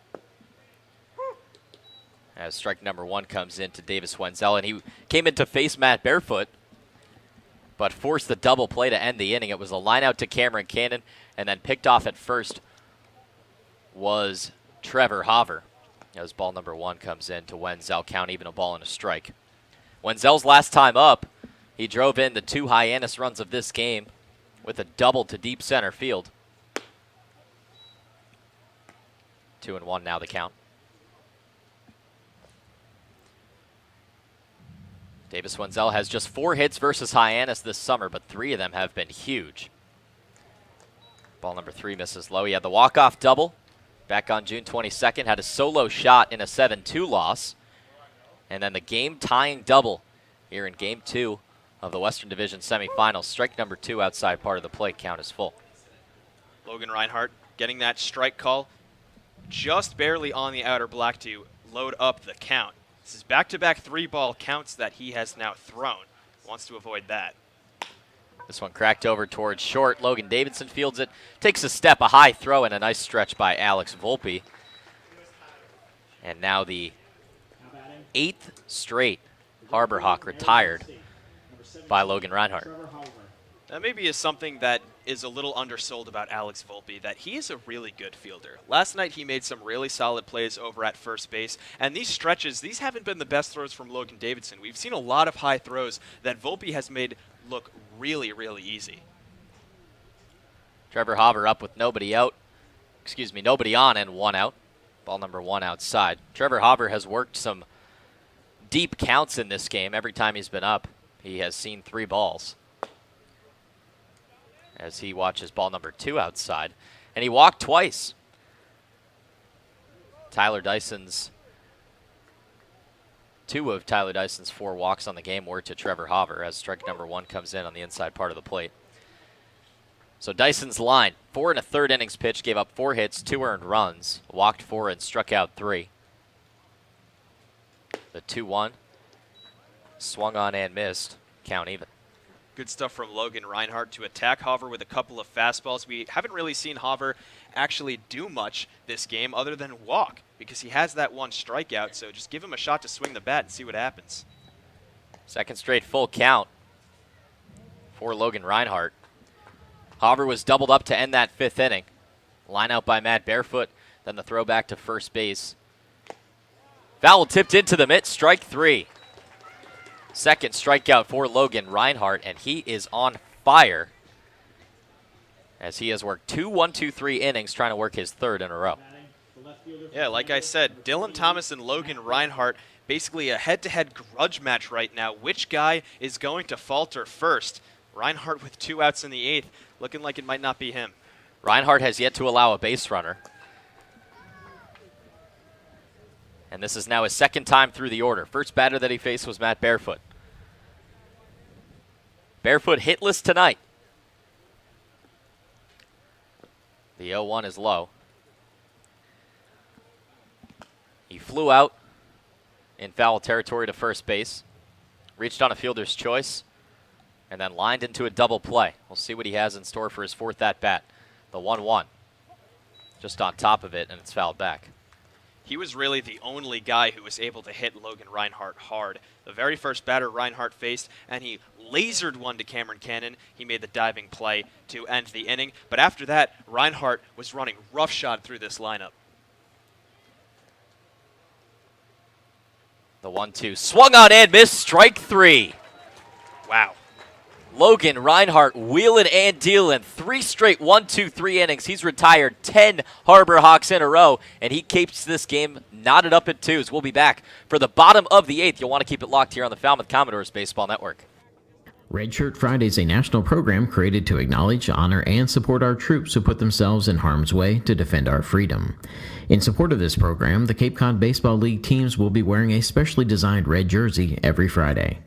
As strike number 1 comes in to Davis Wenzel, and he came in to face Matt Barefoot, but forced the double play to end the inning. It was a line out to Cameron Cannon, and then picked off at first was Trevor Hover. As ball number 1 comes in to Wenzel, count even, a ball and a strike. Wenzel's last time up, he drove in the 2 Hyannis runs of this game with a double to deep center field. 2-1 now the count. Davis Wenzel has just 4 hits versus Hyannis this summer, but 3 of them have been huge. Ball number 3 misses low. He had the walk-off double back on June 22nd, had a solo shot in a 7-2 loss, and then the game-tying double here in Game 2 of the Western Division semifinals. Strike number 2 outside part of the plate, count is full. Logan Reinhardt getting that strike call just barely on the outer black to load up the count. This is back-to-back 3-ball counts that he has now thrown. Wants to avoid that. This one cracked over towards short. Logan Davidson fields it. Takes a step, a high throw, and a nice stretch by Alex Volpe. And now the 8th straight Harbor Hawk retired by Logan Reinhardt. That maybe is something that is a little undersold about Alex Volpe, that he is a really good fielder. Last night he made some really solid plays over at first base, and these stretches, these haven't been the best throws from Logan Davidson. We've seen a lot of high throws that Volpe has made look really, really easy. Trevor Hover up with nobody on and 1 out. Ball number 1 outside. Trevor Hover has worked some deep counts in this game. Every time he's been up, he has seen 3 balls. As he watches ball number 2 outside. And he walked twice. Two of Tyler Dyson's 4 walks on the game were to Trevor Hover, as strike number 1 comes in on the inside part of the plate. So Dyson's line, 4 1/3 innings pitched, gave up 4 hits, 2 earned runs, walked 4 and struck out 3. The 2-1 swung on and missed, count even. Good stuff from Logan Reinhardt to attack Hover with a couple of fastballs. We haven't really seen Hover actually do much this game other than walk, because he has that 1 strikeout, so just give him a shot to swing the bat and see what happens. Second straight full count for Logan Reinhardt. Hauber was doubled up to end that 5th inning. Line out by Matt Barefoot, then the throw back to first base. Foul tipped into the mitt, strike 3. Second strikeout for Logan Reinhardt, and he is on fire as he has worked 2 1-2-3 innings trying to work his 3rd in a row. Yeah, like I said, Dylan Thomas and Logan Reinhardt, basically a head-to-head grudge match right now. Which guy is going to falter first? Reinhardt with 2 outs in the 8th, looking like it might not be him. Reinhardt has yet to allow a base runner. And this is now his 2nd time through the order. First batter that he faced was Matt Barefoot. Barefoot hitless tonight. The 0-1 is low. He flew out in foul territory to first base, reached on a fielder's choice, and then lined into a double play. We'll see what he has in store for his 4th at-bat. The 1-1. Just on top of it, and it's fouled back. He was really the only guy who was able to hit Logan Reinhardt hard. The very first batter Reinhardt faced, and he lasered one to Cameron Cannon. He made the diving play to end the inning. But after that, Reinhardt was running roughshod through this lineup. The 1-2 swung on and missed, strike 3. Wow. Logan Reinhardt wheeling and dealing. 3 straight 1-2-3 innings. He's retired 10 Harbor Hawks in a row, and he keeps this game knotted up at 2s. We'll be back for the bottom of the 8th. You'll want to keep it locked here on the Falmouth Commodores Baseball Network. Red Shirt Friday is a national program created to acknowledge, honor, and support our troops who put themselves in harm's way to defend our freedom. In support of this program, the Cape Cod Baseball League teams will be wearing a specially designed red jersey every Friday.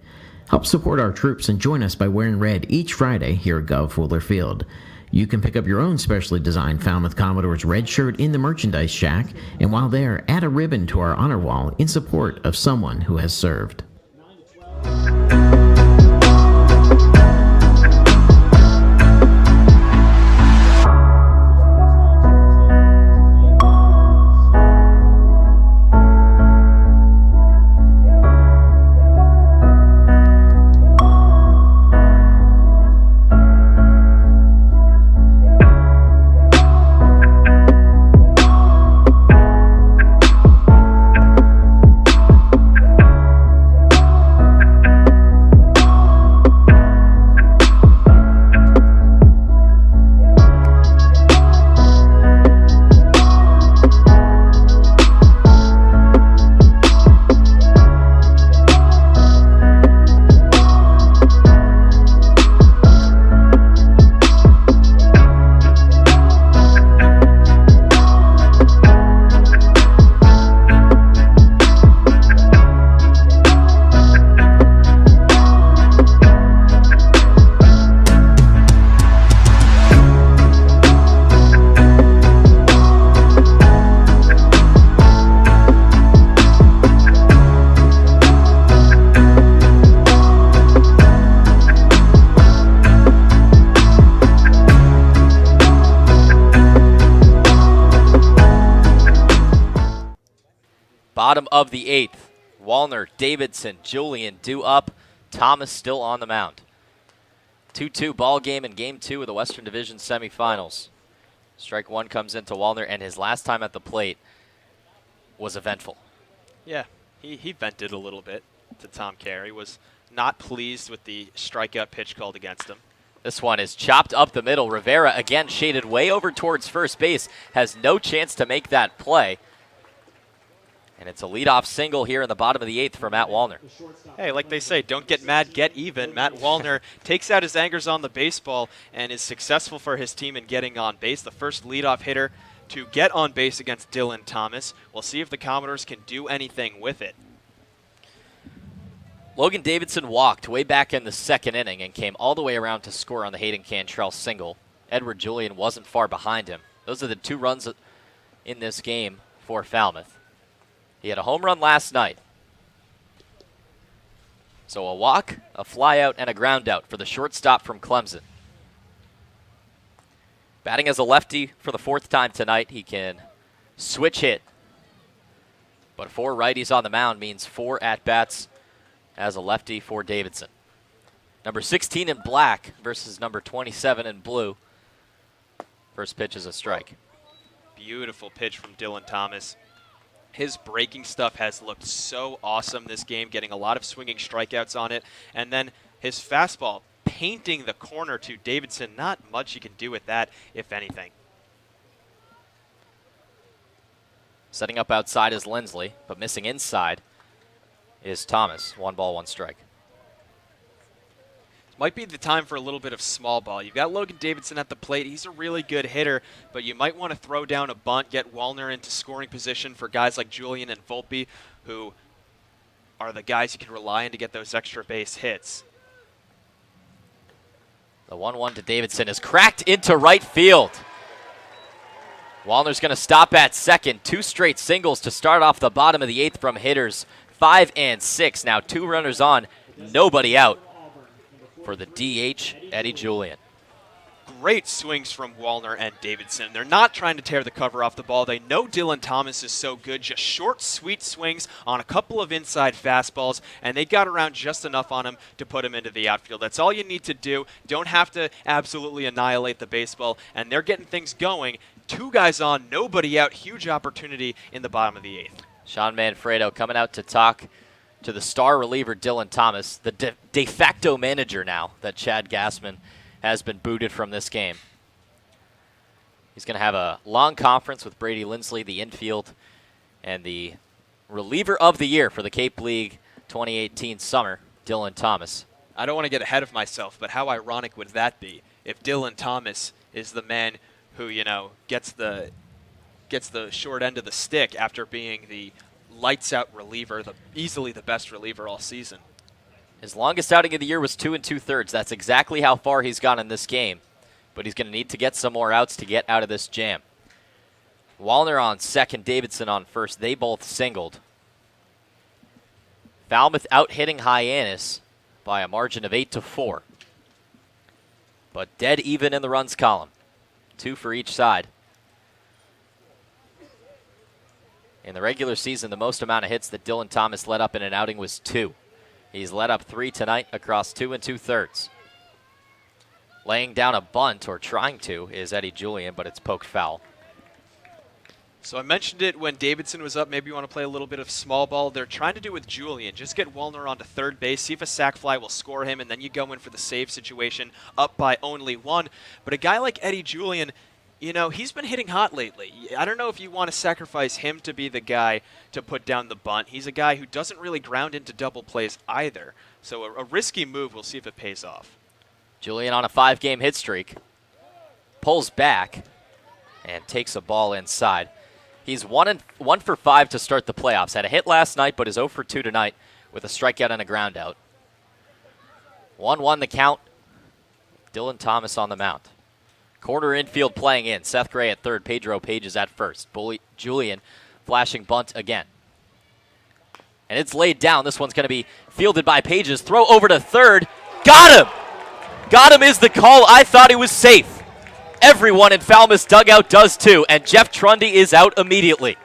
Help support our troops and join us by wearing red each Friday here at Gov Fuller Field. You can pick up your own specially designed Falmouth Commodores red shirt in the merchandise shack, and while there, add a ribbon to our honor wall in support of someone who has served. Bottom of the 8th. Wallner, Davidson, Julian due up. Thomas still on the mound. 2-2 ball game in Game 2 of the Western Division semifinals. Strike 1 comes into Wallner, and his last time at the plate was eventful. Yeah, he vented a little bit to Tom Carey. Was not pleased with the strikeout pitch called against him. This one is chopped up the middle. Rivera again shaded way over towards first base. Has no chance to make that play. And it's a leadoff single here in the bottom of the 8th for Matt Wallner. Hey, like they say, don't get mad, get even. Matt Wallner takes out his angers on the baseball and is successful for his team in getting on base. The first leadoff hitter to get on base against Dylan Thomas. We'll see if the Commodores can do anything with it. Logan Davidson walked way back in the 2nd inning and came all the way around to score on the Hayden Cantrell single. Edward Julian wasn't far behind him. Those are the 2 runs in this game for Falmouth. He had a home run last night. So a walk, a fly out, and a ground out for the shortstop from Clemson. Batting as a lefty for the 4th time tonight, he can switch hit. But 4 righties on the mound means 4 at-bats as a lefty for Davidson. Number 16 in black versus number 27 in blue. First pitch is a strike. Beautiful pitch from Dylan Thomas. His breaking stuff has looked so awesome this game, getting a lot of swinging strikeouts on it. And then his fastball painting the corner to Davidson. Not much he can do with that, if anything. Setting up outside is Lindsley, but missing inside is Thomas. 1 ball, 1 strike. Might be the time for a little bit of small ball. You've got Logan Davidson at the plate. He's a really good hitter, but you might want to throw down a bunt, get Wallner into scoring position for guys like Julian and Volpe, who are the guys you can rely on to get those extra base hits. The 1-1 to Davidson is cracked into right field. Wallner's going to stop at second. 2 straight singles to start off the bottom of the 8th from hitters 5 and 6. Now 2 runners on, nobody out for the DH, Eddie Julian. Great swings from Wallner and Davidson. They're not trying to tear the cover off the ball. They know Dylan Thomas is so good. Just short, sweet swings on a couple of inside fastballs, and they got around just enough on him to put him into the outfield. That's all you need to do. Don't have to absolutely annihilate the baseball, and they're getting things going. 2 guys on, nobody out. Huge opportunity in the bottom of the 8th. Sean Manfredo coming out to talk to the star reliever Dylan Thomas, the de facto manager now that Chad Gassman has been booted from this game. He's going to have a long conference with Brady Lindsley, the infield, and the reliever of the year for the Cape League 2018 summer, Dylan Thomas. I don't want to get ahead of myself, but how ironic would that be if Dylan Thomas is the man who, you know, gets the short end of the stick after being the lights-out reliever, easily the best reliever all season. His longest outing of the year was 2 2/3. That's exactly how far he's gone in this game. But he's going to need to get some more outs to get out of this jam. Wallner on second, Davidson on first. They both singled. Falmouth out-hitting Hyannis by a margin of 8-4. But dead even in the runs column. 2 for each side. In the regular season, the most amount of hits that Dylan Thomas led up in an outing was 2. He's led up 3 tonight across 2 2/3. Laying down a bunt, or trying to, is Eddie Julian, but it's poked foul. So I mentioned it when Davidson was up. Maybe you want to play a little bit of small ball. They're trying to do with Julian. Just get Wallner onto third base, see if a sac fly will score him, and then you go in for the save situation up by only 1. But a guy like Eddie Julian, you know, he's been hitting hot lately. I don't know if you want to sacrifice him to be the guy to put down the bunt. He's a guy who doesn't really ground into double plays either. So a risky move. We'll see if it pays off. Julian on a 5-game hit streak. Pulls back and takes a ball inside. He's 1 for 5 to start the playoffs. Had a hit last night, but is 0 for 2 tonight with a strikeout and a ground out. 1-1 the count. Dylan Thomas on the mound. Corner infield playing in. Seth Gray at third. Pedro Pages at first. Julian flashing bunt again. And it's laid down. This one's going to be fielded by Pages. Throw over to third. Got him! Got him is the call. I thought he was safe. Everyone in Falmouth's dugout does too. And Jeff Trundy is out immediately.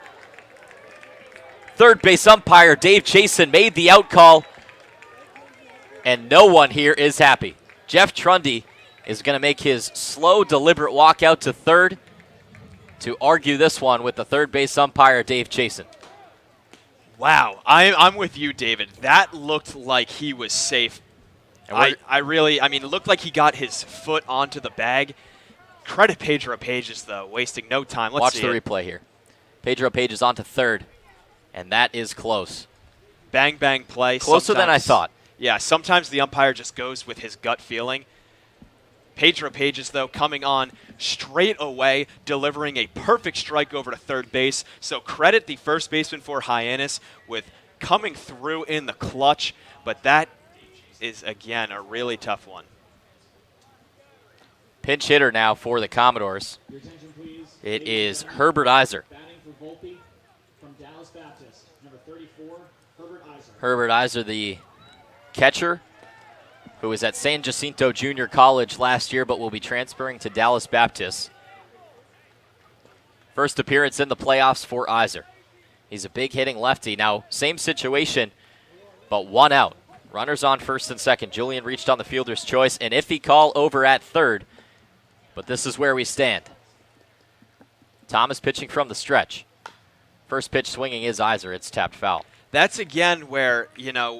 Third base umpire Dave Chasen made the out call. And no one here is happy. Jeff Trundy is going to make his slow, deliberate walk out to third to argue this one with the third base umpire, Dave Chasen. Wow, I'm with you, David. That looked like he was safe. I mean, it looked like he got his foot onto the bag. Credit Pedro Pages, though, wasting no time. Let's watch see the replay here. Pedro Pages onto third, and that is close. Bang, bang play. Closer than I thought. Yeah, sometimes the umpire just goes with his gut feeling. Pedro Pages, though, coming on straight away, delivering a perfect strike over to third base. So credit the first baseman for Hyannis with coming through in the clutch. But that is, again, a really tough one. Pinch hitter now for the Commodores. It is Herbert Iser. Herbert Iser, the catcher, who was at San Jacinto Junior College last year but will be transferring to Dallas Baptist. First appearance in the playoffs for Iser. He's a big hitting lefty. Now, same situation, but 1 out. Runners on first and second. Julian reached on the fielder's choice. An iffy call over at third. But this is where we stand. Thomas pitching from the stretch. First pitch swinging is Iser. It's tapped foul. That's again where,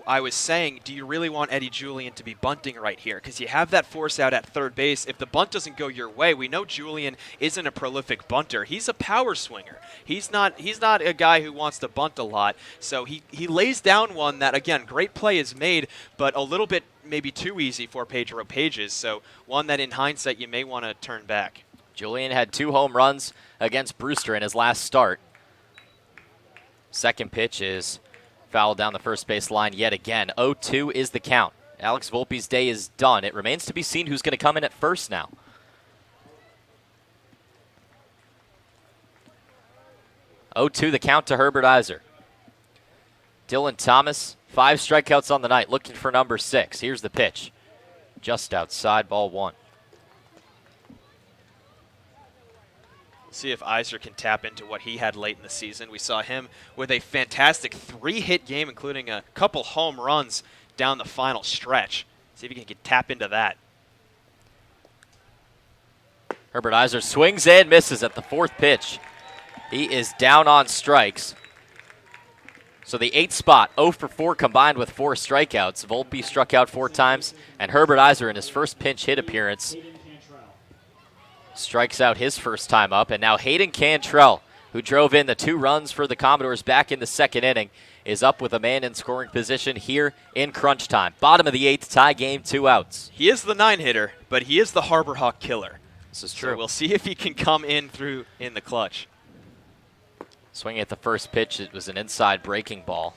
I was saying, do you really want Eddie Julian to be bunting right here? Because you have that force out at third base. If the bunt doesn't go your way, we know Julian isn't a prolific bunter. He's a power swinger. He's not a guy who wants to bunt a lot. So he lays down one that, again, great play is made, but a little bit maybe too easy for Pedro Pages. So one that in hindsight you may want to turn back. Julian had 2 home runs against Brewster in his last start. Second pitch is foul down the first base line yet again. 0-2 is the count. Alex Volpe's day is done. It remains to be seen who's going to come in at first now. The count to Herbert Iser. Dylan Thomas, 5 strikeouts on the night, looking for number 6. Here's the pitch. Just outside, ball 1. See if Iser can tap into what he had late in the season. We saw him with a fantastic 3-hit game, including a couple home runs down the final stretch. See if he can tap into that. Herbert Iser swings and misses at the 4th pitch. He is down on strikes. So the 8th spot, 0 for 4 combined with 4 strikeouts. Volpe struck out 4 times, and Herbert Iser in his first pinch hit appearance strikes out his first time up. And now Hayden Cantrell, who drove in the 2 runs for the Commodores back in the 2nd inning, is up with a man in scoring position here in crunch time. Bottom of the 8th, tie game, 2 outs. He is the 9-hitter, but he is the Harbor Hawk killer. This is true. So we'll see if he can come in the clutch. Swinging at the first pitch, it was an inside breaking ball.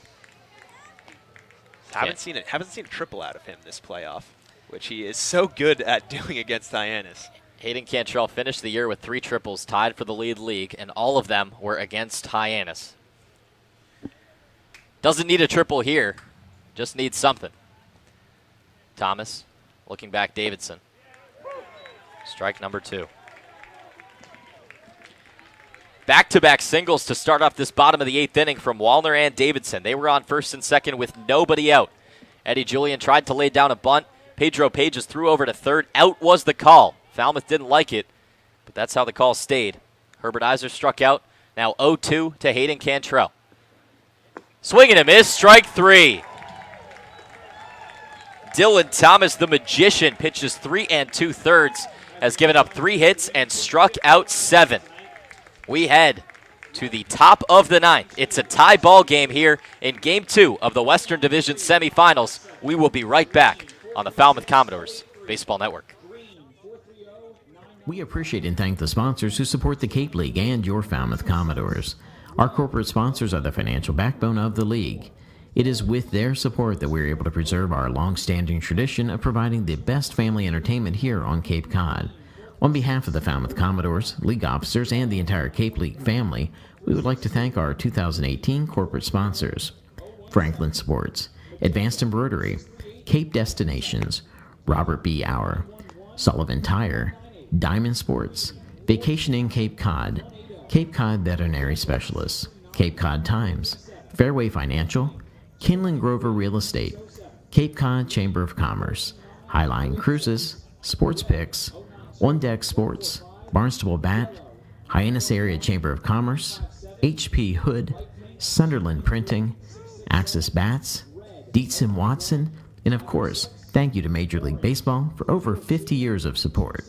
Haven't seen a triple out of him this playoff, which he is so good at doing against Hyannis. Hayden Cantrell finished the year with 3 triples, tied for the league, and all of them were against Hyannis. Doesn't need a triple here, just needs something. Thomas, looking back, Davidson. Strike number 2. Back-to-back singles to start off this bottom of the 8th inning from Wallner and Davidson. They were on first and second with nobody out. Eddie Julian tried to lay down a bunt. Pedro Pages threw over to third. Out was the call. Falmouth didn't like it, but that's how the call stayed. Herbert Iser struck out. Now 0-2 to Hayden Cantrell. Swing and a miss, strike 3. Dylan Thomas, the magician, pitches 3 2/3, has given up 3 hits and struck out 7. We head to the top of the 9th. It's a tie ball game here in Game 2 of the Western Division semifinals. We will be right back on the Falmouth Commodores Baseball Network. We appreciate and thank the sponsors who support the Cape League and your Falmouth Commodores. Our corporate sponsors are the financial backbone of the league. It is with their support that we're able to preserve our long-standing tradition of providing the best family entertainment here on Cape Cod. On behalf of the Falmouth Commodores, league officers, and the entire Cape League family, we would like to thank our 2018 corporate sponsors: Franklin Sports, Advanced Embroidery, Cape Destinations, Robert B. Auer, Sullivan Tire, Diamond Sports, Vacation Inn Cape Cod, Cape Cod Veterinary Specialists, Cape Cod Times, Fairway Financial, Kinlan Grover Real Estate, Cape Cod Chamber of Commerce, Highline Cruises, Sports Picks, On Deck Sports, Barnstable Bat, Hyannis Area Chamber of Commerce, HP Hood, Sunderland Printing, Axis Bats, Dietz & Watson, and of course, thank you to Major League Baseball for over 50 years of support.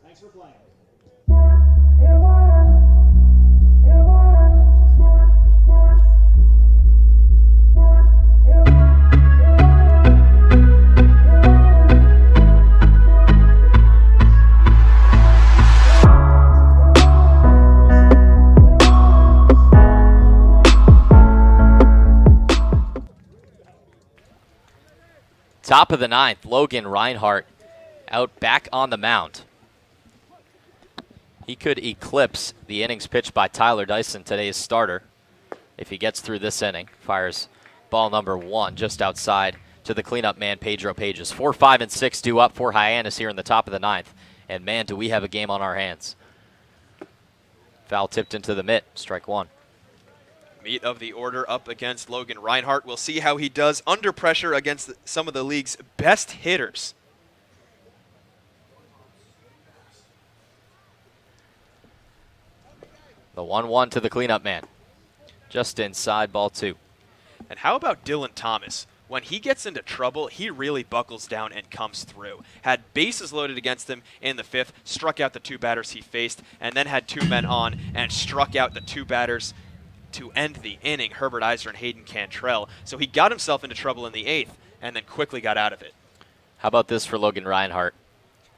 Thanks for playing. Top of the 9th, Logan Reinhardt out back on the mound. He could eclipse the innings pitched by Tyler Dyson, today's starter, if he gets through this inning. Fires ball number 1 just outside to the cleanup man, Pedro Pages. 4, 5, and 6 due up for Hyannis here in the top of the 9th. And, man, do we have a game on our hands. Foul tipped into the mitt. Strike one. Meat of the order up against Logan Reinhardt. We'll see how he does under pressure against some of the league's best hitters. The 1-1 to the cleanup man. Just inside, ball 2. And how about Dylan Thomas? When he gets into trouble, he really buckles down and comes through. Had bases loaded against him in the 5th, struck out the 2 batters he faced, and then had 2 men on and struck out the 2 batters to end the inning, Herbert Iser and Hayden Cantrell. So he got himself into trouble in the 8th and then quickly got out of it. How about this for Logan Reinhardt?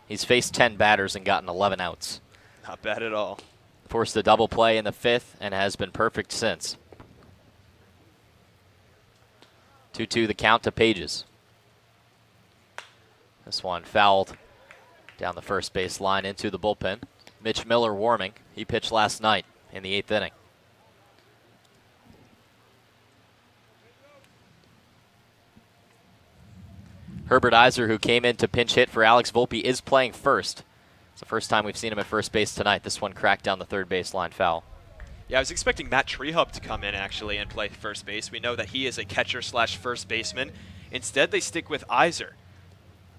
He's faced 10 batters and gotten 11 outs. Not bad at all. Forced a double play in the 5th and has been perfect since. 2-2 the count to Pages. This one fouled down the first base line into the bullpen. Mitch Miller warming. He pitched last night in the 8th inning. Herbert Iser, who came in to pinch hit for Alex Volpe, is playing first. It's the first time we've seen him at first base tonight. This one cracked down the third baseline foul. Yeah, I was expecting Matt Trehub to come in, actually, and play first base. We know that he is a catcher/first baseman. Instead, they stick with Iser.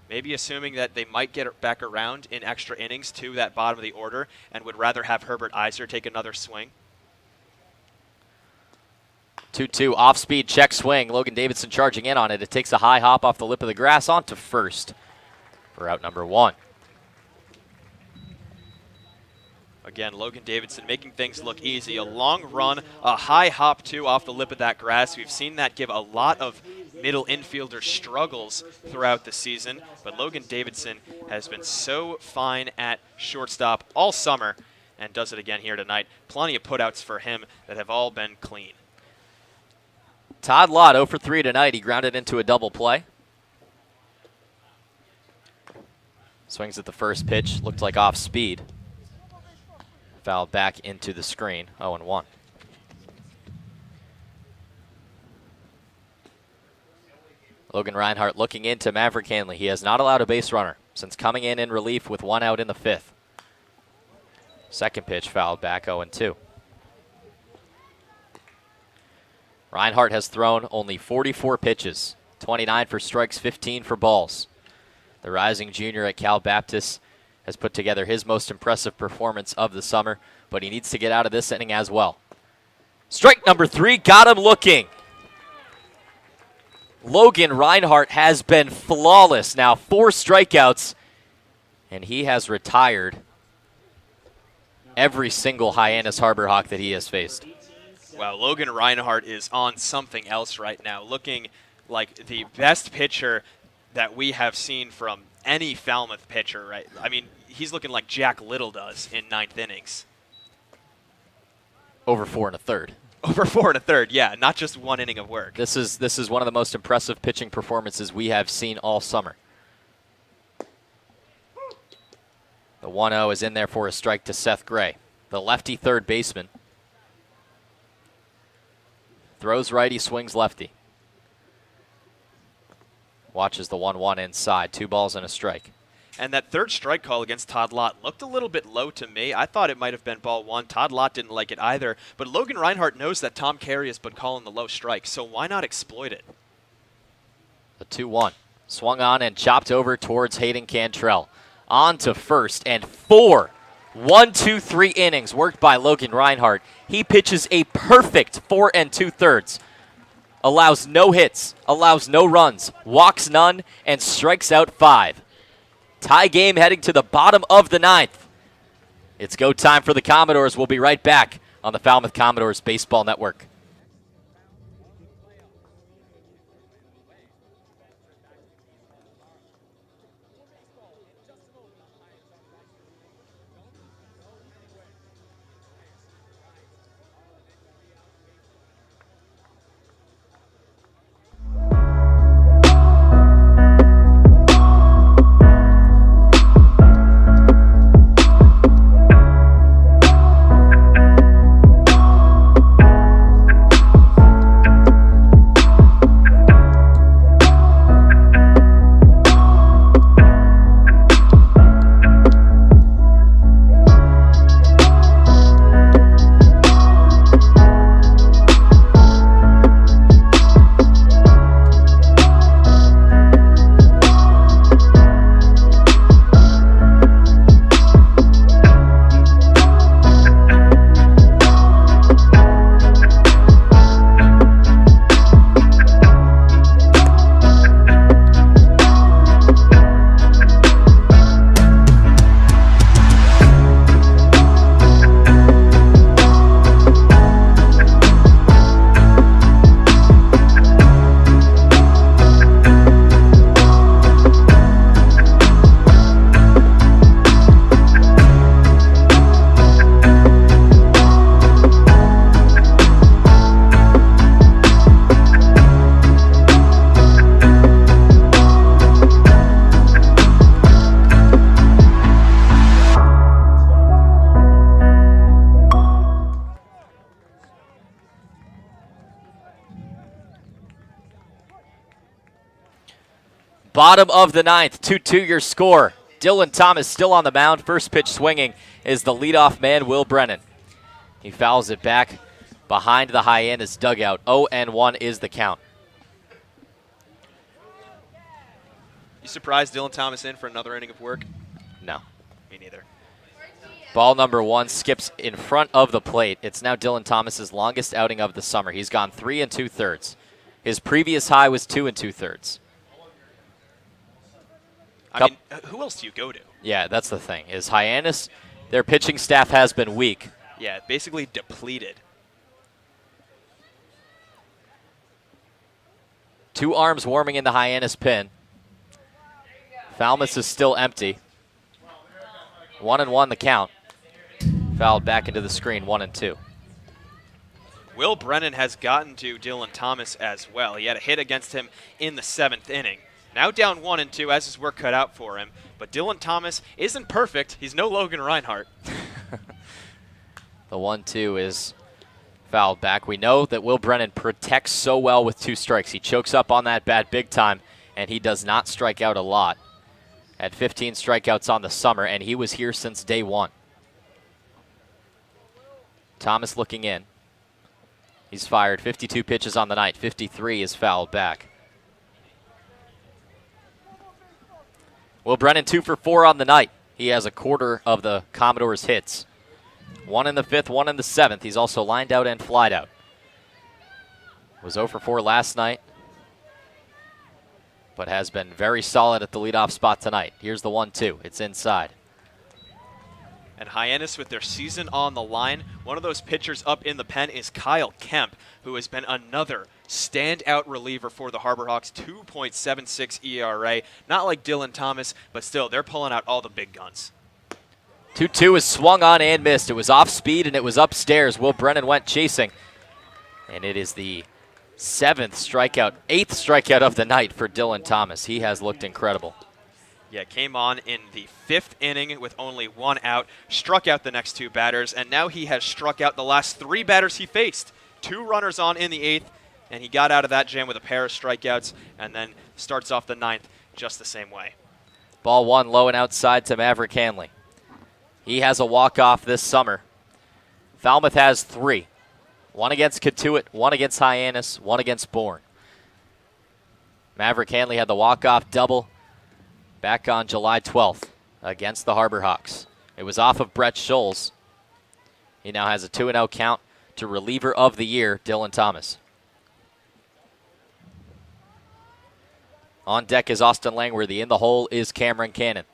Maybe assuming that they might get back around in extra innings to that bottom of the order and would rather have Herbert Iser take another swing. 2-2 off-speed check swing. Logan Davidson charging in on it. It takes a high hop off the lip of the grass onto first for out number 1. Again, Logan Davidson making things look easy. A long run, a high hop, too, off the lip of that grass. We've seen that give a lot of middle infielder struggles throughout the season. But Logan Davidson has been so fine at shortstop all summer and does it again here tonight. Plenty of putouts for him that have all been clean. Todd Lott 0 for 3 tonight. He grounded into a double play. Swings at the first pitch. Looked like off speed. Fouled back into the screen. 0-1. Logan Reinhardt looking into Maverick Hanley. He has not allowed a base runner since coming in relief with 1 out in the 5th. Second pitch fouled back 0-2. Reinhardt has thrown only 44 pitches, 29 for strikes, 15 for balls. The rising junior at Cal Baptist has put together his most impressive performance of the summer, but he needs to get out of this inning as well. Strike number 3, got him looking. Logan Reinhardt has been flawless now, 4 strikeouts, and he has retired every single Hyannis Harbor Hawk that he has faced. Wow, Logan Reinhardt is on something else right now, looking like the best pitcher that we have seen from any Falmouth pitcher, right? I mean, he's looking like Jack Little does in 9th innings. Over 4 1/3. Over 4 1/3, yeah, not just 1 inning of work. This is one of the most impressive pitching performances we have seen all summer. The 1-0 is in there for a strike to Seth Gray, the lefty third baseman. Throws righty, swings lefty. Watches the 1-1 inside. 2 balls and a strike. And that third strike call against Todd Lott looked a little bit low to me. I thought it might have been ball 1. Todd Lott didn't like it either. But Logan Reinhardt knows that Tom Carey has been calling the low strike, so why not exploit it? The 2-1. Swung on and chopped over towards Hayden Cantrell. On to first, and 4 1-2-3 innings worked by Logan Reinhardt. He pitches a perfect 4 2/3. Allows no hits, allows no runs, walks none, and strikes out 5. Tie game heading to the bottom of the 9th. It's go time for the Commodores. We'll be right back on the Falmouth Commodores Baseball Network. Bottom of the ninth, 2-2 your score. Dylan Thomas still on the mound. First pitch swinging is the leadoff man, Will Brennan. He fouls it back behind the Hyannis dugout. 0-1 is the count. You surprised Dylan Thomas in for another inning of work? No. Me neither. Ball number 1 skips in front of the plate. It's now Dylan Thomas's longest outing of the summer. He's gone 3 2/3. His previous high was 2 2/3. I mean, who else do you go to? Yeah, that's the thing. Is Hyannis, their pitching staff has been weak. Yeah, basically depleted. 2 arms warming in the Hyannis pin. Falmouth is still empty. 1-1 the count. Fouled back into the screen, 1-2. Will Brennan has gotten to Dylan Thomas as well. He had a hit against him in the 7th inning. Now down 1-2 as his work cut out for him. But Dylan Thomas isn't perfect. He's no Logan Reinhardt. The 1-2 is fouled back. We know that Will Brennan protects so well with 2 strikes. He chokes up on that bat big time, and he does not strike out a lot. Had 15 strikeouts on the summer, and he was here since day 1. Thomas looking in. He's fired 52 pitches on the night. 53 is fouled back. Will Brennan 2 for 4 on the night. He has a quarter of the Commodores' hits. 1 in the 5th, 1 in the 7th. He's also lined out and flied out. Was 0 for 4 last night, but has been very solid at the leadoff spot tonight. Here's the 1-2. It's inside. And Hyannis with their season on the line. One of those pitchers up in the pen is Kyle Kemp, who has been another standout reliever for the Harbor Hawks. 2.76 ERA. Not like Dylan Thomas, but still, they're pulling out all the big guns. 2-2 is swung on and missed. It was off speed and it was upstairs. Will Brennan went chasing. And it is the 8th strikeout of the night for Dylan Thomas. He has looked incredible. Yeah, came on in the 5th inning with only 1 out, struck out the next 2 batters, and now he has struck out the last 3 batters he faced. 2 runners on in the 8th, and he got out of that jam with a pair of strikeouts, and then starts off the 9th just the same way. Ball 1 low and outside to Maverick Hanley. He has a walk-off this summer. Falmouth has 3. 1 against Katuitt, 1 against Hyannis, 1 against Bourne. Maverick Hanley had the walk-off double back on July 12th against the Harbor Hawks. It was off of Brett Scholes. He now has a 2-0 count to reliever of the year, Dylan Thomas. On deck is Austin Langworthy. In the hole is Cameron Cannon.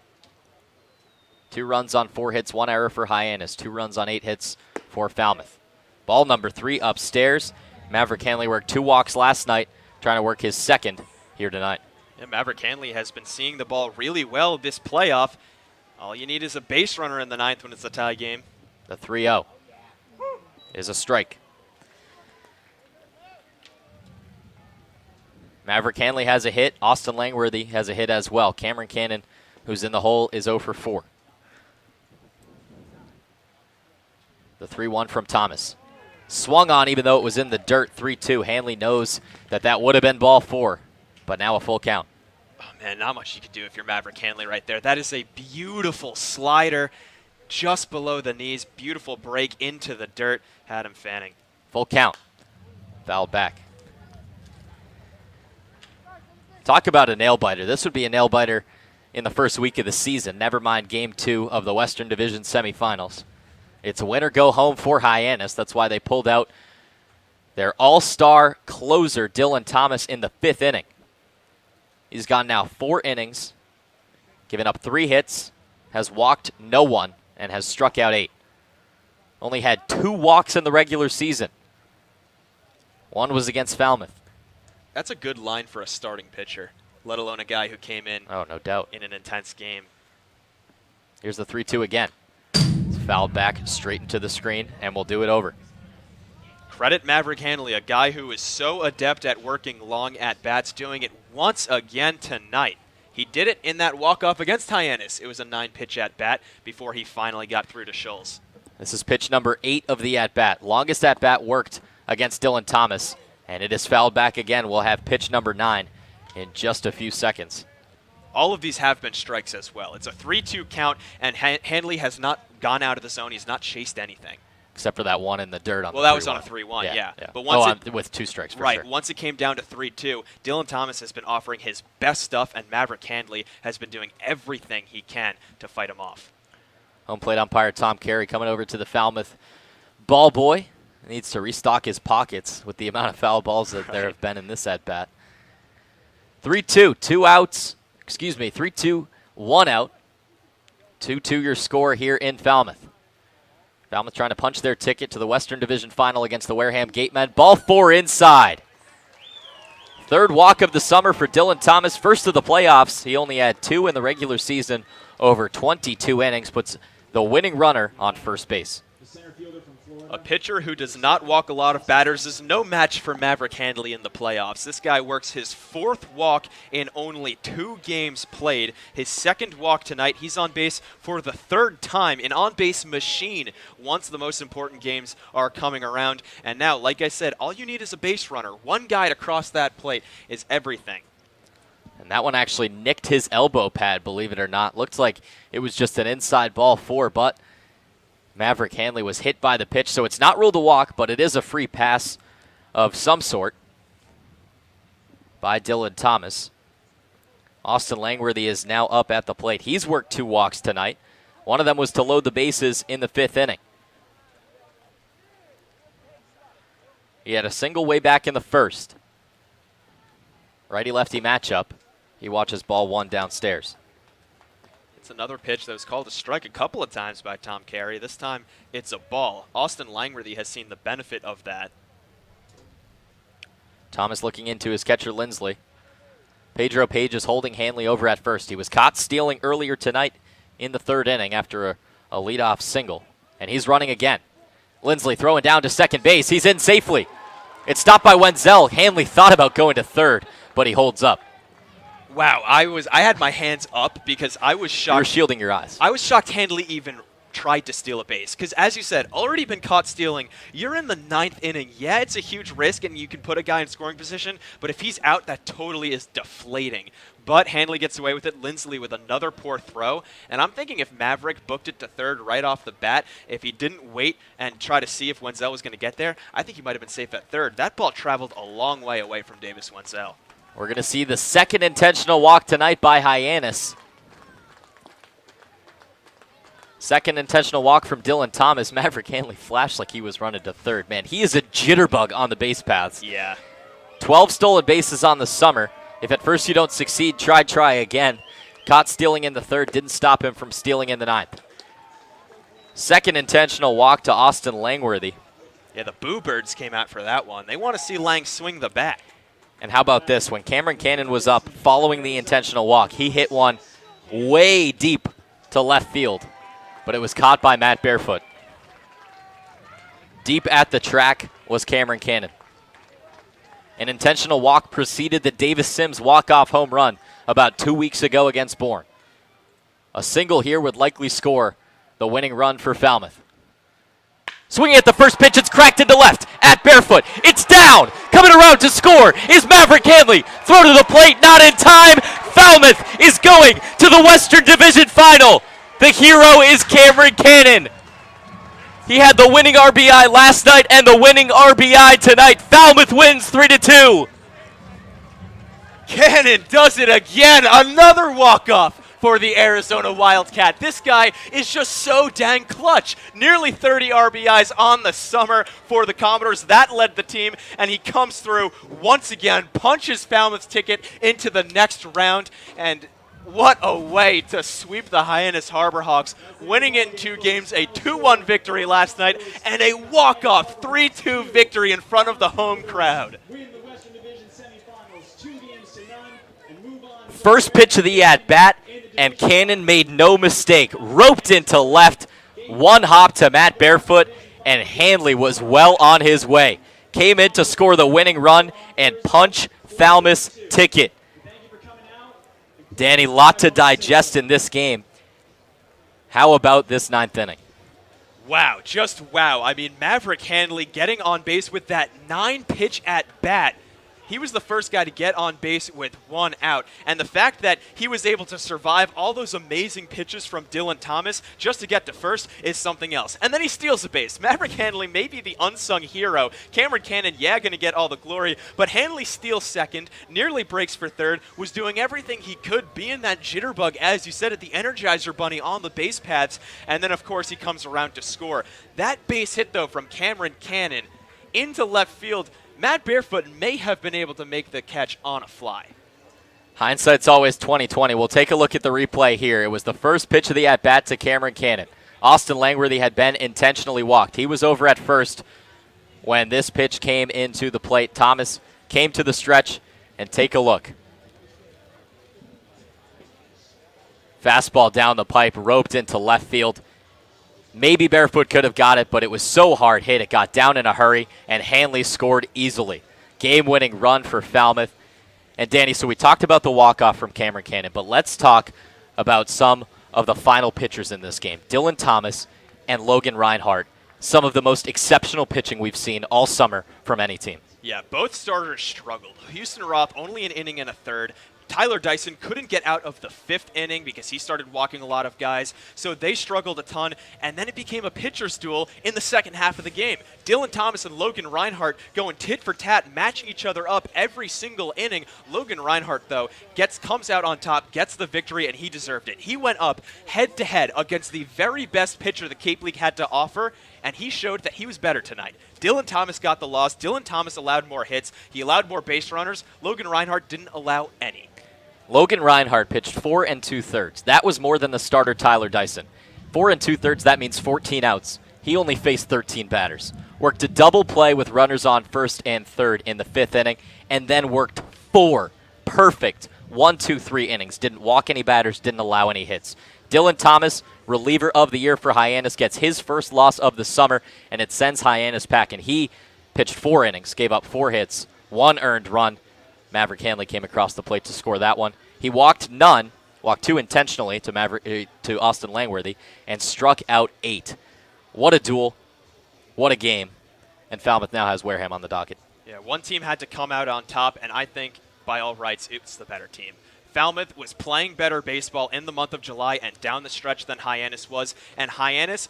2 runs on 4 hits, 1 error for Hyannis. 2 runs on 8 hits for Falmouth. Ball number 3 upstairs. Maverick Hanley worked 2 walks last night, trying to work his 2nd here tonight. Yeah, Maverick Hanley has been seeing the ball really well this playoff. All you need is a base runner in the 9th when it's a tie game. The 3-0 is a strike. Maverick Hanley has a hit. Austin Langworthy has a hit as well. Cameron Cannon, who's in the hole, is 0 for 4. The 3-1 from Thomas. Swung on even though it was in the dirt, 3-2. Hanley knows that would have been ball 4, but now a full count. Oh, man, not much you could do if you're Maverick Hanley right there. That is a beautiful slider just below the knees. Beautiful break into the dirt. Had him fanning. Full count. Fouled back. Talk about a nail-biter. This would be a nail-biter in the first week of the season. Never mind Game 2 of the Western Division semifinals. It's a win or go home for Hyannis. That's why they pulled out their all-star closer, Dylan Thomas, in the 5th inning. He's gone now 4 innings, given up 3 hits, has walked no one, and has struck out 8. Only had 2 walks in the regular season. 1 was against Falmouth. That's a good line for a starting pitcher, let alone a guy who came in no doubt in an intense game. Here's the 3-2 again. It's fouled back straight into the screen, and we'll do it over. Credit Maverick Hanley, a guy who is so adept at working long at-bats, doing it once again tonight. He did it in that walk-off against Hyannis. It was a 9-pitch at-bat before he finally got through to Scholes. This is pitch number 8 of the at-bat. Longest at-bat worked against Dylan Thomas, and it is fouled back again. We'll have pitch number 9 in just a few seconds. all of these have been strikes as well. It's a 3-2 count, and Handley has not gone out of the zone. He's not chased anything. Except for that one in the dirt on the 3-1. Well, that was on a 3-1, yeah. But once with 2 strikes, for right, sure. once it came down to 3-2, Dylan Thomas has been offering his best stuff, and Maverick Handley has been doing everything he can to fight him off. Home plate umpire Tom Carey coming over to the Falmouth ball boy. Needs to restock his pockets with the amount of foul balls that there have been in this at-bat. 3-2, 2 outs. 3-2, 1 out. 2-2 your score here in Falmouth. Falmouth trying to punch their ticket to the Western Division Final against the Wareham Gatemen. Ball 4 inside. Third walk of the summer for Dylan Thomas. First of the playoffs. He only had 2 in the regular season over 22 innings. Puts the winning runner on first base. A pitcher who does not walk a lot of batters is no match for Maverick Handley in the playoffs. This guy works his 4th walk in only 2 games played. His 2nd walk tonight. He's on base for the 3rd time, an on-base machine once the most important games are coming around. And now, like I said, all you need is a base runner. One guy to cross that plate is everything. And that one actually nicked his elbow pad, believe it or not. Looked like it was just an inside ball 4, but Maverick Handley was hit by the pitch, so it's not ruled a walk, but it is a free pass of some sort by Dylan Thomas. Austin Langworthy is now up at the plate. He's worked 2 walks tonight. One of them was to load the bases in the 5th inning. He had a single way back in the 1st. Righty-lefty matchup. He watches ball 1 downstairs. It's another pitch that was called a strike a couple of times by Tom Carey. This time it's a ball. Austin Langworthy has seen the benefit of that. Thomas looking into his catcher Lindsley. Pedro Page is holding Handley over at first. He was caught stealing earlier tonight in the 3rd inning after a leadoff single. And he's running again. Lindsley throwing down to second base. He's in safely. It's stopped by Wenzel. Handley thought about going to 3rd, but he holds up. Wow, I had my hands up because I was shocked. You were shielding your eyes. I was shocked Handley even tried to steal a base. Because as you said, already been caught stealing. You're in the 9th inning. Yeah, it's a huge risk and you can put a guy in scoring position, but if he's out, that totally is deflating. But Handley gets away with it. Lindsley with another poor throw. And I'm thinking if Maverick booked it to 3rd right off the bat, if he didn't wait and try to see if Wenzel was going to get there, I think he might have been safe at 3rd. That ball traveled a long way away from Davis Wenzel. We're going to see the 2nd intentional walk tonight by Hyannis. 2nd intentional walk from Dylan Thomas. Maverick Handley flashed like he was running to 3rd. Man, he is a jitterbug on the base paths. Yeah. 12 stolen bases on the summer. If at first you don't succeed, try again. Caught stealing in the 3rd. Didn't stop him from stealing in the 9th. 2nd intentional walk to Austin Langworthy. Yeah, the Boo Birds came out for that one. They want to see Lang swing the bat. And how about this? When Cameron Cannon was up following the intentional walk, he hit one way deep to left field, but it was caught by Matt Barefoot. Deep at the track was Cameron Cannon. An intentional walk preceded the Davis Sims walk-off home run about 2 weeks ago against Bourne. A single here would likely score the winning run for Falmouth. Swinging at the first pitch, it's cracked into left, at Barefoot. It's down, coming around to score is Maverick Handley. Throw to the plate, not in time. Falmouth is going to the Western Division Final. The hero is Cameron Cannon. He had the winning RBI last night and the winning RBI tonight. Falmouth wins 3-2. Cannon does it again, another walk-off for the Arizona Wildcat. This guy is just so dang clutch. Nearly 30 RBIs on the summer for the Commodores. That led the team, and he comes through once again, punches Falmouth's ticket into the next round, and what a way to sweep the Hyannis Harbor Hawks, winning it in 2 games, a 2-1 victory last night, and a walk-off 3-2 victory in front of the home crowd. Win the Western Division Semifinals 2-0 and move on. First pitch of the at-bat, and Cannon made no mistake. Roped into left, one hop to Matt Barefoot, and Handley was well on his way. Came in to score the winning run and punch Falmouth's ticket. Danny, lot to digest in this game. How about this 9th inning? Wow, just wow. I mean, Maverick Handley getting on base with that 9-pitch at bat. He was the first guy to get on base with 1 out. And the fact that he was able to survive all those amazing pitches from Dylan Thomas just to get to first is something else. And then he steals a base. Maverick Hanley may be the unsung hero. Cameron Cannon, going to get all the glory, but Hanley steals second, nearly breaks for third, was doing everything he could, being that jitterbug, as you said, at the Energizer Bunny on the base paths, and then, of course, he comes around to score. That base hit, though, from Cameron Cannon into left field, Matt Barefoot may have been able to make the catch on a fly. Hindsight's always 20/20. We'll take a look at the replay here. It was the first pitch of the at-bat to Cameron Cannon. Austin Langworthy had been intentionally walked. He was over at first when this pitch came into the plate. Thomas came to the stretch, and take a look. Fastball down the pipe, roped into left field. Maybe Barefoot could have got it, but it was so hard hit. It got down in a hurry, and Hanley scored easily. Game-winning run for Falmouth. And Danny, so we talked about the walk-off from Cameron Cannon, but let's talk about some of the final pitchers in this game. Dylan Thomas and Logan Reinhardt, some of the most exceptional pitching we've seen all summer from any team. Yeah, both starters struggled. Houston Roth only an inning and a third. Tyler Dyson couldn't get out of the 5th inning because he started walking a lot of guys, so they struggled a ton, and then it became a pitcher's duel in the second half of the game. Dylan Thomas and Logan Reinhardt going tit for tat, matching each other up every single inning. Logan Reinhardt, though, comes out on top, gets the victory, and he deserved it. He went up head-to-head against the very best pitcher the Cape League had to offer, and he showed that he was better tonight. Dylan Thomas got the loss. Dylan Thomas allowed more hits. He allowed more base runners. Logan Reinhardt didn't allow any. Logan Reinhardt pitched 4 2/3. That was more than the starter Tyler Dyson. 4 2/3, that means 14 outs. He only faced 13 batters. Worked a double play with runners on first and third in the 5th inning, and then worked 4 perfect 1, 2, 3 innings. Didn't walk any batters, didn't allow any hits. Dylan Thomas, reliever of the year for Hyannis, gets his first loss of the summer, and it sends Hyannis packing. He pitched 4 innings, gave up 4 hits, 1 earned run. Maverick Hanley came across the plate to score that one. He walked none, walked 2 intentionally to Austin Langworthy, and struck out 8. What a duel. What a game. And Falmouth now has Wareham on the docket. Yeah, one team had to come out on top, and I think, by all rights, it's the better team. Falmouth was playing better baseball in the month of July and down the stretch than Hyannis was, and Hyannis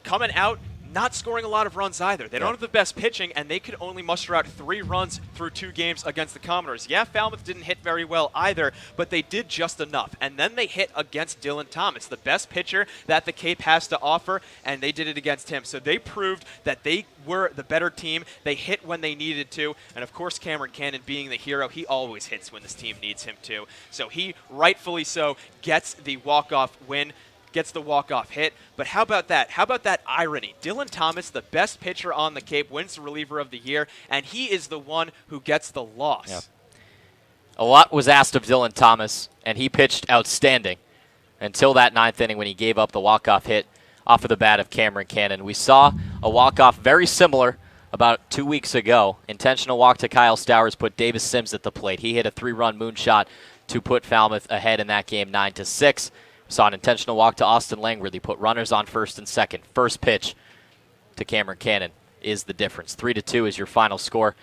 coming out not scoring a lot of runs either. They don't have the best pitching, and they could only muster out 3 runs through 2 games against the Commodores. Yeah, Falmouth didn't hit very well either, but they did just enough. And then they hit against Dylan Thomas, the best pitcher that the Cape has to offer, and they did it against him. So they proved that they were the better team. They hit when they needed to, and of course Cameron Cannon being the hero, he always hits when this team needs him to. So he, rightfully so, gets the walk-off win, gets the walk-off hit. But how about that? How about that irony? Dylan Thomas, the best pitcher on the Cape, wins the reliever of the year, and he is the one who gets the loss. Yeah. A lot was asked of Dylan Thomas, and he pitched outstanding until that 9th inning when he gave up the walk-off hit off of the bat of Cameron Cannon. We saw a walk-off very similar about 2 weeks ago. Intentional walk to Kyle Stowers put Davis Sims at the plate. He hit a 3-run moonshot to put Falmouth ahead in that game 9-6. Saw an intentional walk to Austin Langworthy, put runners on first and second. First pitch to Cameron Cannon is the difference. 3-2 is your final score.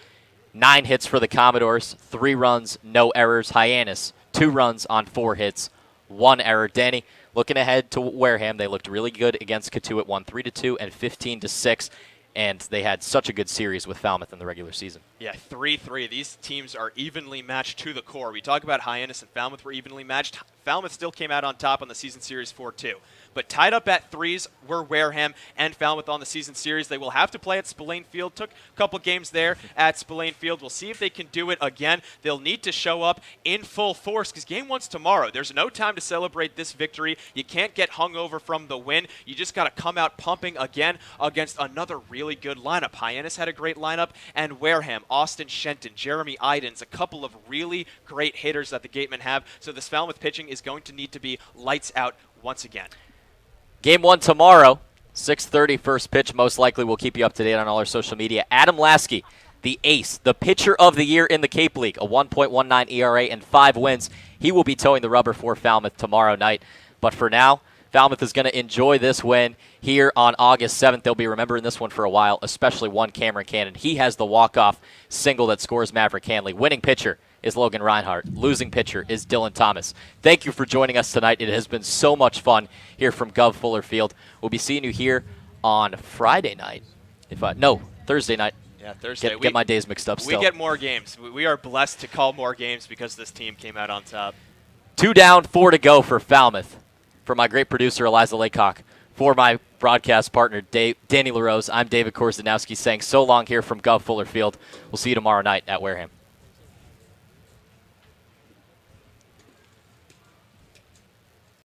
9 hits for the Commodores, 3 runs, no errors. Hyannis, 2 runs on 4 hits, 1 error. Danny, looking ahead to Wareham, they looked really good against Cotuit, won 3-2 and 15-6. And they had such a good series with Falmouth in the regular season. Yeah, 3-3. These teams are evenly matched to the core. We talk about Hyannis and Falmouth were evenly matched. Falmouth still came out on top on the season series 4-2. But tied up at 3s were Wareham and Falmouth on the season series. They will have to play at Spillane Field. Took a couple games there at Spillane Field. We'll see if they can do it again. They'll need to show up in full force because game 1's tomorrow. There's no time to celebrate this victory. You can't get hungover from the win. You just got to come out pumping again against another really good lineup. Hyannis had a great lineup, and Wareham, Austin Shenton, Jeremy Idens, a couple of really great hitters that the Gatemen have. So this Falmouth pitching is going to need to be lights out once again. Game 1 tomorrow, 6:30 first pitch. Most likely we'll keep you up to date on all our social media. Adam Lasky, the ace, the pitcher of the year in the Cape League, a 1.19 ERA and 5 wins. He will be towing the rubber for Falmouth tomorrow night. But for now, Falmouth is going to enjoy this win here on August 7th. They'll be remembering this one for a while, especially one Cameron Cannon. He has the walk-off single that scores Maverick Hanley. Winning pitcher is Logan Reinhardt. Losing pitcher is Dylan Thomas. Thank you for joining us tonight. It has been so much fun here from Gov Fuller Field. We'll be seeing you here on Friday night. Thursday night. Yeah, Thursday. Get my days mixed up still. We get more games. We are blessed to call more games because this team came out on top. 2 down, 4 to go for Falmouth. For my great producer, Eliza Laycock. For my broadcast partner, Danny LaRose, I'm David Korzenowski saying so long here from Gov Fuller Field. We'll see you tomorrow night at Wareham.